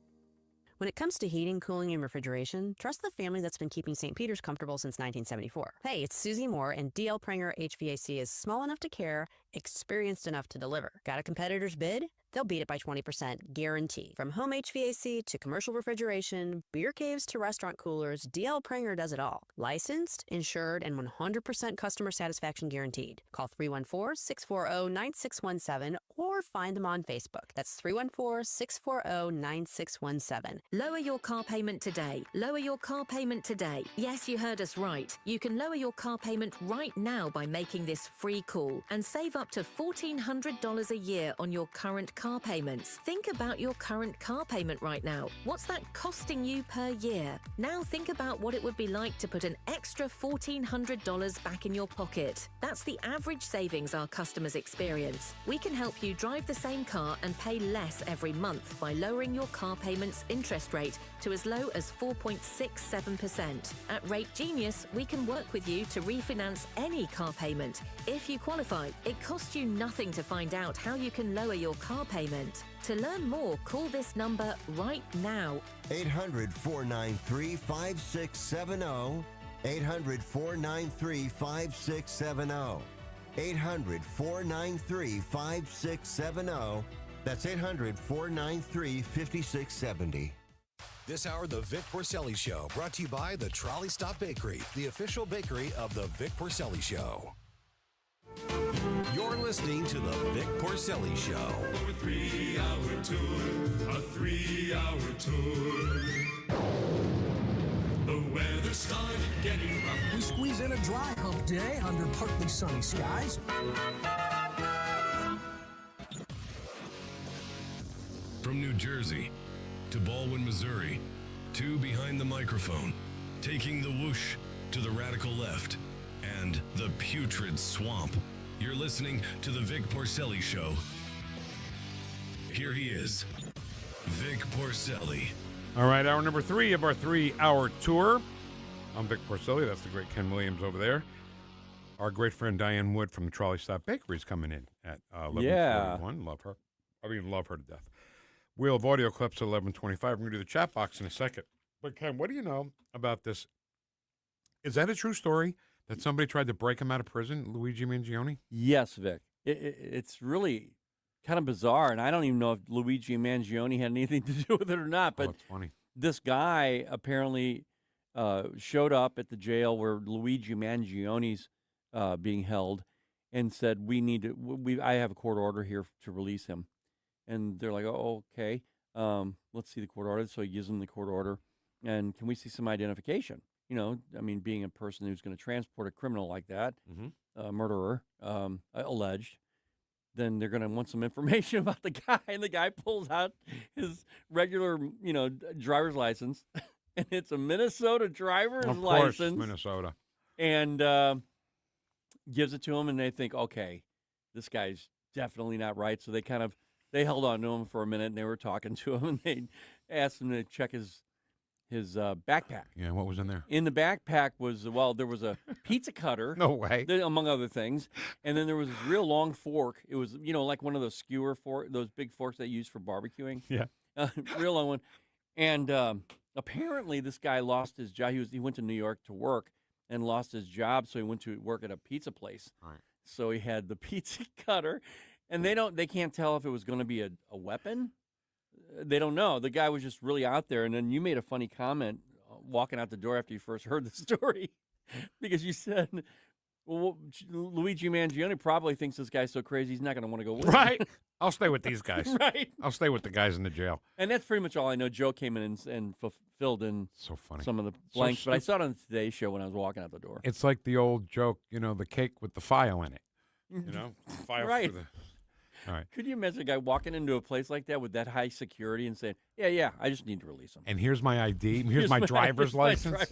When it comes to heating, cooling, and refrigeration, trust the family that's been keeping St. Peter's comfortable since 1974. Hey, it's Susie Moore, and D.L. Pranger HVAC is small enough to care, experienced enough to deliver. Got a competitor's bid? They'll beat it by 20%, guarantee. From home HVAC to commercial refrigeration, beer caves to restaurant coolers, D.L. Pranger does it all. Licensed, insured, and 100% customer satisfaction guaranteed. Call 314-640-9617 or find them on Facebook. That's 314-640-9617. Lower your car payment today. Lower your car payment today. Yes, you heard us right. You can lower your car payment right now by making this free call and save up to $1,400 a year on your current car payments. Think about your current car payment right now. What's that costing you per year? Now think about what it would be like to put an extra $1,400 back in your pocket. That's the average savings our customers experience. We can help you drive the same car and pay less every month by lowering your car payment's interest rate to as low as 4.67%. At Rate Genius, we can work with you to refinance any car payment. If you qualify, it costs you nothing to find out how you can lower your car payment. To learn more, call this number right now. 800-493-5670. 800-493-5670. 800-493-5670. That's 800-493-5670. This hour, the Vic Porcelli Show, brought to you by the Trolley Stop Bakery, the official bakery of the Vic Porcelli Show. You're listening to the Vic Porcelli Show. A 3-hour tour, a 3-hour tour. The weather started getting rough. We squeeze in a dry hump day under partly sunny skies. From New Jersey to Baldwin, Missouri, two behind the microphone, taking the whoosh to the radical left and the putrid swamp. You're listening to the Vic Porcelli Show. Here he is, Vic Porcelli. All right, hour number 3 of our 3-hour tour. I'm Vic Porcelli. That's the great Ken Williams over there. Our great friend Diane Wood from the Trolley Stop Bakery is coming in at 11:41. Yeah. Love her. Love her to death. Wheel of audio clips at 11:25. We're going to do the chat box in a second. But Ken, what do you know about this? Is that a true story that somebody tried to break him out of prison, Luigi Mangione? Yes, Vic. It's really kind of bizarre, and I don't even know if Luigi Mangione had anything to do with it or not. But it's funny. This guy apparently showed up at the jail where Luigi Mangione's being held and said, I have a court order here to release him. And they're like, oh, okay, let's see the court order. So he gives them the court order. And can we see some identification? You know, I mean, being a person who's going to transport a criminal like that, a murderer, alleged, then they're going to want some information about the guy. And the guy pulls out his regular, driver's license. And it's a Minnesota driver's license. Of course, Minnesota. And gives it to him. And they think, okay, this guy's definitely not right. So they held on to him for a minute, and they were talking to him, and they asked him to check his backpack. Yeah, what was in there? In the backpack was, there was a pizza cutter. No way. Among other things. And then there was this real long fork. It was, like one of those skewer those big forks they use for barbecuing. Yeah. Real long one. And apparently this guy lost his job. He went to New York to work and lost his job, so he went to work at a pizza place. Right. So he had the pizza cutter. And they can't tell if it was going to be a weapon. They don't know. The guy was just really out there. And then you made a funny comment walking out the door after you first heard the story because you said, well, Luigi Mangione probably thinks this guy's so crazy he's not going to want to go with him. Right. I'll stay with these guys. Right. I'll stay with the guys in the jail. And that's pretty much all I know. Joe came in and filled in so funny. some of the blanks, but I saw it on the Today Show when I was walking out the door. It's like the old joke, the cake with the file in it. File right. through the... All right. Could you imagine a guy walking into a place like that with that high security and saying, yeah, I just need to release him. And here's my ID. Here's my driver's license.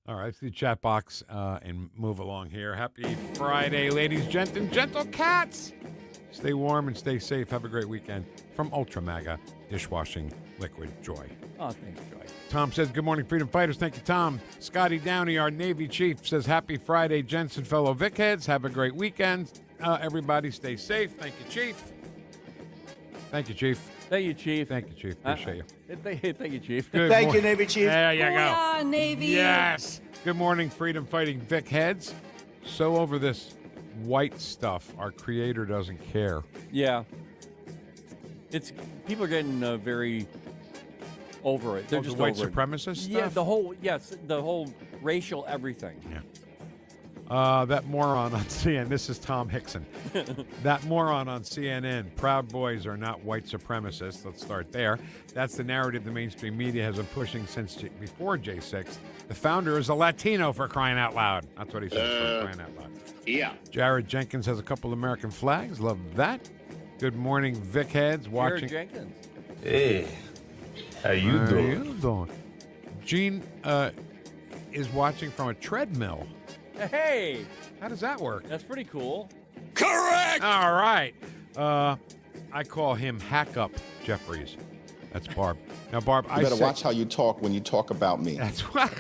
All right, let's do chat box and move along here. Happy Friday, ladies, gentle cats. Stay warm and stay safe. Have a great weekend. From Ultra Mega Dishwashing Liquid Joy. Oh, thanks, Joy. Tom says, good morning, Freedom Fighters. Thank you, Tom. Scotty Downey, our Navy chief, says, happy Friday, gents and fellow Vic Heads. Have a great weekend. Everybody stay safe. Thank you, Chief. Thank you, Chief. Thank you, Chief. Thank you, Chief. Appreciate you. Thank you, Chief. Thank you, Navy Chief. There you go. Booyah, Navy. Yes. Good morning, Freedom Fighting Vic Heads. So over this white stuff, our creator doesn't care. Yeah. People are getting very over it. They're just the white over supremacist stuff? Yeah, the whole racial everything. Yeah. That moron on CNN, this is Tom Hickson. That moron on CNN, Proud Boys are not white supremacists. Let's start there. That's the narrative the mainstream media has been pushing since before J6. The founder is a Latino, for crying out loud. That's what he says, for crying out loud. Yeah. Jared Jenkins has a couple American flags. Love that. Good morning, Vic Heads. Watching. Jared Jenkins. Hey, how you doing? Gene is watching from a treadmill. Hey! How does that work? That's pretty cool. Correct! All right. I call him Hack Up Jeffries. That's Barb. Now, Barb, you better watch how you talk when you talk about me. That's what.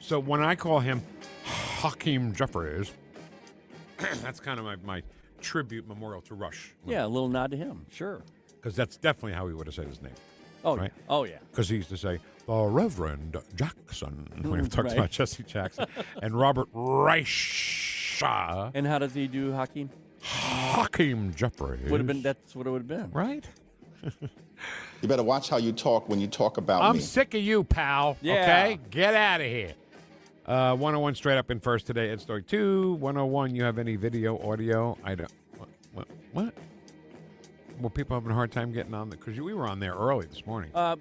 So when I call him Hakeem Jeffries, that's kind of my tribute memorial to Rush. Yeah, a little nod to him. Sure. Because that's definitely how he would have said his name. Oh, right? Yeah. Oh, yeah. Because he used to say, the Reverend Jackson, when he talks about Jesse Jackson, and Robert Reich. And how does he do Hakeem? Hakeem Jeffries. That's what it would have been. Right? You better watch how you talk when you talk about me. I'm sick of you, pal. Yeah. Okay? Get out of here. 101 straight up in first today. Ed Story 2. 101, you have any video, audio? I don't. What? Well, people having a hard time getting on there because we were on there early this morning. All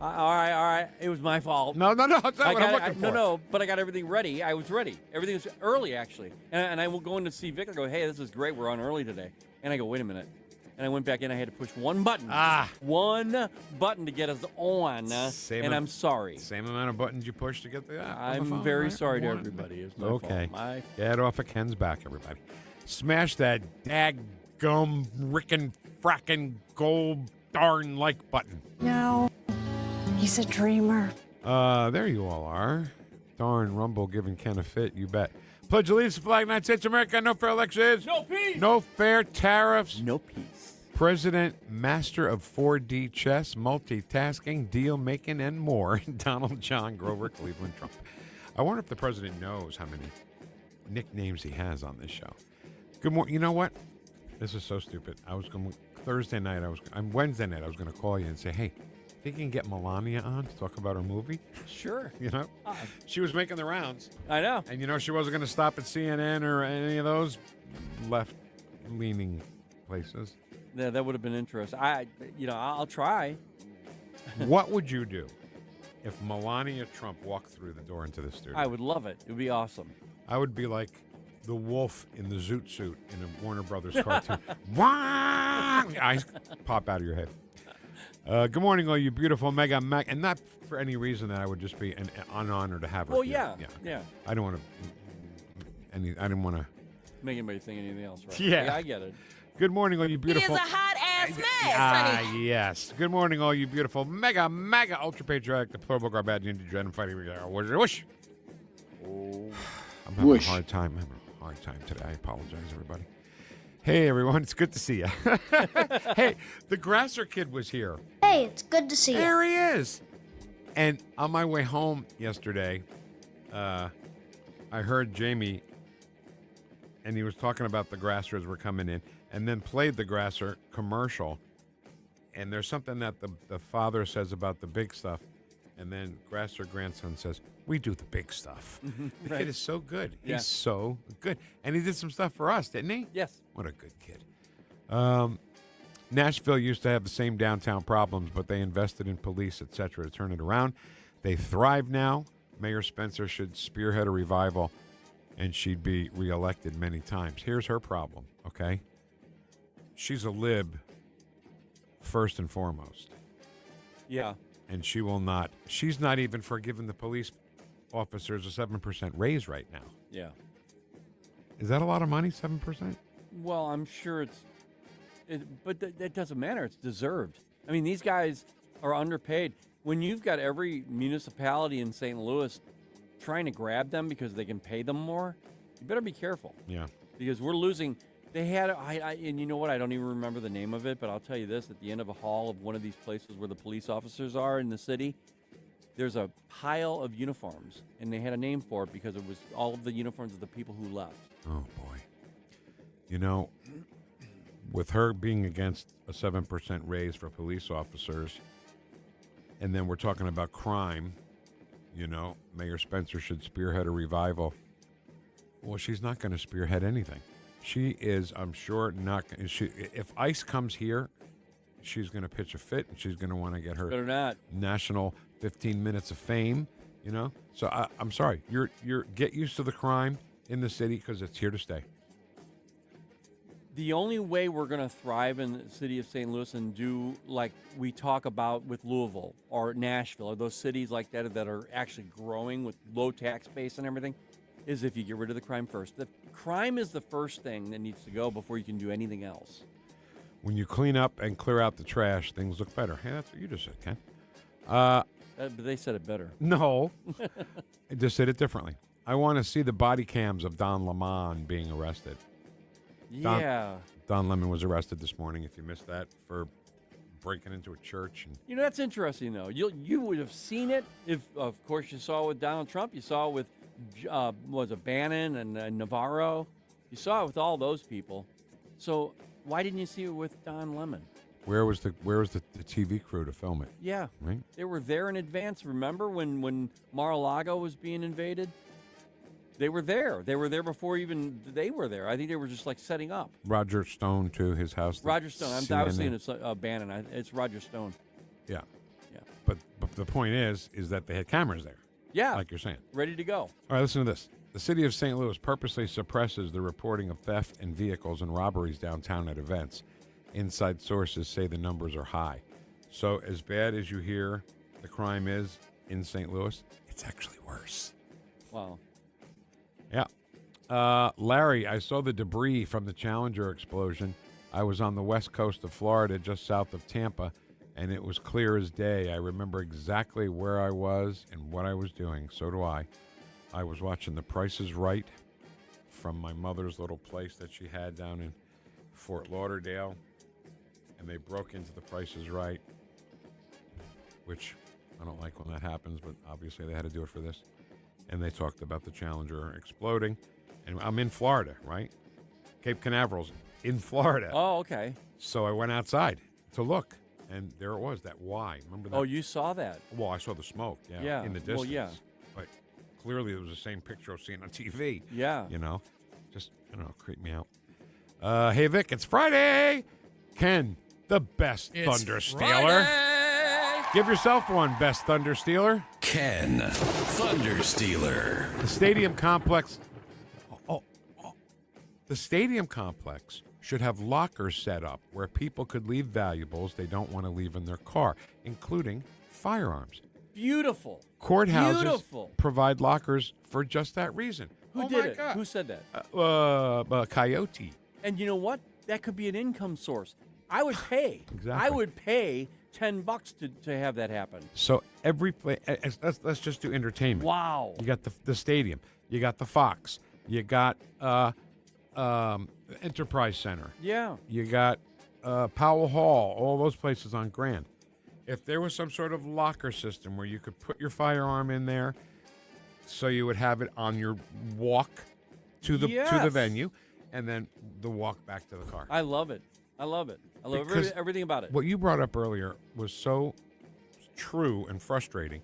right. It was my fault. No. That's not what I'm looking for. No, but I got everything ready. I was ready. Everything was early, actually. And I will go in to see Vic and go, hey, this is great. We're on early today. And I go, wait a minute. And I went back in. I had to push one button. One button to get us on. I'm sorry. Same amount of buttons you push to get the app. I'm very sorry to everybody. It's my fault. Get off of Ken's back, everybody. Smash that daggum, rickin', frackin', gold darn like button. No, he's a dreamer. There you all are. Darn Rumble giving Ken a fit, you bet. Pledge allegiance to the flag, United States of America. No fair elections. No peace. No fair tariffs. No peace. President, master of 4D chess, multitasking, deal making, and more. Donald John Grover Cleveland Trump. I wonder if the president knows how many nicknames he has on this show. Good morning. You know what? This is so stupid. Wednesday night, I was going to call you and say, hey, think you can get Melania on to talk about her movie? Sure. She was making the rounds. I know. And, she wasn't going to stop at CNN or any of those left-leaning places. Yeah, that would have been interesting. I'll try. What would you do if Melania Trump walked through the door into the studio? I would love it. It would be awesome. I would be like the wolf in the Zoot suit in a Warner Brothers cartoon. Eyes pop out of your head. Good morning, all you beautiful Mega Mac, and not for any reason that I would just be an honor to have her. Well, here. Yeah. I don't want to. I didn't want to make anybody think anything else. Right? Yeah, I get it. Good morning, all you beautiful. It is a hot ass mess, honey. Yes. Good morning, all you beautiful mega ultra patriotic, deplorable garbage into dread and fighting. Whoosh. Oh, I'm having a hard time. Today. I apologize, everybody. Hey, everyone. It's good to see you. Hey, the Grasser kid was here. Hey, it's good to see you. There he is. And on my way home yesterday, I heard Jamie, and he was talking about the Grassers were coming in, and then played the Grasser commercial. And there's something that the father says about the big stuff. And then Grasser grandson says, we do the big stuff. The Right. kid is so good. Yeah. He's so good. And he did some stuff for us, didn't he? Yes. What a good kid. Nashville used to have the same downtown problems, but they invested in police, etc., to turn it around. They thrive now. Mayor Spencer should spearhead a revival, and she'd be reelected many times. Here's her problem, okay? She's a lib first and foremost. Yeah. And she's not even for giving the police officers a 7% raise right now. Yeah. Is that a lot of money, 7%? Well, I'm sure but that doesn't matter. It's deserved. I mean, these guys are underpaid. When you've got every municipality in St. Louis trying to grab them because they can pay them more, you better be careful. Yeah. Because we're losing. They had, and you know what? I don't even remember the name of it, but I'll tell you this: at the end of a hall of one of these places where the police officers are in the city, there's a pile of uniforms, and they had a name for it because it was all of the uniforms of the people who left. Oh boy. You know, with her being against a 7% raise for police officers, and then we're talking about crime, you know, Mayor Spencer should spearhead a revival. Well, she's not going to spearhead anything. She is, I'm sure, not. If ICE comes here, she's going to pitch a fit, and she's going to want to get her Better not. national 15 minutes of fame. You know, so I'm sorry. You're get used to the crime in the city because it's here to stay. The only way we're going to thrive in the city of St. Louis and do like we talk about with Louisville or Nashville or those cities like that are actually growing with low tax base and everything is if you get rid of the crime first. The crime is the first thing that needs to go before you can do anything else. When you clean up and clear out the trash, things look better. Hey, that's what you just said, Ken. But they said it better. No. I just said it differently. I want to see the body cams of Don Lemon being arrested. Yeah. Don Lemon was arrested this morning, if you missed that, for breaking into a church. And You know, that's interesting, though. You would have seen it if, of course, you saw it with Donald Trump. You saw it with, was it Bannon and Navarro? You saw it with all those people. So why didn't you see it with Don Lemon? Where was the TV crew to film it? Yeah. Right? They were there in advance. Remember when Mar-a-Lago was being invaded? They were there. They were there before even they were there. I think they were just like setting up. Roger Stone to his house. Roger Stone. I was saying it's Bannon. It's Roger Stone. Yeah. Yeah. But the point is that they had cameras there. Yeah. Like you're saying. Ready to go. All right, listen to this. The city of St. Louis purposely suppresses the reporting of theft and vehicles and robberies downtown at events. Inside sources say the numbers are high. So as bad as you hear the crime is in St. Louis, it's actually worse. Wow. Yeah. Larry, I saw the debris from the Challenger explosion. I was on the west coast of Florida, just south of Tampa, and it was clear as day. I remember exactly where I was and what I was doing. So do I. I was watching The Price is Right from my mother's little place that she had down in Fort Lauderdale, and they broke into The Price is Right, which I don't like when that happens, but obviously they had to do it for this. And they talked about the Challenger exploding. And I'm in Florida, right? Cape Canaveral's in Florida. Oh, okay. So I went outside to look, and there it was, that Y. Remember that? Oh, you saw that? Well, I saw the smoke, Yeah. in the distance. Well, yeah. But clearly it was the same picture I was seeing on TV. Yeah. You know? Just, I don't know, creep me out. Hey, Vic, it's Friday. Ken, the best Thunder Stealer. Give yourself one, best Thunder Stealer. Ken, Thunder Stealer. The stadium complex. The stadium complex should have lockers set up where people could leave valuables they don't want to leave in their car, including firearms. Beautiful. Courthouses Beautiful. provide lockers for just that reason. Who did it? Who said that? Coyote. And you know what? That could be an income source. I would pay. Exactly. I would pay $10 to have that happen. So every place, let's just do entertainment. Wow. You got the stadium. You got the Fox. You got Enterprise Center. Yeah. You got Powell Hall. All those places on Grand. If there was some sort of locker system where you could put your firearm in there, so you would have it on your walk to the venue, and then the walk back to the car. I love it. I love it. I love everything about it. What you brought up earlier was so true and frustrating.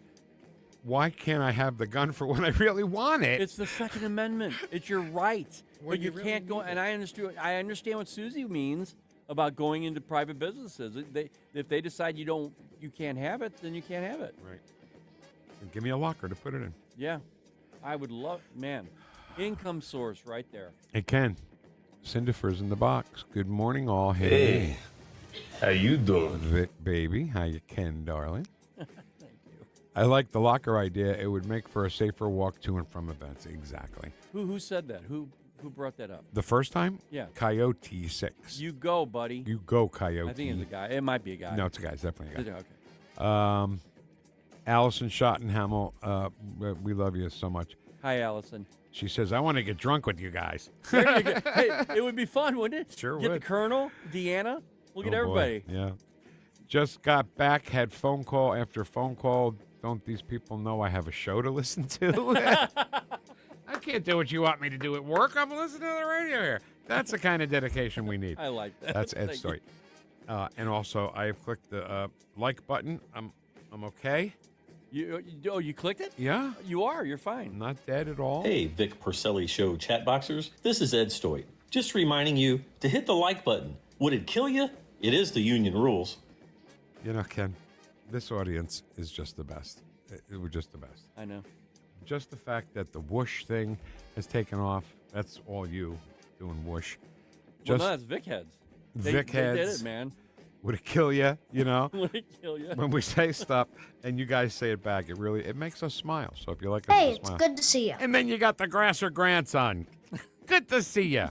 why can't I have the gun for when I really want it? It's the Second Amendment. It's your right. Well, but you really can't go. And I understand what Susie means about going into private businesses. If they decide you can't have it, then you can't have it. Right. And give me a locker to put it in. Yeah, I would love. Man, income source right there. Hey Ken, Cinderfer's in the box. Good morning, all. Hey, how you doing, Vic, baby? How you, Ken, darling? Thank you. I like the locker idea. It would make for a safer walk to and from events. Exactly. Who said that? Who brought that up? The first time? Yeah. Coyote 6. You go, buddy. You go, Coyote. I think it's a guy. It might be a guy. No, it's a guy. It's definitely a guy. Okay. Allison Schottenhamel, we love you so much. Hi, Allison. She says, I want to get drunk with you guys. There you go. Hey, it would be fun, wouldn't it? Sure get would. the Colonel, Deanna. We'll get Oh, everybody. boy. Yeah. Just got back, had phone call after phone call. Don't these people know I have a show to listen to? I can't do what you want me to do at work. I'm listening to the radio here. That's the kind of dedication we need. I like that. That's Ed's Thank story. And also, I have clicked the like button. I'm okay. You clicked it? Yeah. You are. You're fine. Not dead at all. Hey, Vic Porcelli Show chatboxers. This is Ed Stoit. Just reminding you to hit the like button. Would it kill you? It is the union rules. You know, Ken, this audience is just the best. It was just the best. I know. Just the fact that the whoosh thing has taken off. That's all you doing whoosh. Well, no, that's Vic Heads. Vic Heads. They did it, man. Would it kill you? You know? Would it kill you? When we say stuff and you guys say it back, it makes us smile. So if you like us Hey, to it's smile. good to see you. And then you got the Grasser grandson. Good to see you.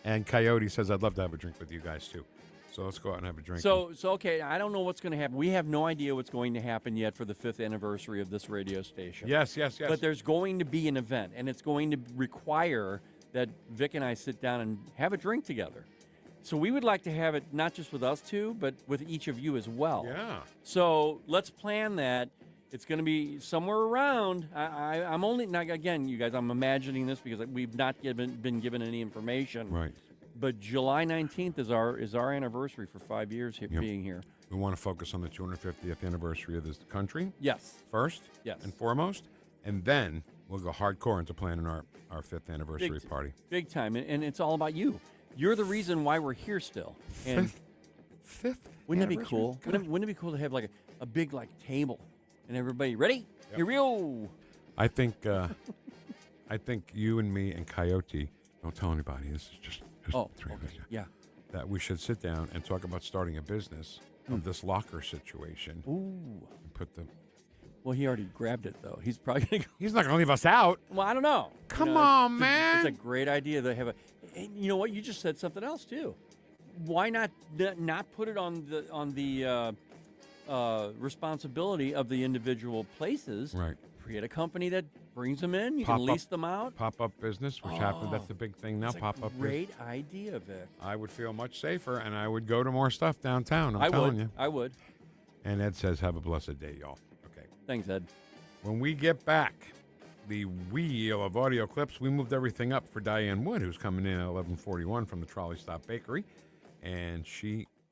And Coyote says, I'd love to have a drink with you guys too. So let's go out and have a drink. So okay, I don't know what's going to happen. We have no idea what's going to happen yet for the 5th anniversary of this radio station. Yes. But there's going to be an event, and it's going to require that Vic and I sit down and have a drink together. So we would like to have it not just with us two, but with each of you as well. Yeah. So let's plan that. It's going to be somewhere around. I'm only, now again, you guys, I'm imagining this because we've not been given any information. Right. But July 19th is our anniversary for 5 years being here. We want to focus on the 250th anniversary of this country. Yes. First. Yes. And foremost. And then we'll go hardcore into planning our 5th anniversary party. Big time. And it's all about you. You're the reason why we're here still. And fifth wouldn't that be cool? Wouldn't it be cool to have like a big like table and everybody ready? Yep. Here we go. I think you and me and Coyote, don't tell anybody. This is just three of us. Yeah. That we should sit down and talk about starting a business of this locker situation. Ooh. And put the. Well, he already grabbed it though. He's probably gonna go. He's not gonna leave us out. Well, I don't know. Come on, man. It's a great idea to have and you know what? You just said something else too. Why not put it on the responsibility of the individual places? Right. Create a company that brings them in. You can lease them out. Pop-up business, which happens. That's the big thing now. Pop-up. Great idea, Vic. I would feel much safer, and I would go to more stuff downtown. I'm telling you. I would. And Ed says, "Have a blessed day, y'all." Okay. Thanks, Ed. When we get back, the wheel of audio clips, we moved everything up for Diane Wood, who's coming in at 11:41 from the Trolley Stop Bakery, and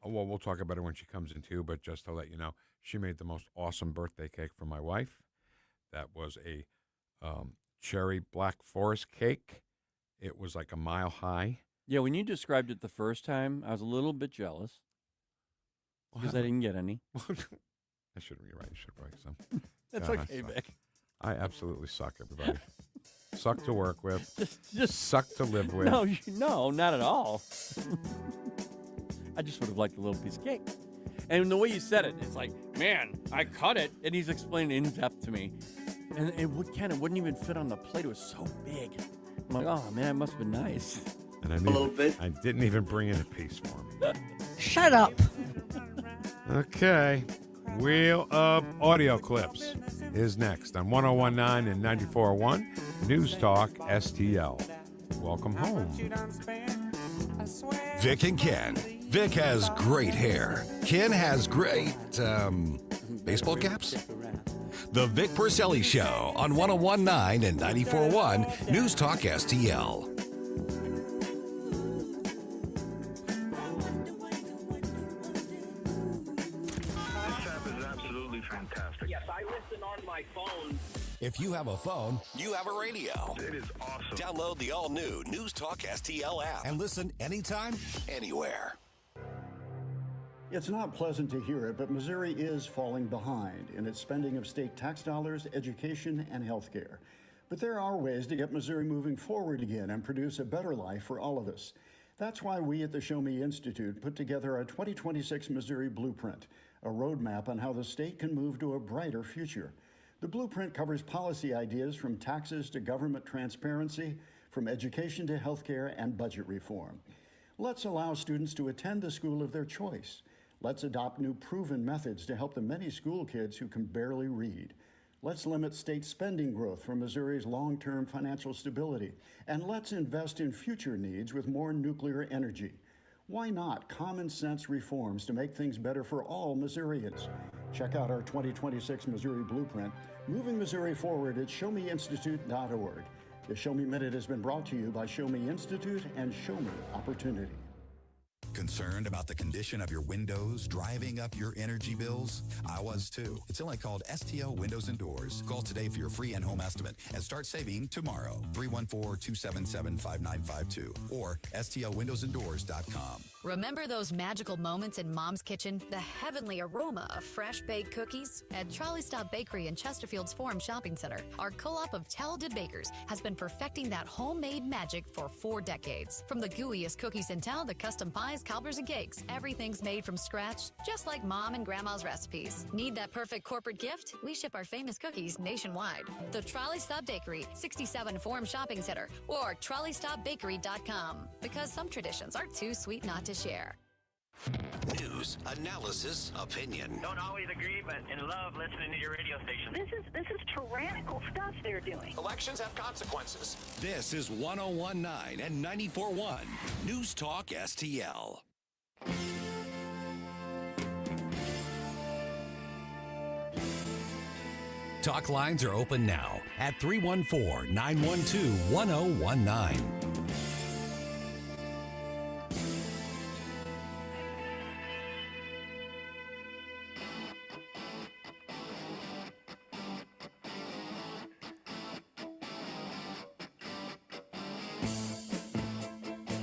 we'll talk about it when she comes in too. But just to let you know, she made the most awesome birthday cake for my wife. That was a cherry black forest cake. It was like a mile high. Yeah, when you described it the first time, I was a little bit jealous because I didn't get any. I shouldn't be right. You should break some. That's okay, Vic. I absolutely suck, everybody. Suck to work with. Just suck to live with. No, not at all. I just would have liked a little piece of cake. And the way you said it, it's like, man, I cut it, and he's explaining in depth to me. And it wouldn't even fit on the plate. It was so big. I'm like, oh, man, it must have been nice. And I little bit. I didn't even bring in a piece for him. Shut up. Okay. Wheel of audio clips is next on 101.9 and 94.1 News Talk STL. Welcome home. Vic and Ken. Vic has great hair. Ken has great, baseball caps? The Vic Porcelli Show on 101.9 and 94.1 News Talk STL. This app is absolutely fantastic. Yes, I listen on my phone If you have a phone, you have a radio. It is awesome. Download the all-new News Talk STL app and listen anytime, anywhere. It's not pleasant to hear it, but Missouri is falling behind in its spending of state tax dollars, education, and health care. But there are ways to get Missouri moving forward again and produce a better life for all of us. That's why we at the Show Me Institute put together a 2026 Missouri Blueprint, a roadmap on how the state can move to a brighter future. The blueprint covers policy ideas from taxes to government transparency, from education to healthcare and budget reform. Let's allow students to attend the school of their choice. Let's adopt new proven methods to help the many school kids who can barely read. Let's limit state spending growth for Missouri's long-term financial stability. And let's invest in future needs with more nuclear energy. Why not common sense reforms to make things better for all Missourians? Check out our 2026 Missouri Blueprint, moving Missouri forward at showmeinstitute.org. The Show Me Minute has been brought to you by Show Me Institute and Show Me Opportunity. Concerned about the condition of your windows driving up your energy bills? I was too. It's only called STL Windows and Doors. Call today for your free in-home estimate and start saving tomorrow. 314-277-5952 or stlwindowsanddoors.com. Remember those magical moments in Mom's kitchen? The heavenly aroma of fresh baked cookies? At Trolley Stop Bakery in Chesterfield's Forum Shopping Center, our co-op of talented bakers has been perfecting that homemade magic for 4 decades. From the gooeyest cookies in town to custom pies, cobbler's, and cakes, everything's made from scratch, just like Mom and Grandma's recipes. Need that perfect corporate gift? We ship our famous cookies nationwide. The Trolley Stop Bakery, 67 Forum Shopping Center, or TrolleyStopBakery.com. Because some traditions are too sweet not to share. News, analysis, opinion. Don't always agree, but in love listening to your radio station. This is tyrannical stuff they're doing. Elections have consequences. This is 101.9 and 94.1 News Talk STL. Talk lines are open now at 314-912-1019.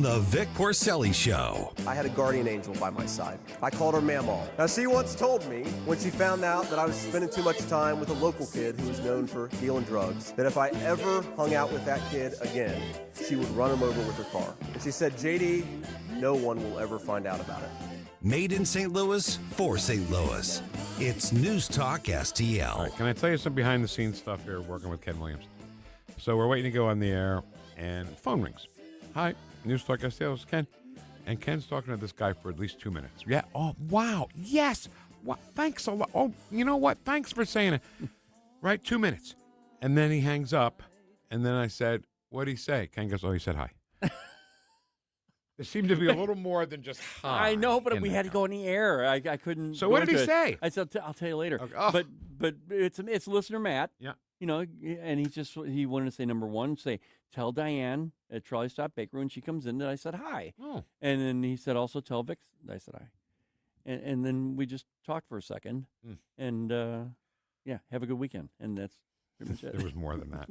The Vic Porcelli Show. I had a guardian angel by my side. I called her Mamaw. Now, she once told me, when she found out that I was spending too much time with a local kid who was known for dealing drugs, that if I ever hung out with that kid again, she would run him over with her car. And she said, JD, no one will ever find out about it. Made in St. Louis for St. Louis. It's News Talk STL. All right, can I tell you some behind-the-scenes stuff here working with Ken Williams? So we're waiting to go on the air, and phone rings. Hi. News Talk STL, is Ken. And Ken's talking to this guy for at least 2 minutes. Yeah. Oh, wow. Yes. Wow. Thanks a lot. Oh, you know what? Thanks for saying it. Right? 2 minutes. And then he hangs up. And then I said, what'd he say? Ken goes, oh, he said hi. There seemed to be a little more than just hi. I know, but we had to go on the air. I couldn't. So what did he say? I said, I'll tell you later. Okay. Oh. But it's listener Matt. Yeah. You know, and he wanted to say, number one, tell Diane at Trolley Stop Bakery when she comes in that I said hi. Oh. And then he said, also tell Vic that I said hi. And then we just talked for a second. And, yeah, have a good weekend. And that's pretty much it. There was more than that.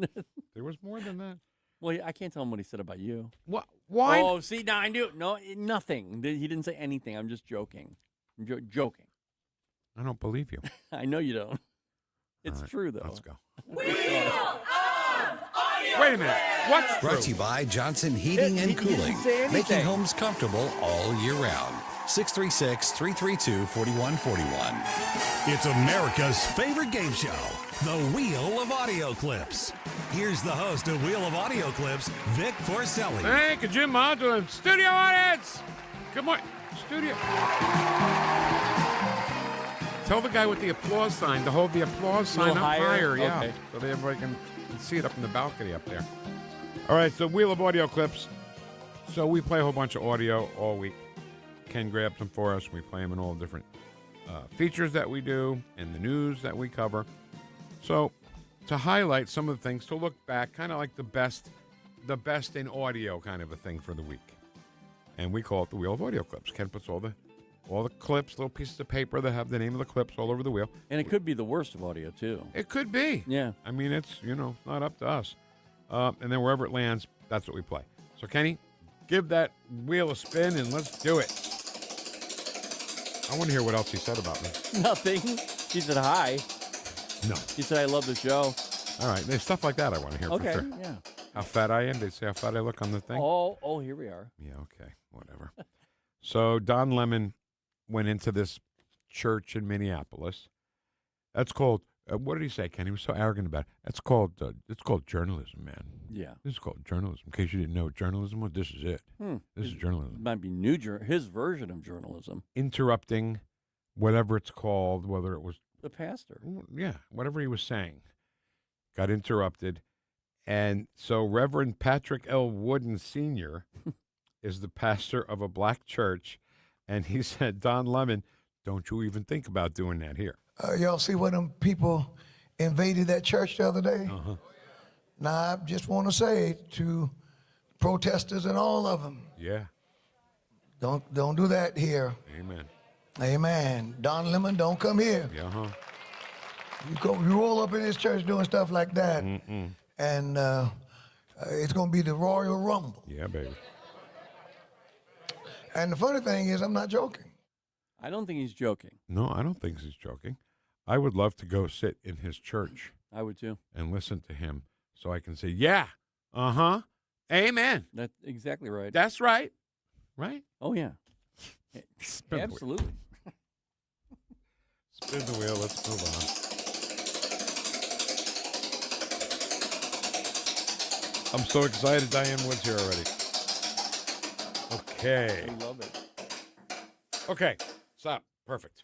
There was more than that. Well, I can't tell him what he said about you. What? Why? Oh, see, now I knew. No, nothing. He didn't say anything. I'm just joking. I'm joking. I don't believe you. I know you don't. It's right, true, though. Let's go. Wheel of Audio. Wait a minute. What's brought to you by Johnson Heating and Cooling, making homes comfortable all year round. 636-332-4141. It's America's favorite game show, The Wheel of Audio Clips. Here's the host of Wheel of Audio Clips, Vic Porcelli. Thank you, Jim Modulin. Studio audience. Good morning. Studio. Tell the guy with the applause sign to hold the applause sign up higher. Yeah, okay. So that everybody can see it up in the balcony up there. All right, so Wheel of Audio Clips. So we play a whole bunch of audio all week. Ken grabs them for us. We play them in all different features that we do and the news that we cover. So to highlight some of the things, to look back, kind of like the best in audio kind of a thing for the week. And we call it the Wheel of Audio Clips. Ken puts all the all the clips, little pieces of paper that have the name of the clips all over the wheel. And it could be the worst of audio, too. It could be. Yeah. I mean, it's, not up to us. And then wherever it lands, that's what we play. So, Kenny, give that wheel a spin and let's do it. I want to hear what else he said about me. Nothing. He said hi. No. He said, I love the show. All right. There's stuff like that I want to hear for sure. Yeah. How fat I am. They say how fat I look on the thing. Oh, here we are. Yeah, okay. Whatever. So Don Lemon went into this church in Minneapolis. That's called, what did he say, Ken? He was so arrogant about it. It's called journalism, man. Yeah. This is called journalism. In case you didn't know what journalism was, this is it. This is journalism. It might be his version of journalism. Interrupting whatever it's called, whether it was... The pastor. Yeah, whatever he was saying. Got interrupted. And so Reverend Patrick L. Wooden Sr. is the pastor of a black church, and he said, Don Lemon, don't you even think about doing that here. Y'all see when them people invaded that church the other day? Uh-huh. Now, I just want to say to protesters and all of them, yeah, don't do that here. Amen. Amen. Don Lemon, don't come here. Yeah, huh? You roll up in this church doing stuff like that, and it's going to be the Royal Rumble. Yeah, baby. And the funny thing is, I'm not joking. I don't think he's joking. No, I don't think he's joking. I would love to go sit in his church. I would too. And listen to him so I can say, yeah, uh-huh, amen. That's exactly right. That's right. Right? Oh, yeah. Spin Absolutely. Spin the wheel. Let's move on. I'm so excited Diane Wood's here already. Okay. I love it. Okay. Stop. Perfect.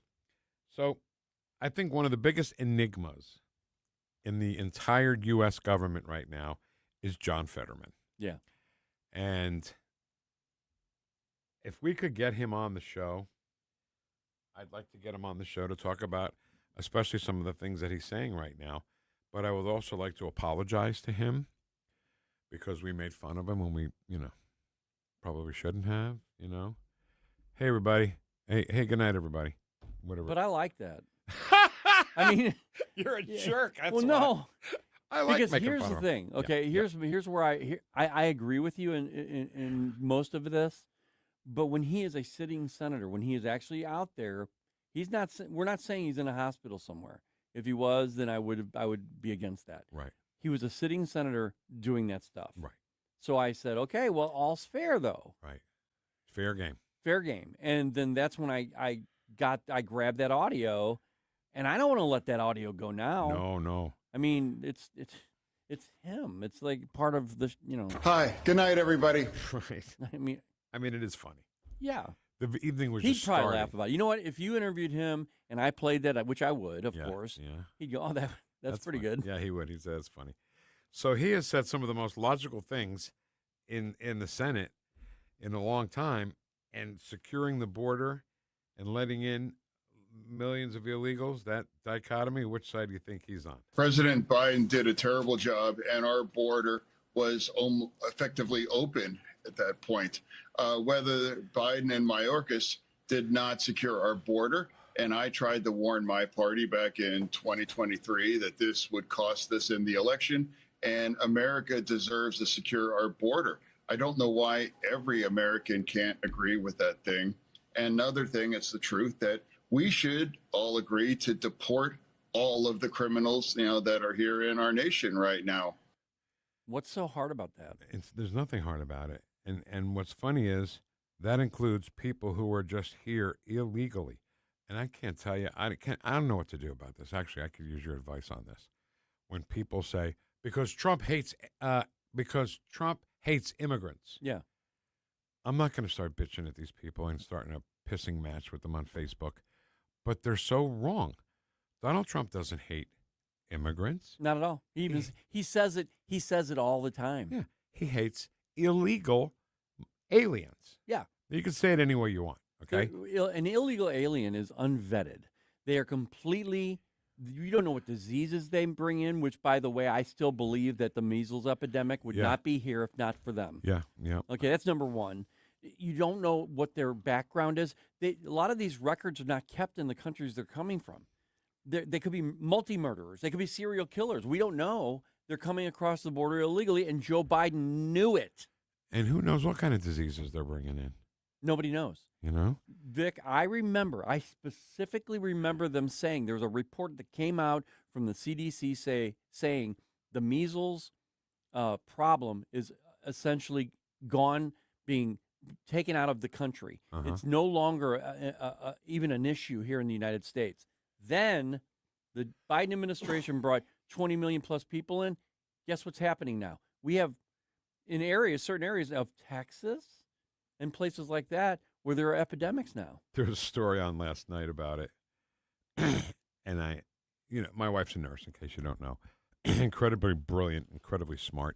So I think one of the biggest enigmas in the entire U.S. government right now is John Fetterman. Yeah. And if we could get him on the show, I'd like to get him on the show to talk about especially some of the things that he's saying right now. But I would also like to apologize to him because we made fun of him when we, probably shouldn't have, Hey, everybody. Hey, good night, everybody. Whatever. But I like that. I mean, you're a jerk. That's well, no. I like because making here's fun the of thing. him. Okay, Yeah. here's where I agree with you in most of this. But when he is a sitting senator, when he is actually out there, he's not. We're not saying he's in a hospital somewhere. If he was, then I would be against that. Right. He was a sitting senator doing that stuff. Right. So I said, okay, well, all's fair though. Right. Fair game. Fair game. And then that's when I grabbed that audio, and I don't want to let that audio go now. No. I mean, it's him. It's like part of the, Hi, good night, everybody. Right. I mean, it is funny. Yeah. The evening was He'd just probably starting. laugh about it. You know what? If you interviewed him and I played that, which I would, of course, yeah. he'd go, oh, that's pretty funny. good. Yeah, he would. He said it's funny. So he has said some of the most logical things in the Senate in a long time, and securing the border and letting in millions of illegals, that dichotomy, which side do you think he's on? President Biden did a terrible job, and our border was effectively open at that point. Whether Biden and Mayorkas did not secure our border, and I tried to warn my party back in 2023 that this would cost us in the election, and America deserves to secure our border. I don't know why every American can't agree with that thing. And another thing, it's the truth that we should all agree to deport all of the criminals, that are here in our nation right now. What's so hard about that? There's nothing hard about it. And what's funny is that includes people who are just here illegally. And I can't tell you, I don't know what to do about this. Actually, I could use your advice on this. When people say, because Trump hates immigrants. Yeah. I'm not going to start bitching at these people and starting a pissing match with them on Facebook, but they're so wrong. Donald Trump doesn't hate immigrants. Not at all. He says it. He says it all the time. Yeah. He hates illegal aliens. Yeah. You can say it any way you want. Okay. An illegal alien is unvetted. They are completely. You don't know what diseases they bring in, which, by the way, I still believe that the measles epidemic would not be here if not for them. Yeah. Okay, that's number one. You don't know what their background is. A lot of these records are not kept in the countries they're coming from. They could be multi-murderers. They could be serial killers. We don't know. They're coming across the border illegally, and Joe Biden knew it. And who knows what kind of diseases they're bringing in. Nobody knows. You know? Vic, I specifically remember them saying, there was a report that came out from the CDC saying the measles problem is essentially gone, being taken out of the country. It's no longer even an issue here in the United States. Then the Biden administration brought 20 million plus people in. Guess what's happening now? We have certain areas of Texas and places like that where there are epidemics now. There's a story on last night about it. And my wife's a nurse, in case you don't know. Incredibly brilliant, incredibly smart.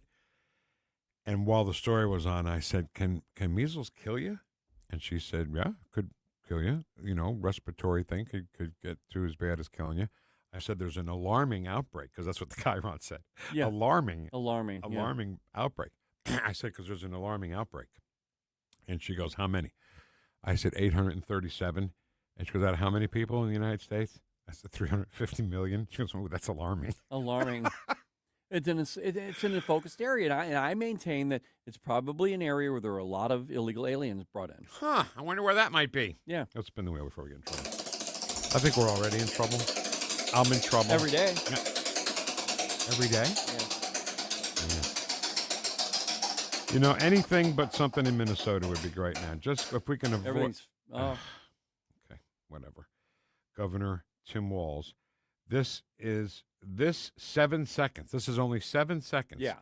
And while the story was on, I said, can measles kill you? And she said, yeah, could kill you. Respiratory thing could get to as bad as killing you. I said, there's an alarming outbreak, because that's what the Chiron said. Yeah. Alarming Yeah. outbreak. I said, because there's an alarming outbreak. And she goes, how many? I said, 837. And she goes, out of how many people in the United States? I said, 350 million. She goes, oh, that's alarming. Alarming. It's in a focused area, and I maintain that it's probably an area where there are a lot of illegal aliens brought in. Huh. I wonder where that might be. Yeah. Let's spin the wheel before we get in trouble. I think we're already in trouble. I'm in trouble. Every day. Yeah. Every day? Yeah. Anything but something in Minnesota would be great now. Just if we can avoid. Everything's. Oh. Okay, whatever. Governor Tim Walz. This 7 seconds. This is only 7 seconds. Yeah.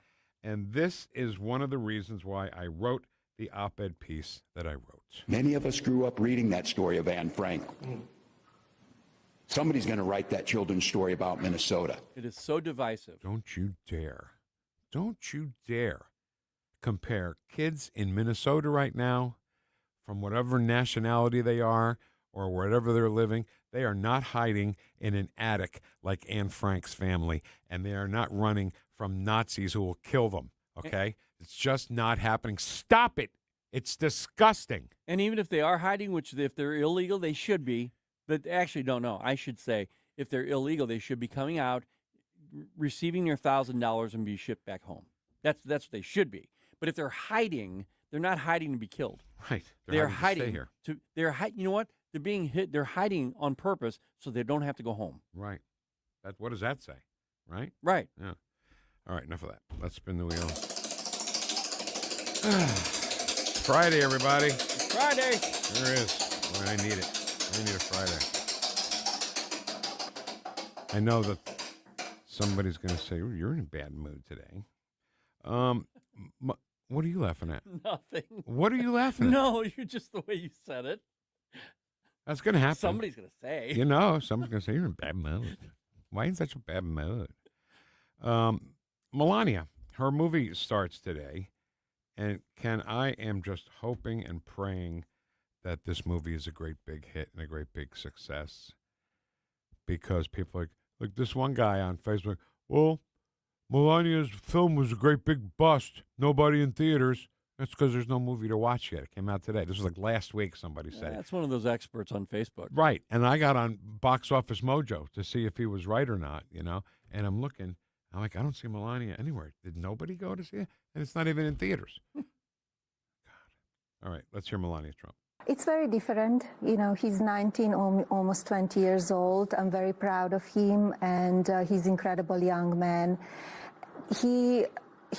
And this is one of the reasons why I wrote the op-ed piece that I wrote. Many of us grew up reading that story of Anne Frank. Somebody's going to write that children's story about Minnesota. It is so divisive. Don't you dare compare kids in Minnesota right now, from whatever nationality they are or wherever they're living. They are not hiding in an attic like Anne Frank's family, and they are not running from Nazis who will kill them, okay? It's just not happening. Stop it. It's disgusting. And even if they are hiding, which if they're illegal, they should be, but actually don't know. I should say, if they're illegal, they should be coming out, receiving their $1,000 and be shipped back home. That's what they should be. But if they're hiding, they're not hiding to be killed. Right. They're hiding to stay here. You know what? They're being hit. They're hiding on purpose so they don't have to go home. Right. What does that say? Right? Right. Yeah. All right, enough of that. Let's spin the wheel. Friday, everybody. It's Friday. There is. Boy, I need it. I need a Friday. I know that somebody's going to say, you're in a bad mood today. What are you laughing at? Nothing. What are you laughing at? No, you're just the way you said it. That's going to happen. Somebody's going to say. Someone's going to say, you're in a bad mood. Why in such a bad mood? Melania, her movie starts today. And I am just hoping and praying that this movie is a great big hit and a great big success. Because people are like this one guy on Facebook, well, Melania's film was a great big bust. Nobody in theaters. That's because there's no movie to watch yet. It came out today. This was like last week, somebody said. That's one of those experts on Facebook. Right. And I got on Box Office Mojo to see if he was right or not, And I'm looking. I'm like, I don't see Melania anywhere. Did nobody go to see it? And it's not even in theaters. God. All right. Let's hear Melania Trump. It's very different. He's 19, almost 20 years old. I'm very proud of him, and he's an incredible young man. He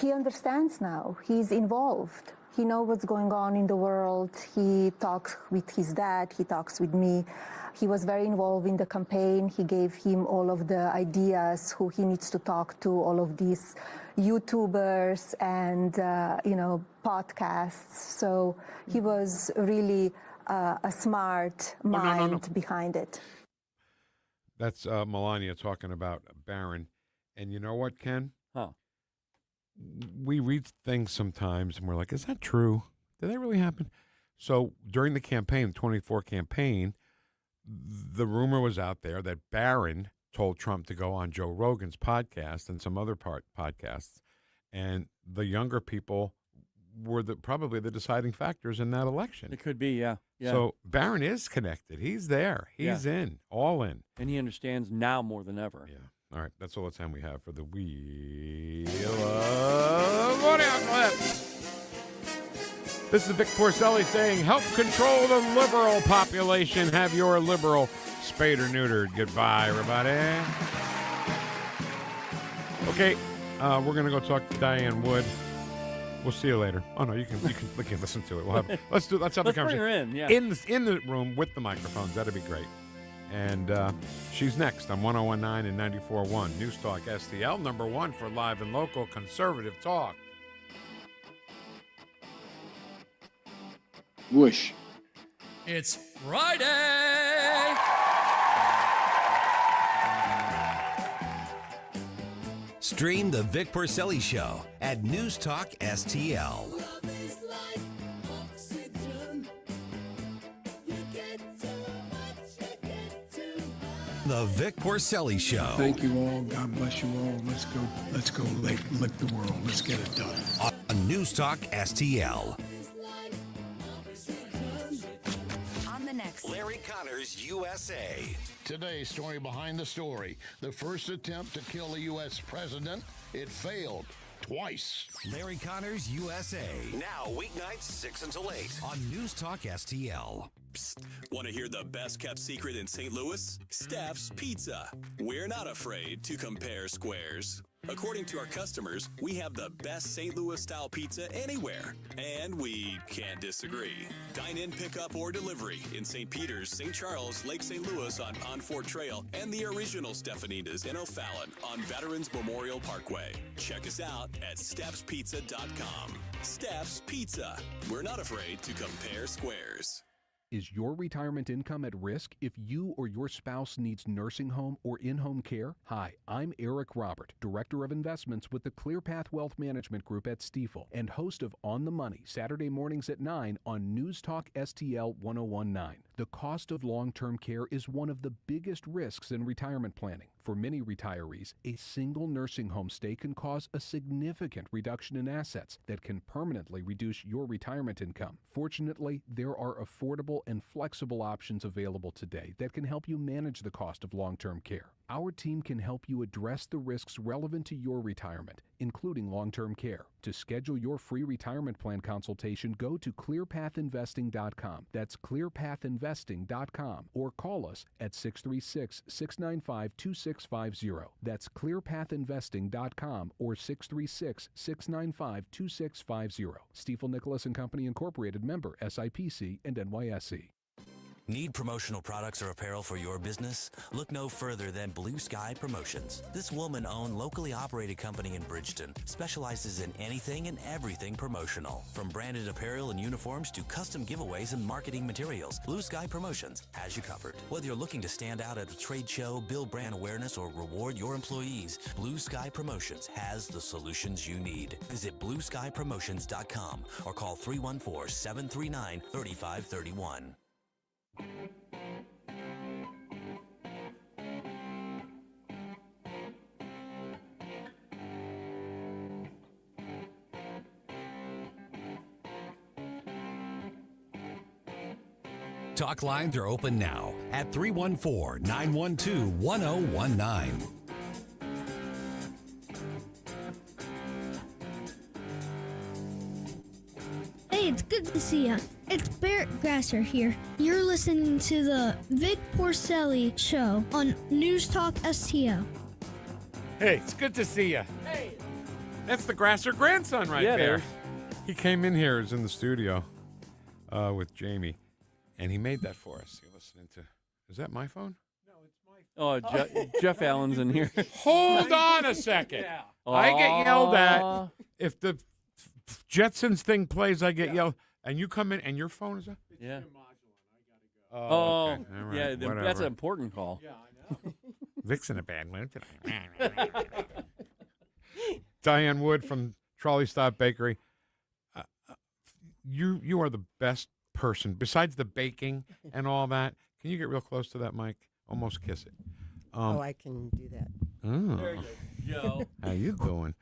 understands now. He's involved. He knows what's going on in the world. He talks with his dad. He talks with me. He was very involved in the campaign. He gave him all of the ideas, who he needs to talk to, all of these YouTubers and, podcasts. So he was really a smart mind behind it. That's Melania talking about Barron. And you know what, Ken? Huh. We read things sometimes and we're like, is that true? Did that really happen? So during the campaign, the 24 campaign, the rumor was out there that Barron told Trump to go on Joe Rogan's podcast and some other podcasts, and the younger people were probably the deciding factors in that election. It could be, yeah. So Barron is connected. He's there. He's in, all in. And he understands now more than ever. Yeah. All right, that's all the time we have for the Wheel of Audio Clips. This is Vic Porcelli saying, help control the liberal population. Have your liberal spayed or neutered. Goodbye, everybody. Okay, we're going to go talk to Diane Wood. We'll see you later. Oh, no, you can listen to it. Let's have the conversation. Bring her in, yeah. In the room with the microphones. That'd be great. And she's next on 101.9 and 94.1. News Talk STL, number one for live and local conservative talk. Whoosh. It's Friday! Stream the Vic Porcelli Show at NewstalkSTL. The Vic Porcelli Show. Thank you all. God bless you all. Let's go lick the world. Let's get it done. On News Talk STL. On the next Larry Connors, USA. Today's story behind the story. The first attempt to kill the U.S. president, it failed twice. Larry Connors, USA. Now, weeknights 6 until 8 on News Talk STL. Psst. Want to hear the best kept secret in St. Louis? Staff's Pizza. We're not afraid to compare squares. According to our customers, we have the best St. Louis style pizza anywhere. And we can't disagree. Dine in, pick up, or delivery in St. Peter's, St. Charles, Lake St. Louis on Fort Trail, and the original Stefanina's in O'Fallon on Veterans Memorial Parkway. Check us out at staffspizza.com. Staff's Pizza. We're not afraid to compare squares. Is your retirement income at risk if you or your spouse needs nursing home or in-home care? Hi, I'm Eric Robert, Director of Investments with the ClearPath Wealth Management Group at Stifel and host of On the Money, Saturday mornings at 9 on News Talk STL 1019. The cost of long-term care is one of the biggest risks in retirement planning. For many retirees, a single nursing home stay can cause a significant reduction in assets that can permanently reduce your retirement income. Fortunately, there are affordable and flexible options available today that can help you manage the cost of long-term care. Our team can help you address the risks relevant to your retirement, including long-term care. To schedule your free retirement plan consultation, go to clearpathinvesting.com. That's clearpathinvesting.com, or call us at 636-695-2650. That's clearpathinvesting.com or 636-695-2650. Stifel Nicholas and Company Incorporated, member SIPC and NYSE. Need promotional products or apparel for your business? Look no further than Blue Sky Promotions. This woman-owned, locally operated company in Bridgeton specializes in anything and everything promotional. From branded apparel and uniforms to custom giveaways and marketing materials, Blue Sky Promotions has you covered. Whether you're looking to stand out at a trade show, build brand awareness, or reward your employees, Blue Sky Promotions has the solutions you need. Visit BlueSkyPromotions.com or call 314-739-3531. Talk lines are open now at 314-912-1019. Hey, it's good to see ya. It's Barrett Grasser here. You're listening to the Vic Porcelli Show on News Talk STL. Hey, it's good to see you. Hey. That's the Grasser grandson right there. He came in here, is in the studio with Jamie, and he made that for us. You're listening to, is that my phone? Oh, Jeff Allen's in here. Hold on a second. Yeah. I get yelled at. If the Jetsons thing plays, I get yelled. And you come in, and your phone is up? Yeah. Oh, okay. Right. Yeah, that's an important call. Yeah, I know. Vic's in a bad mood today. Diane Wood from Trolley Stop Bakery. You are the best person. Besides the baking and all that, can you get real close to that mic? Almost kiss it. I can do that. Oh. There you go. How you doing?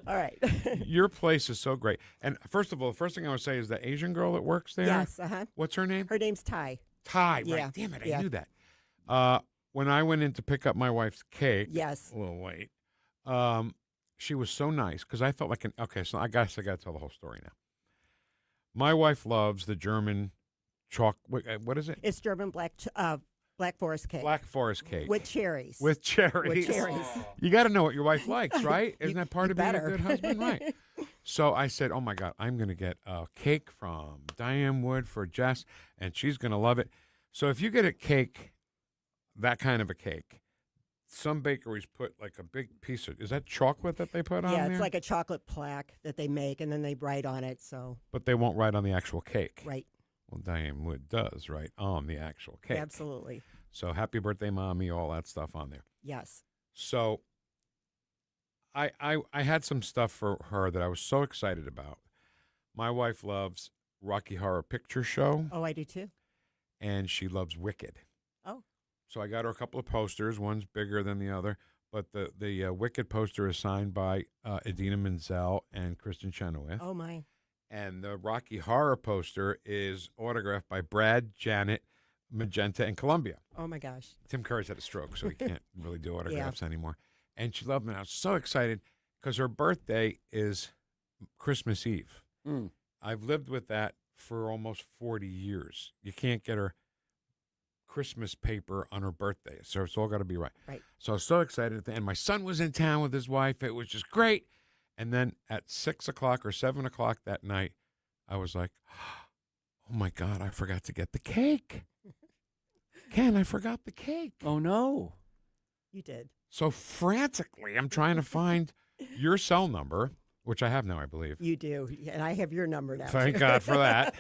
All right. Your place is so great. And first of all, the first thing I would say is the Asian girl that works there. Yes. Uh-huh. What's her name? Her name's Ty. Ty. Yeah. Right. Damn it. I knew that. When I went in to pick up my wife's cake. Yes. A little late. She was so nice because I felt like okay, so I guess I got to tell the whole story now. My wife loves the German what is it? It's German Black Forest cake. Black Forest cake. With cherries. With cherries. With cherries. You got to know what your wife likes, right? Isn't that part of being a good husband? Right. So I said, oh, my God, I'm going to get a cake from Diane Wood for Jess, and she's going to love it. So if you get a cake, that kind of a cake, some bakeries put like a big piece of, is that chocolate that they put on there? Yeah, it's like a chocolate plaque that they make, and then they write on it. So. But they won't write on the actual cake. Right. Well, Diane Wood does write on the actual cake. Absolutely. So happy birthday, Mommy, all that stuff on there. Yes. So I had some stuff for her that I was so excited about. My wife loves Rocky Horror Picture Show. Oh, I do too. And she loves Wicked. Oh. So I got her a couple of posters. One's bigger than the other. But the Wicked poster is signed by Idina Menzel and Kristen Chenoweth. Oh, my. And the Rocky Horror poster is autographed by Brad, Janet, Magenta, and Columbia. Oh, my gosh. Tim Curry's had a stroke, so he can't really do autographs anymore. And she loved me. I was so excited because her birthday is Christmas Eve. Mm. I've lived with that for almost 40 years. You can't get her Christmas paper on her birthday, so it's all got to be right. Right. So I was so excited. And my son was in town with his wife. It was just great. And then at 6 o'clock or 7 o'clock that night, I was like, oh, my God, I forgot to get the cake. Ken, I forgot the cake. Oh, no. You did. So frantically, I'm trying to find your cell number, which I have now, I believe. You do. And I have your number now. Thank God for that.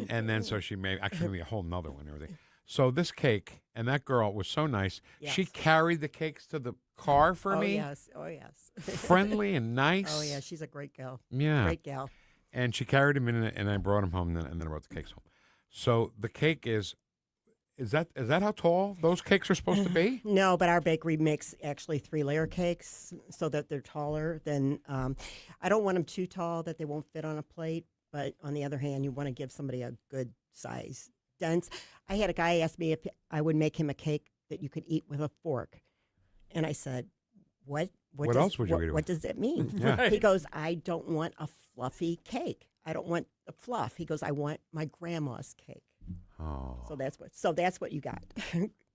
And then so she made me a whole nother one and everything. So this cake, and that girl was so nice. Yes. She carried the cakes to the car for me. Yes. Oh, yes. Friendly and nice. Oh, yeah. She's a great gal. Yeah. Great gal. And she carried them in, and I brought them home, and then I brought the cakes home. So the cake is that how tall those cakes are supposed to be? No, but our bakery makes actually 3-layer cakes so that they're taller than. I don't want them too tall that they won't fit on a plate. But on the other hand, you want to give somebody a good size, dense. I had a guy ask me if I would make him a cake that you could eat with a fork, and I said, "What else would you eat it with?" What does that mean?" Yeah. He goes, "I don't want a fluffy cake. I don't want the fluff." He goes, "I want my grandma's cake." Oh. So that's what you got.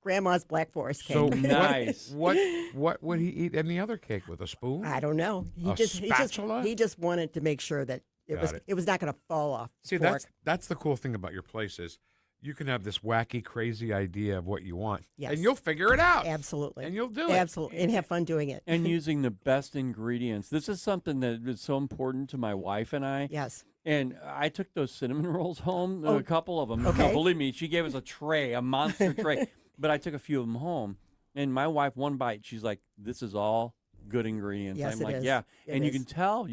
Grandma's Black Forest cake. So nice. What would he eat in the other cake with a spoon? I don't know. Spatula? He just wanted to make sure that it was not going to fall off. See, fork. that's the cool thing about your place is you can have this wacky, crazy idea of what you want, Yes. and you'll figure it out. Absolutely. And you'll do it. Absolutely. And have fun doing it. And using the best ingredients. This is something that is so important to my wife and I. Yes. And I took those cinnamon rolls home, a couple of them. Okay. No, believe me, she gave us a tray, a monster tray. But I took a few of them home. And my wife, one bite, she's like, this is all good ingredients. Yes, I'm it like, is. yeah. It And you is. can tell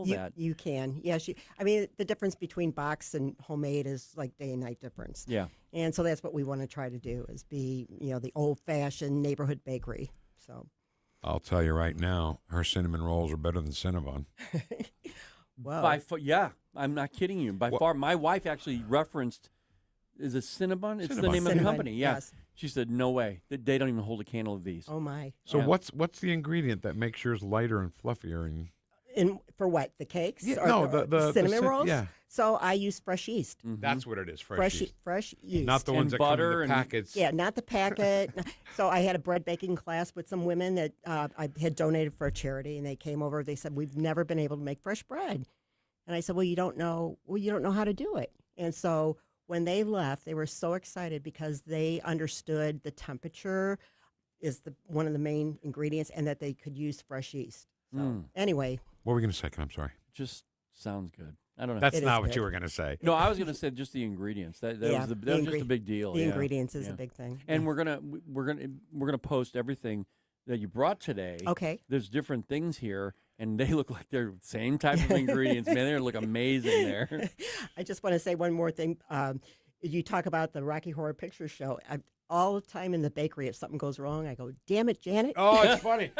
that. You can. Yeah. I mean, the difference between box and homemade is like day and night difference. Yeah. And so that's what we want to try to do is be, the old-fashioned neighborhood bakery. So. I'll tell you right now, her cinnamon rolls are better than Cinnabon. Well. Yeah, I'm not kidding you. By far, my wife actually referenced, is it Cinnabon? It's the name of the company. Yeah. Yes. She said, no way. They don't even hold a candle of these. Oh, my. So what's the ingredient that makes yours lighter and fluffier? For what? The cakes? Yeah, or no, the cinnamon rolls? Yeah. So I use fresh yeast. Mm-hmm. That's what it is, fresh yeast. Fresh yeast. Not the ones that butter come in the packets. Yeah, not the packet. So I had a bread baking class with some women that I had donated for a charity, and they came over. They said, we've never been able to make fresh bread. And I said, well, you don't know how to do it. And so when they left, they were so excited because they understood the temperature is one of the main ingredients and that they could use fresh yeast. So anyway. What were we going to say? I'm sorry. Just sounds good. I don't know. That's not what you were going to say. No, I was going to say just the ingredients. That was just a big deal. The ingredients is a big thing. And we're gonna post everything that you brought today. Okay. There's different things here, and they look like they're the same type of ingredients. Man, they look amazing there. I just want to say one more thing. You talk about the Rocky Horror Picture Show. all the time in the bakery. If something goes wrong, I go, "Damn it, Janet!" Oh, it's funny.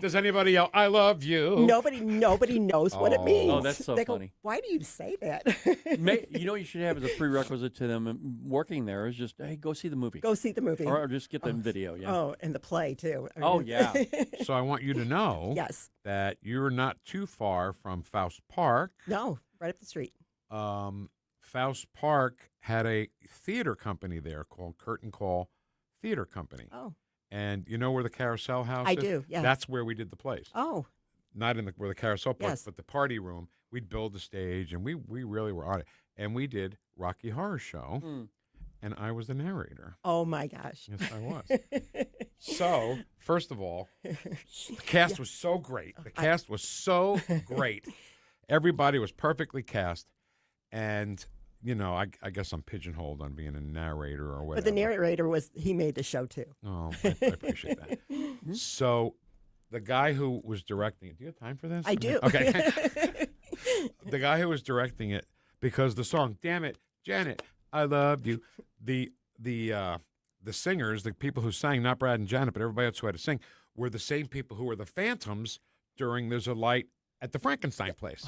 Does anybody yell, "I love you"? Nobody knows what it means. Oh, that's so they funny. Go, why do you say that? You know what you should have as a prerequisite to them working there is just, hey, go see the movie. Go see the movie. Or just get the video, yeah. Oh, and the play, too. Oh, yeah. So I want you to know yes. that you're not too far from Faust Park. No, right up the street. Faust Park had a theater company there called Curtain Call Theater Company. Oh. And you know where the Carousel House is? I do, yeah. That's where we did the plays. Oh. Not in where the Carousel Park, yes. but the party room. We'd build the stage, and we really were on it. And we did Rocky Horror Show, and I was the narrator. Oh, my gosh. Yes, I was. So, first of all, the cast was so great. The cast was so great. Everybody was perfectly cast, and you know, I guess I'm pigeonholed on being a narrator or whatever. But the narrator he made the show too. Oh, I appreciate that. So the guy who was directing it, do you have time for this? I do. Okay. The guy who was directing it, because the song, "Damn It, Janet, I Love You," the singers, the people who sang, not Brad and Janet, but everybody else who had to sing, were the same people who were the Phantoms during There's a Light at the Frankenstein place.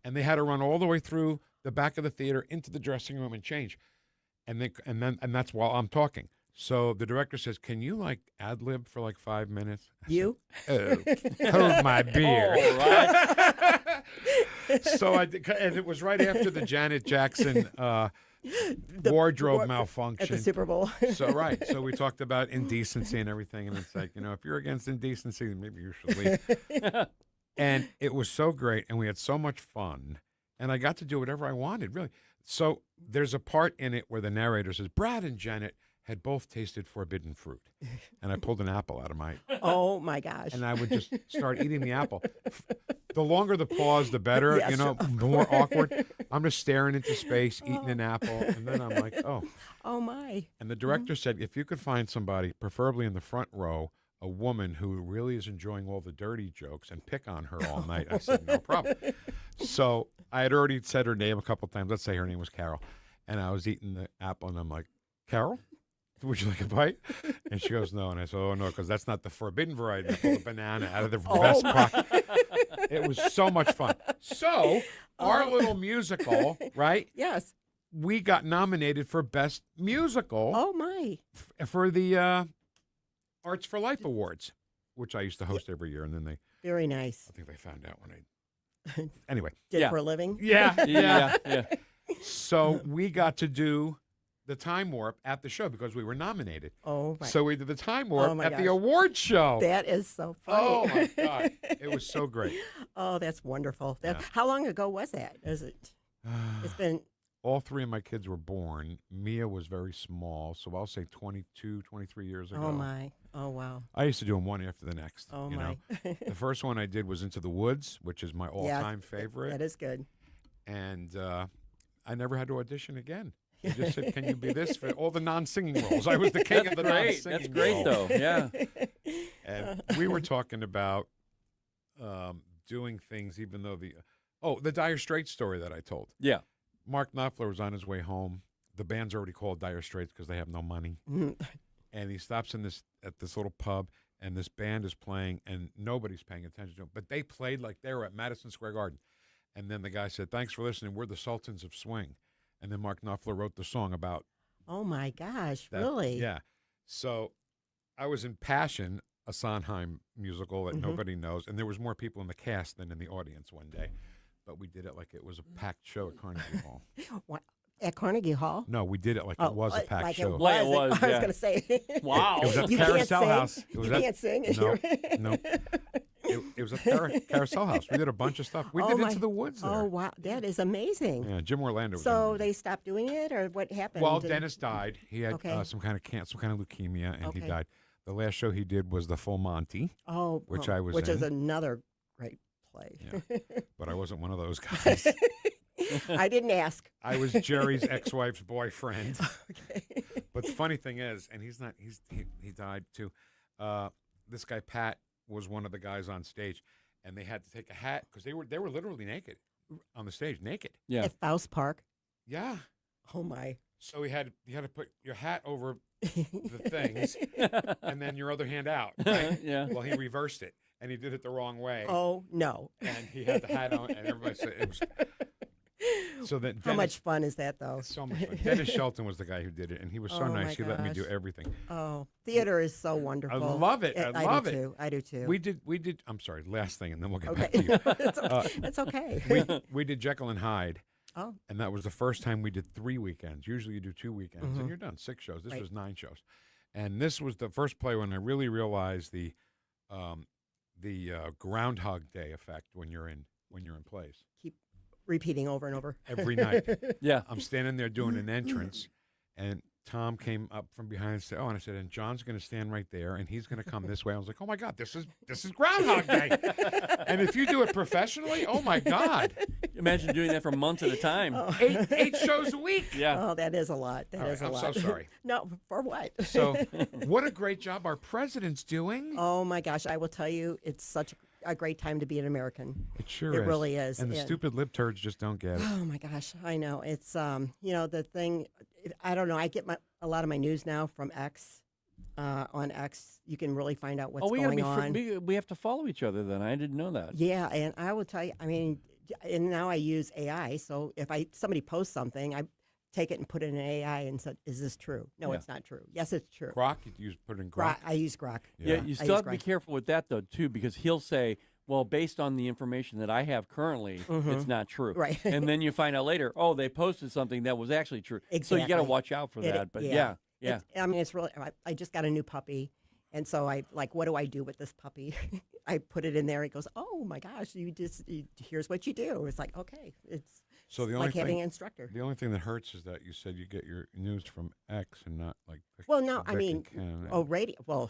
And they had to run all the way through the back of the theater into the dressing room and change. And that's while I'm talking. So the director says, "Can you like ad lib for like 5 minutes?" You? Said, hold my beer. Oh, right. So I did, and it was right after the Janet Jackson wardrobe malfunction at the Super Bowl. So we talked about indecency and everything, and it's like, you know, if you're against indecency, then maybe you should leave. And it was so great, and we had so much fun, and I got to do whatever I wanted, really. So there's a part in it where the narrator says, "Brad and Janet had both tasted forbidden fruit," and I pulled an apple out of my. Oh my gosh! And I would just start eating the apple. The longer the pause, the better. Yes, you know, the more awkward. I'm just staring into space, eating an apple, and then I'm like, "Oh, oh my!" And the director said, if you could find somebody, preferably in the front row, a woman who really is enjoying all the dirty jokes, and pick on her all night. I said, no problem. So I had already said her name a couple times. Let's say her name was Carol, and I was eating the apple, and I'm like, "Carol, would you like a bite?" And she goes, "No." And I said, "Oh, no, because that's not the forbidden variety." And I pulled a banana out of the vest pocket. It was so much fun. So our little musical, right? Yes. We got nominated for Best Musical. Oh, my. For the Arts for Life Awards, which I used to host every year. And then they... Very nice. I think they found out when I... Anyway. Did it for a living? Yeah. So we got to do the Time Warp at the show because we were nominated. Oh, my. So we did the Time Warp at gosh. the award show. That is so funny. Oh, my God. It was so great. Oh, that's wonderful. How long ago was that? Is it? It's been... All three of my kids were born. Mia was very small, so I'll say 22, 23 years ago. Oh, my. Oh, wow. I used to do them one after the next. Oh, you my. know? The first one I did was Into the Woods, which is my all-time favorite. That is good. And I never had to audition again. They just said, "Can you be this?" for all the non-singing roles. I was the king of the non-singing That's great, role. though. Yeah. And we were talking about doing things even though the Dire Straits story that I told. Yeah. Mark Knopfler was on his way home. The band's already called Dire Straits because they have no money. And he stops at this little pub, and this band is playing, and nobody's paying attention to them. But they played like they were at Madison Square Garden. And then the guy said, "Thanks for listening. We're the Sultans of Swing." And then Mark Knopfler wrote the song about Oh, my gosh. that. Really? Yeah. So I was in Passion, a Sondheim musical that nobody knows. And there was more people in the cast than in the audience one day. But we did it like it was a packed show at Carnegie Hall. What? At Carnegie Hall? No, we did it like it was a packed like show. It was. Like it was, I was yeah. going to say. Wow. It was at the You Carousel can't House. sing? It was You can't sing? No. It was at the Carousel House. We did a bunch of stuff. We did Into the Woods there. Oh, wow. That is amazing. Yeah, Jim Orlando was So in it. they stopped doing it, or what happened? Well, Dennis died. He had Okay. some kind of leukemia, and he Okay. died. The last show he did was the Full Monty. Oh, which well, I was which in. is another great play. Yeah. But I wasn't one of those guys. I didn't ask. I was Jerry's ex-wife's boyfriend. Okay. But the funny thing is, and he died too. This guy Pat was one of the guys on stage, and they had to take a hat because they were literally naked on the stage, naked. Yeah. At Faust Park. Yeah. Oh my. So you had to put your hat over the things and then your other hand out. Right? Yeah. Well, he reversed it, and he did it the wrong way. Oh, no. And he had the hat on, and everybody said it was. So that How much fun is that, though? So much fun. Dennis Shelton was the guy who did it, and he was so Oh, nice. He my let me do gosh. everything. Oh, theater is so wonderful. I love it. I love do it. Too. I do too. We did. I'm sorry. Last thing, and then we'll get Okay. back to you. It's okay. It's okay. We did Jekyll and Hyde. Oh. And that was the first time we did 3 weekends. Usually you do 2 weekends, and you're done. 6 shows. This Right. was 9 shows. And this was the first play when I really realized the Groundhog Day effect when you're in plays. Keep repeating over and over. Every night. Yeah. I'm standing there doing an entrance, and Tom came up from behind and said, and I said, and John's going to stand right there, and he's going to come this way. I was like, oh, my God, this is Groundhog Day. And if you do it professionally, oh, my God. Imagine doing that for months at a time. Oh. 8 shows a week. Yeah. Oh, that is a lot. That is All a right, lot. I'm so sorry. No, for what? So what a great job our president's doing. Oh, my gosh. I will tell you, it's such a great time to be an American. It sure It is. really is. And the stupid lib turds just don't get it. Oh, my gosh. I know. It's, the thing, I don't know. I get a lot of my news now from X. On X, you can really find out what's going on. We have to follow each other then. I didn't know that. Yeah, and I will tell you, and now I use AI, so if somebody posts something, I take it and put it in AI and said, is this true? No, it's not true. Yes, it's true. Grok? You put in Grok? I use Grok. Yeah, you still have to be careful with that, though, too, because he'll say, well, based on the information that I have currently, it's not true. Right. And then you find out later, they posted something that was actually true. Exactly. So you got to watch out for that. But yeah. It's really, I just got a new puppy. And so what do I do with this puppy? I put it in there. It goes, oh my gosh, here's what you do. It's like, okay, it's having an instructor. The only thing that hurts is that you said you get your news from X and not like. Well, no, Vic and Ken. radio. Well,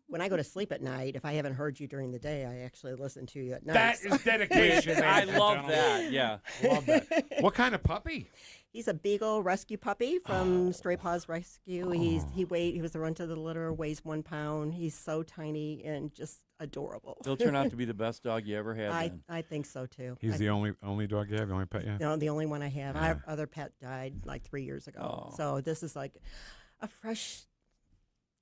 when I go to sleep at night, if I haven't heard you during the day, I actually listen to you at night. That is dedication. I love that. Yeah. Love that. What kind of puppy? He's a Beagle rescue puppy from Stray Paws Rescue. He was the runt of the litter, weighs 1 pound. He's so tiny and just adorable. He'll turn out to be the best dog you ever had. I think so too. He's the only dog you have, the only pet you have? No, the only one I have. Our other pet died like 3 years ago. So this is like a fresh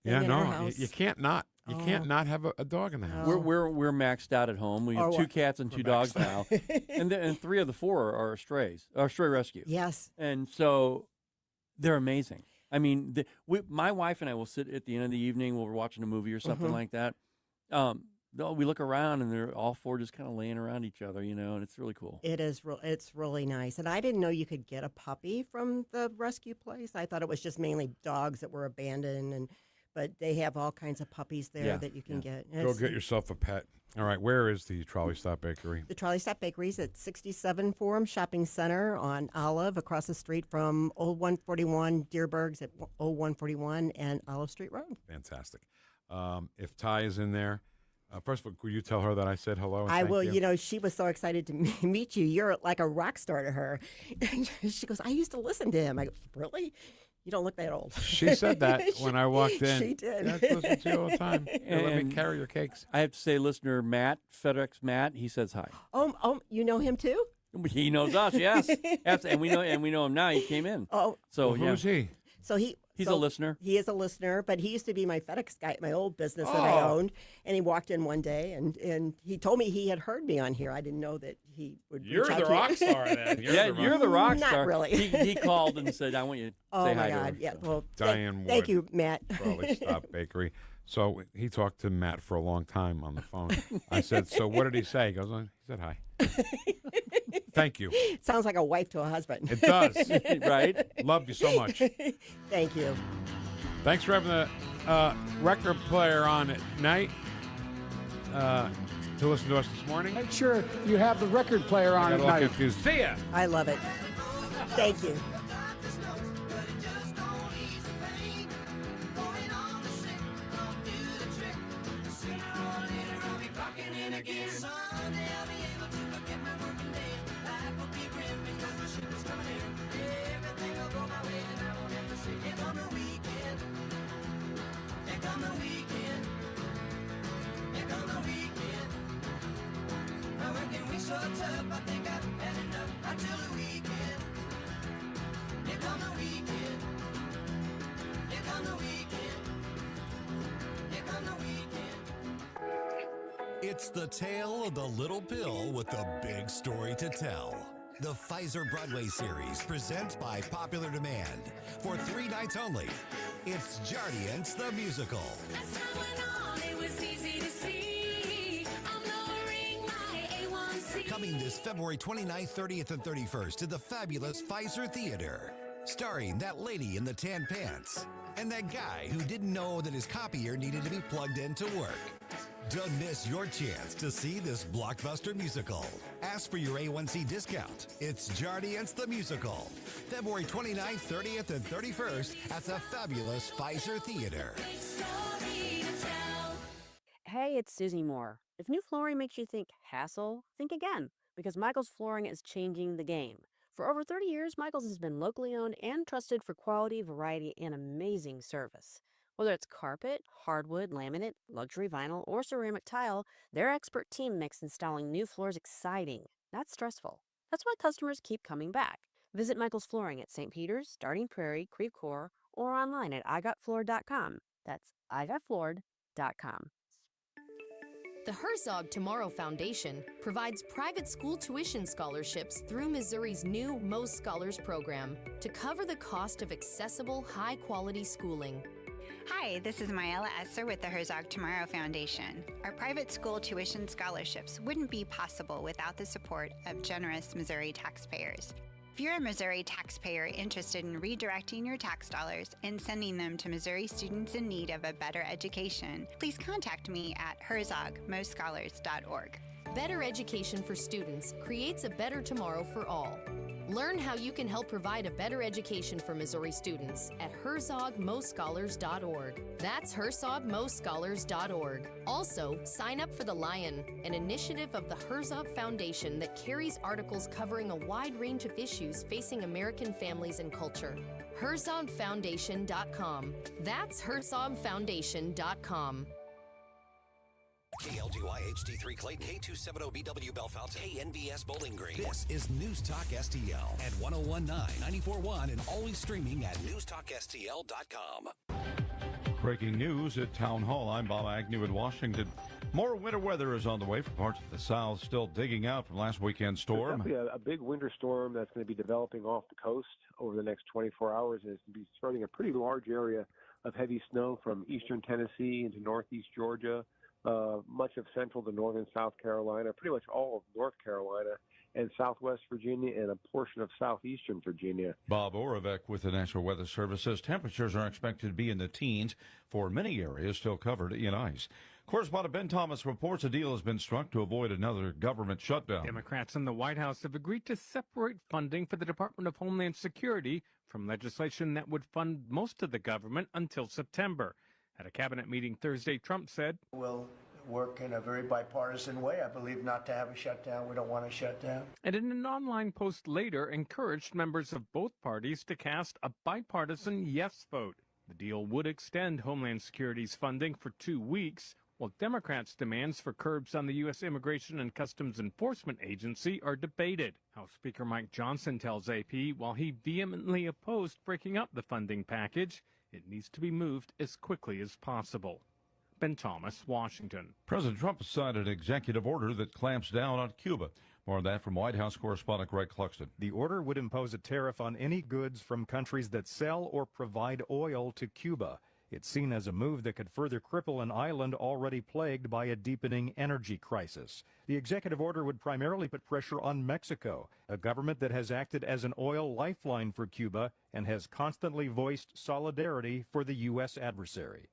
thing in our house. You can't not. You can't not have a dog in the house. We're maxed out at home. We have 2 cats and 2 dogs now, and 3 of the 4 are strays, stray rescue. Yes, and so they're amazing. I mean, my wife and I will sit at the end of the evening while we're watching a movie or something like that. We look around and they're all 4 just kind of laying around each other, and it's really cool. It is. It's really nice. And I didn't know you could get a puppy from the rescue place. I thought it was just mainly dogs that were abandoned but they have all kinds of puppies there that you can get. Go get yourself a pet. All right, where is the Trolley Stop Bakery? The Trolley Stop Bakery is at 67 Forum Shopping Center on Olive, across the street from Old 141, Deerberg's at Old 141 and Olive Street Road. Fantastic. If Ty is in there, first of all, could you tell her that I said hello? And I thank will. You? She was so excited to meet you. You're like a rock star to her. And she goes, I used to listen to him. I go, really? You don't look that old. She said that when I walked in. She did. I listen to you all the time. Let me carry your cakes. I have to say, listener Matt, FedEx Matt, he says hi. Oh, you know him too? He knows us, yes. And we know him now. He came in. Oh, so who's he? So he's a listener. He is a listener, but he used to be my FedEx guy at my old business that I owned. And he walked in one day, and he told me he had heard me on here. I didn't know that he would. You're the rock star, then. You're the rock star. Not really. He called and said, "I want you to say hi to her." Oh my God! Yeah. Well, Diane Ward. Thank you, Matt. Trolley Stop Bakery. So he talked to Matt for a long time on the phone. I said, "So what did he say?" He goes, "He said hi." Thank you. Sounds like a wife to a husband. It does. Right? Love you so much. Thank you. Thanks for having the record player on at night to listen to us this morning. Make sure you have the record player on at night. Confused. See ya. I love it. Thank you. It's the tale of the little pill with the big story to tell. The Pfizer Broadway series presents by popular demand. For 3 nights only, it's Jardiance the Musical. As time went on, it was easy to see. I'm lowering my A1C. Coming this February 29th, 30th, and 31st to the fabulous Pfizer Theater. Starring that lady in the tan pants and that guy who didn't know that his copier needed to be plugged in to work. Don't miss your chance to see this blockbuster musical. Ask for your A1C discount. It's Jardiance the Musical. February 29th, 30th, and 31st at the fabulous Pfizer Theater. Hey, it's Susie Moore. If new flooring makes you think hassle, think again, because Michael's Flooring is changing the game. For over 30 years, Michael's has been locally owned and trusted for quality, variety, and amazing service. Whether it's carpet, hardwood, laminate, luxury vinyl, or ceramic tile, their expert team makes installing new floors exciting, not stressful. That's why customers keep coming back. Visit Michael's Flooring at St. Peter's, Starting Prairie, Creve Coeur, or online at igotfloored.com. That's igotfloored.com. The Herzog Tomorrow Foundation provides private school tuition scholarships through Missouri's new Most Scholars program to cover the cost of accessible, high-quality schooling. Hi, this is Myella Esser with the Herzog Tomorrow Foundation. Our private school tuition scholarships wouldn't be possible without the support of generous Missouri taxpayers. If you're a Missouri taxpayer interested in redirecting your tax dollars and sending them to Missouri students in need of a better education, please contact me at herzogmostscholars.org. Better education for students creates a better tomorrow for all. Learn how you can help provide a better education for Missouri students at herzogmostscholars.org. That's herzogmostscholars.org. Also, sign up for The Lion, an initiative of the Herzog Foundation that carries articles covering a wide range of issues facing American families and culture. herzogfoundation.com. That's herzogfoundation.com. KLGY HD3 Clayton, K270BW Bellefonte, KNBS Bowling Green. This is News Talk STL at 1019, 94.1, and always streaming at NewstalkSTL.com. Breaking news at Town Hall. I'm Bob Agnew in Washington. More winter weather is on the way for parts of the South, still digging out from last weekend's storm. There's definitely a big winter storm that's going to be developing off the coast over the next 24 hours, and it's going to be spreading a pretty large area of heavy snow from eastern Tennessee into northeast Georgia, much of central to northern South Carolina, pretty much all of North Carolina, and southwest Virginia, and a portion of southeastern Virginia. Bob Oravec with the National Weather Service says temperatures are expected to be in the teens for many areas still covered in ice. Correspondent Ben Thomas reports a deal has been struck to avoid another government shutdown. Democrats in the White House have agreed to separate funding for the Department of Homeland Security from legislation that would fund most of the government until September. At a cabinet meeting Thursday, Trump said, "We'll work in a very bipartisan way. I believe not to have a shutdown. We don't want a shutdown." And in an online post later, encouraged members of both parties to cast a bipartisan yes vote. The deal would extend Homeland Security's funding for 2 weeks, while Democrats' demands for curbs on the U.S. Immigration and Customs Enforcement Agency are debated. House Speaker Mike Johnson tells AP while he vehemently opposed breaking up the funding package, it needs to be moved as quickly as possible. Ben Thomas, Washington. President Trump signed an executive order that clamps down on Cuba. More on that from White House correspondent Greg Cluxton. The order would impose a tariff on any goods from countries that sell or provide oil to Cuba. It's seen as a move that could further cripple an island already plagued by a deepening energy crisis. The executive order would primarily put pressure on Mexico, a government that has acted as an oil lifeline for Cuba and has constantly voiced solidarity for the U.S. adversary.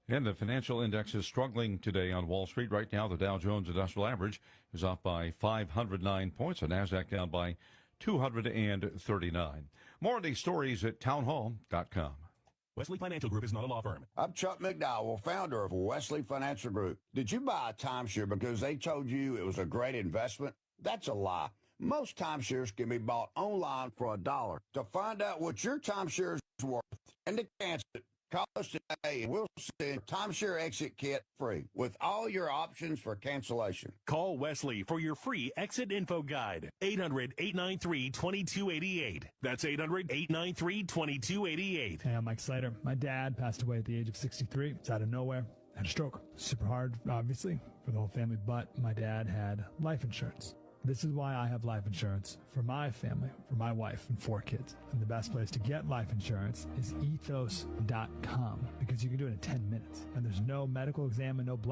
And the financial index is struggling today on Wall Street. Right now, the Dow Jones Industrial Average is off by 509 points. The NASDAQ down by 239. More of these stories at townhall.com. Wesley Financial Group is not a law firm. I'm Chuck McDowell, founder of Wesley Financial Group. Did you buy a timeshare because they told you it was a great investment? That's a lie. Most timeshares can be bought online for $1. To find out what your timeshare is worth and to cancel it, Call us today and we'll send timeshare exit kit free with all your options for cancellation. Call Wesley for your free exit info guide. 800-893-2288. That's 800-893-2288. Hey, I'm Mike Slater. My dad passed away at the age of 63. It's out of nowhere. Had a stroke. Super hard, obviously, for the whole family, but my dad had life insurance. This is why I have life insurance for my family, for my wife and 4 kids. And the best place to get life insurance is ethos.com because you can do it in 10 minutes. And there's no medical exam and no blood